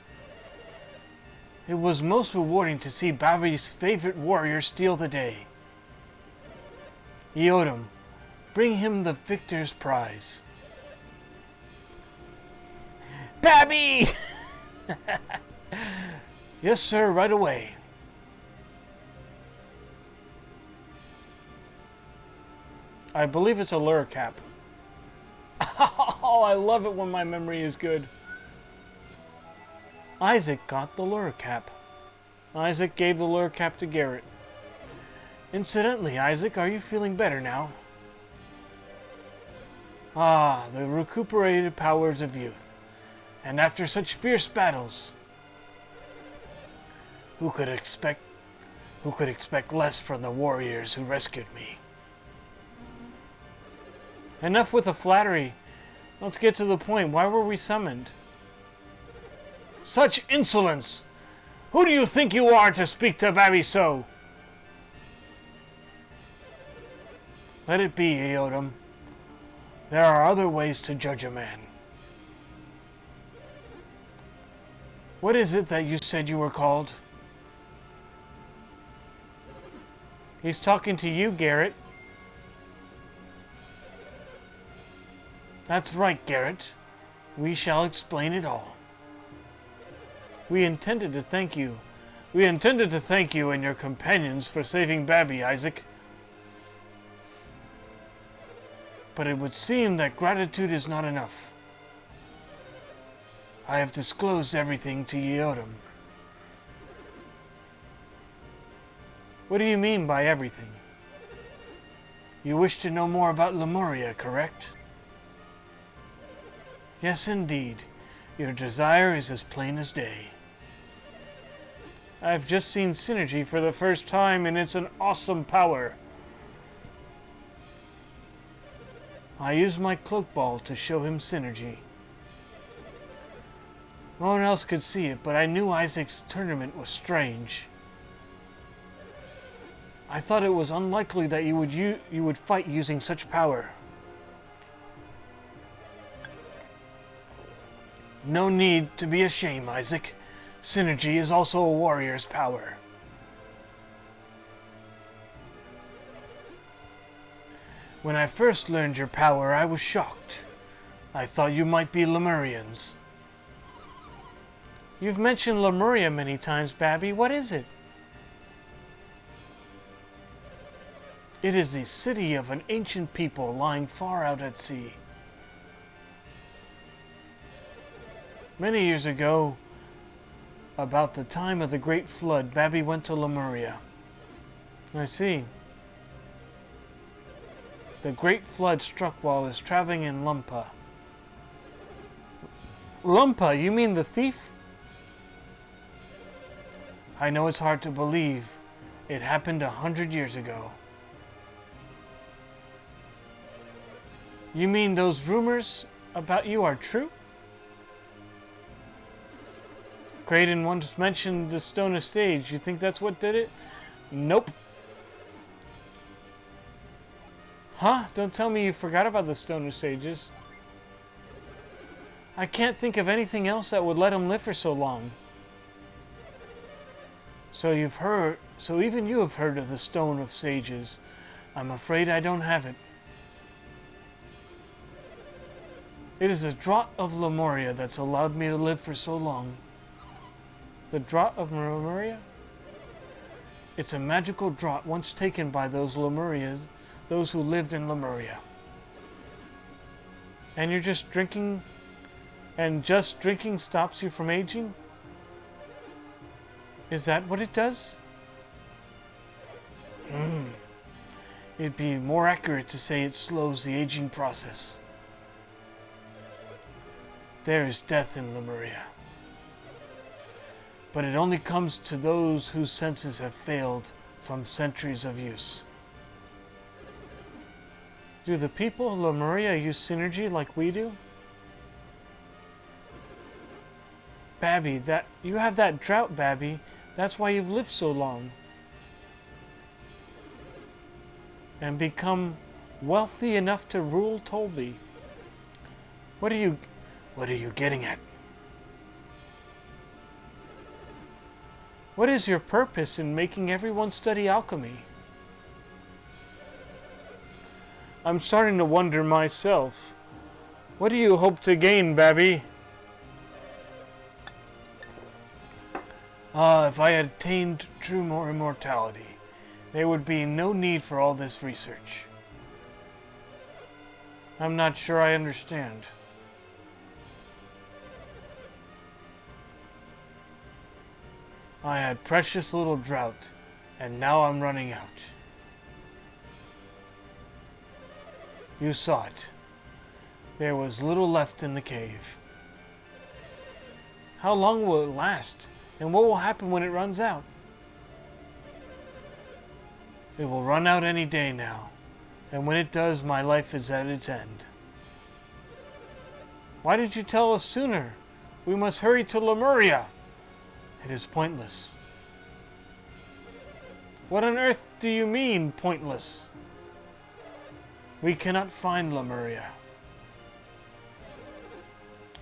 It was most rewarding to see Babby's favorite warrior steal the day. Eodam, bring him the victor's prize. Babby! Yes, sir, right away. I believe it's a lure cap. Oh, I love it when my memory is good. Isaac got the lure cap. Isaac gave the lure cap to Garrett. Incidentally, Isaac, are you feeling better now? Ah, the recuperated powers of youth. And after such fierce battles, who could expect less from the warriors who rescued me? Enough with the flattery. Let's get to the point. Why were we summoned? Such insolence! Who do you think you are to speak to Babby so? Let it be, Eodam. There are other ways to judge a man. What is it that you said you were called? He's talking to you, Garrett. That's right, Garrett. We shall explain it all. We intended to thank you and your companions for saving Babby, Isaac. But it would seem that gratitude is not enough. I have disclosed everything to Eodam. What do you mean by everything? You wish to know more about Lemuria, correct? Yes, indeed. Your desire is as plain as day. I've just seen Synergy for the first time, and it's an awesome power. I used my cloak ball to show him Synergy. No one else could see it, but I knew Isaac's tournament was strange. I thought it was unlikely that you would fight using such power. No need to be ashamed, Isaac. Synergy is also a warrior's power. When I first learned your power, I was shocked. I thought you might be Lemurians. You've mentioned Lemuria many times, Babby. What is it? It is the city of an ancient people lying far out at sea. Many years ago, About the time of the Great Flood, Babby went to Lemuria. I see. The Great Flood struck while I was traveling in Lumpa. Lumpa? You mean the thief? I know it's hard to believe. It happened 100 years ago. You mean those rumors about you are true? Kraden once mentioned the Stone of Sage. You think that's what did it? Nope. Huh? Don't tell me you forgot about the Stone of Sages. I can't think of anything else that would let him live for so long. So even you have heard of the Stone of Sages. I'm afraid I don't have it. It is a draught of Lemuria that's allowed me to live for so long. The draught of Lemuria? It's a magical draught once taken by those who lived in Lemuria. And you're just drinking, and just drinking stops you from aging? Is that what it does? It'd be more accurate to say it slows the aging process. There is death in Lemuria. But it only comes to those whose senses have failed from centuries of use. Do the people of Lemuria use synergy like we do? Babby, you have that drought, Babby. That's why you've lived so long. And become wealthy enough to rule Tolby. What are you getting at? What is your purpose in making everyone study alchemy? I'm starting to wonder myself. What do you hope to gain, Babby? If I had attained true immortality, there would be no need for all this research. I'm not sure I understand. I had precious little drought, and now I'm running out. You saw it. There was little left in the cave. How long will it last? And what will happen when it runs out? It will run out any day now. And when it does, my life is at its end. Why did you tell us sooner? We must hurry to Lemuria. It is pointless. What on earth do you mean, pointless? We cannot find Lemuria.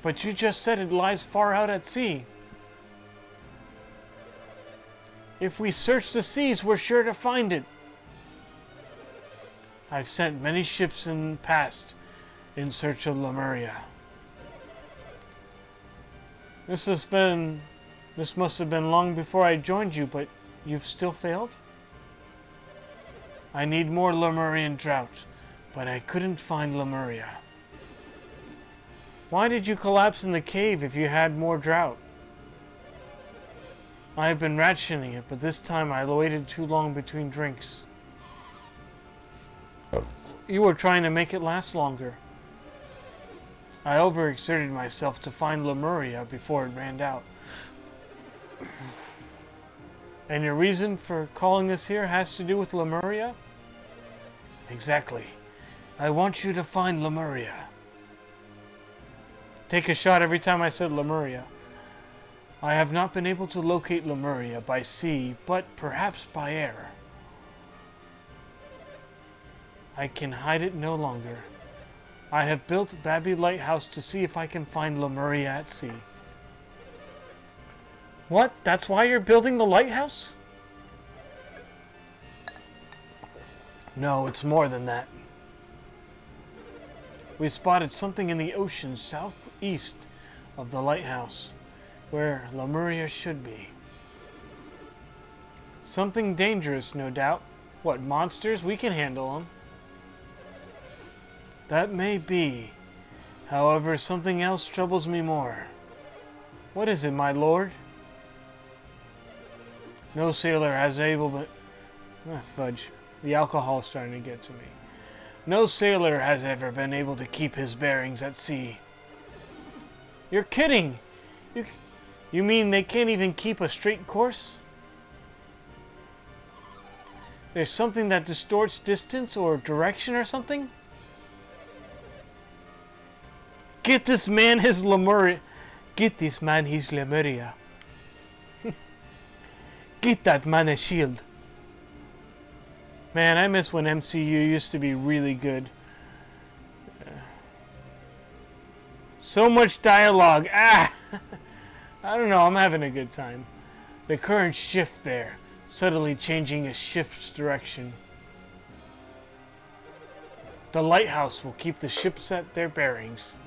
But you just said it lies far out at sea. If we search the seas, we're sure to find it. I've sent many ships in the past in search of Lemuria. This must have been long before I joined you, but you've still failed? I need more Lemurian drought, but I couldn't find Lemuria. Why did you collapse in the cave if you had more drought? I have been rationing it, but this time I waited too long between drinks. You were trying to make it last longer. I overexerted myself to find Lemuria before it ran out. And your reason for calling us here has to do with Lemuria? Exactly. I want you to find Lemuria. Take a shot every time I said Lemuria. I have not been able to locate Lemuria by sea, but perhaps by air. I can hide it no longer. I have built Babby Lighthouse to see if I can find Lemuria at sea. What? That's why you're building the lighthouse? No, it's more than that. We spotted something in the ocean southeast of the lighthouse, where Lemuria should be. Something dangerous, no doubt. What, monsters? We can handle them. That may be. However, something else troubles me more. What is it, my lord? No sailor has able but... Ah, fudge. The alcohol's starting to get to me. No sailor has ever been able to keep his bearings at sea. You're kidding! You mean they can't even keep a straight course? There's something that distorts distance or direction or something? Get this man his Lemuria. Get this man his Lemuria. Get that man a shield. Man, I miss when MCU used to be really good. So much dialogue. Ah! I don't know, I'm having a good time. The current shift there, subtly changing a ship's direction. The lighthouse will keep the ships at their bearings.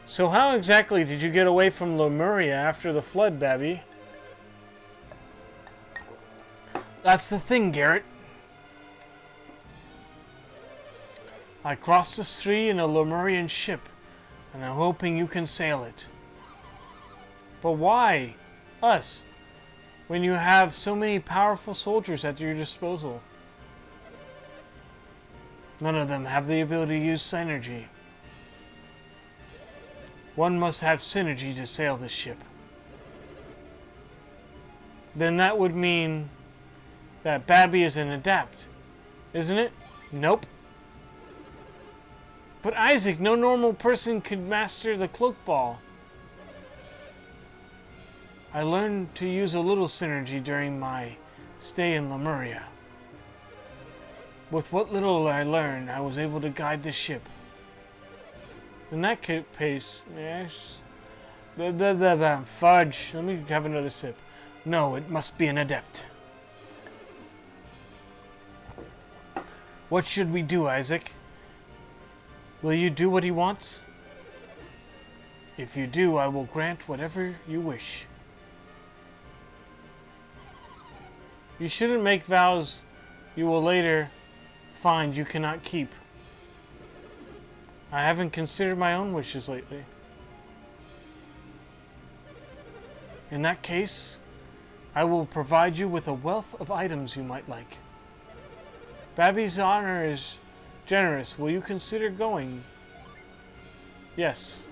So how exactly did you get away from Lemuria after the flood, Babby? That's the thing, Garrett. I crossed the sea in a Lemurian ship, and I'm hoping you can sail it. But why us, when you have so many powerful soldiers at your disposal? None of them have the ability to use synergy. One must have synergy to sail the ship. Then that would mean that Babby is an adept, isn't it? Nope. But Isaac, no normal person could master the cloak ball. I learned to use a little synergy during my stay in Lemuria. With what little I learned, I was able to guide the ship. In that case, yes. Fudge. Let me have another sip. No, it must be an adept. What should we do, Isaac? Will you do what he wants? If you do, I will grant whatever you wish. You shouldn't make vows you will later find you cannot keep. I haven't considered my own wishes lately. In that case, I will provide you with a wealth of items you might like. Babby's honor is generous. Will you consider going? Yes.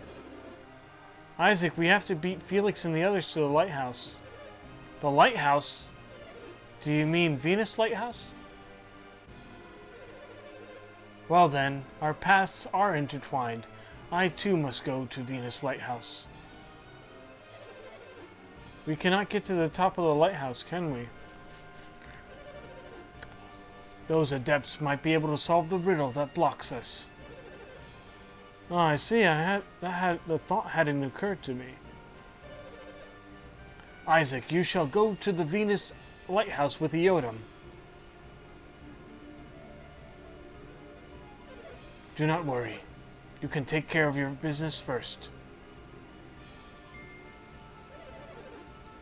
Isaac, we have to beat Felix and the others to the lighthouse. The lighthouse? Do you mean Venus Lighthouse? Well then, our paths are intertwined. I too must go to Venus Lighthouse. We cannot get to the top of the lighthouse, can we? Those adepts might be able to solve the riddle that blocks us. Oh, I see. The thought hadn't occurred to me. Isaac, you shall go to the Venus Lighthouse with Eodam. Do not worry. You can take care of your business first.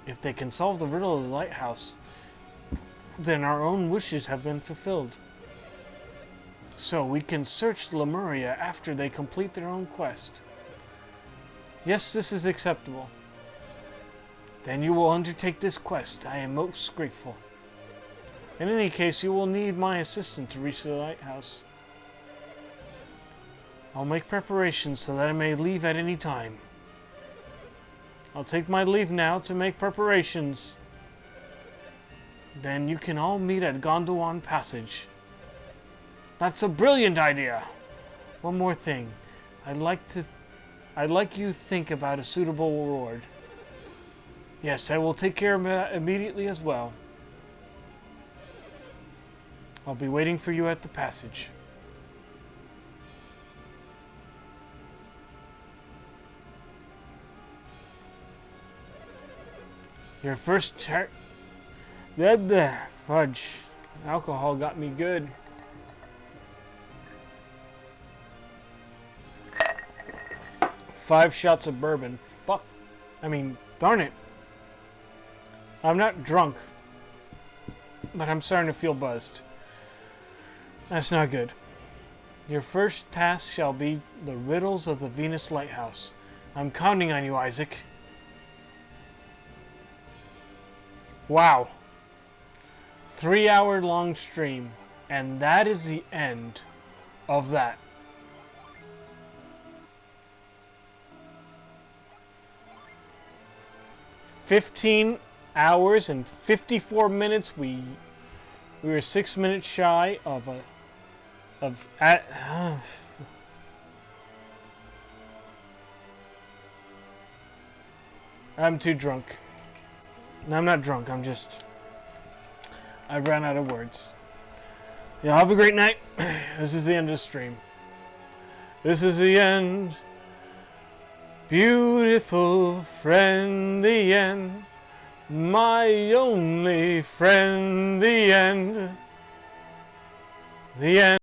If they can solve the riddle of the lighthouse, then our own wishes have been fulfilled. So we can search Lemuria after they complete their own quest. Yes, this is acceptable. Then you will undertake this quest. I am most grateful. In any case, you will need my assistance to reach the lighthouse. I'll make preparations so that I may leave at any time. I'll take my leave now to make preparations. Then you can all meet at Gondwan Passage. That's a brilliant idea! One more thing. I'd like you to think about a suitable reward. Yes, I will take care of that immediately as well. I'll be waiting for you at the passage. Your first fudge. Alcohol got me good. Five shots of bourbon. Fuck. Darn it. I'm not drunk, but I'm starting to feel buzzed. That's not good. Your first task shall be the riddles of the Venus Lighthouse. I'm counting on you, Isaac. Wow. 3-hour long stream. And that is the end of that. $15 hours and 54 minutes. We were 6 minutes shy of I'm too drunk. No, I'm not drunk. I ran out of words. Y'all have a great night. This is the end of the stream. This is the end. Beautiful friend, the end. My only friend, the end. The end.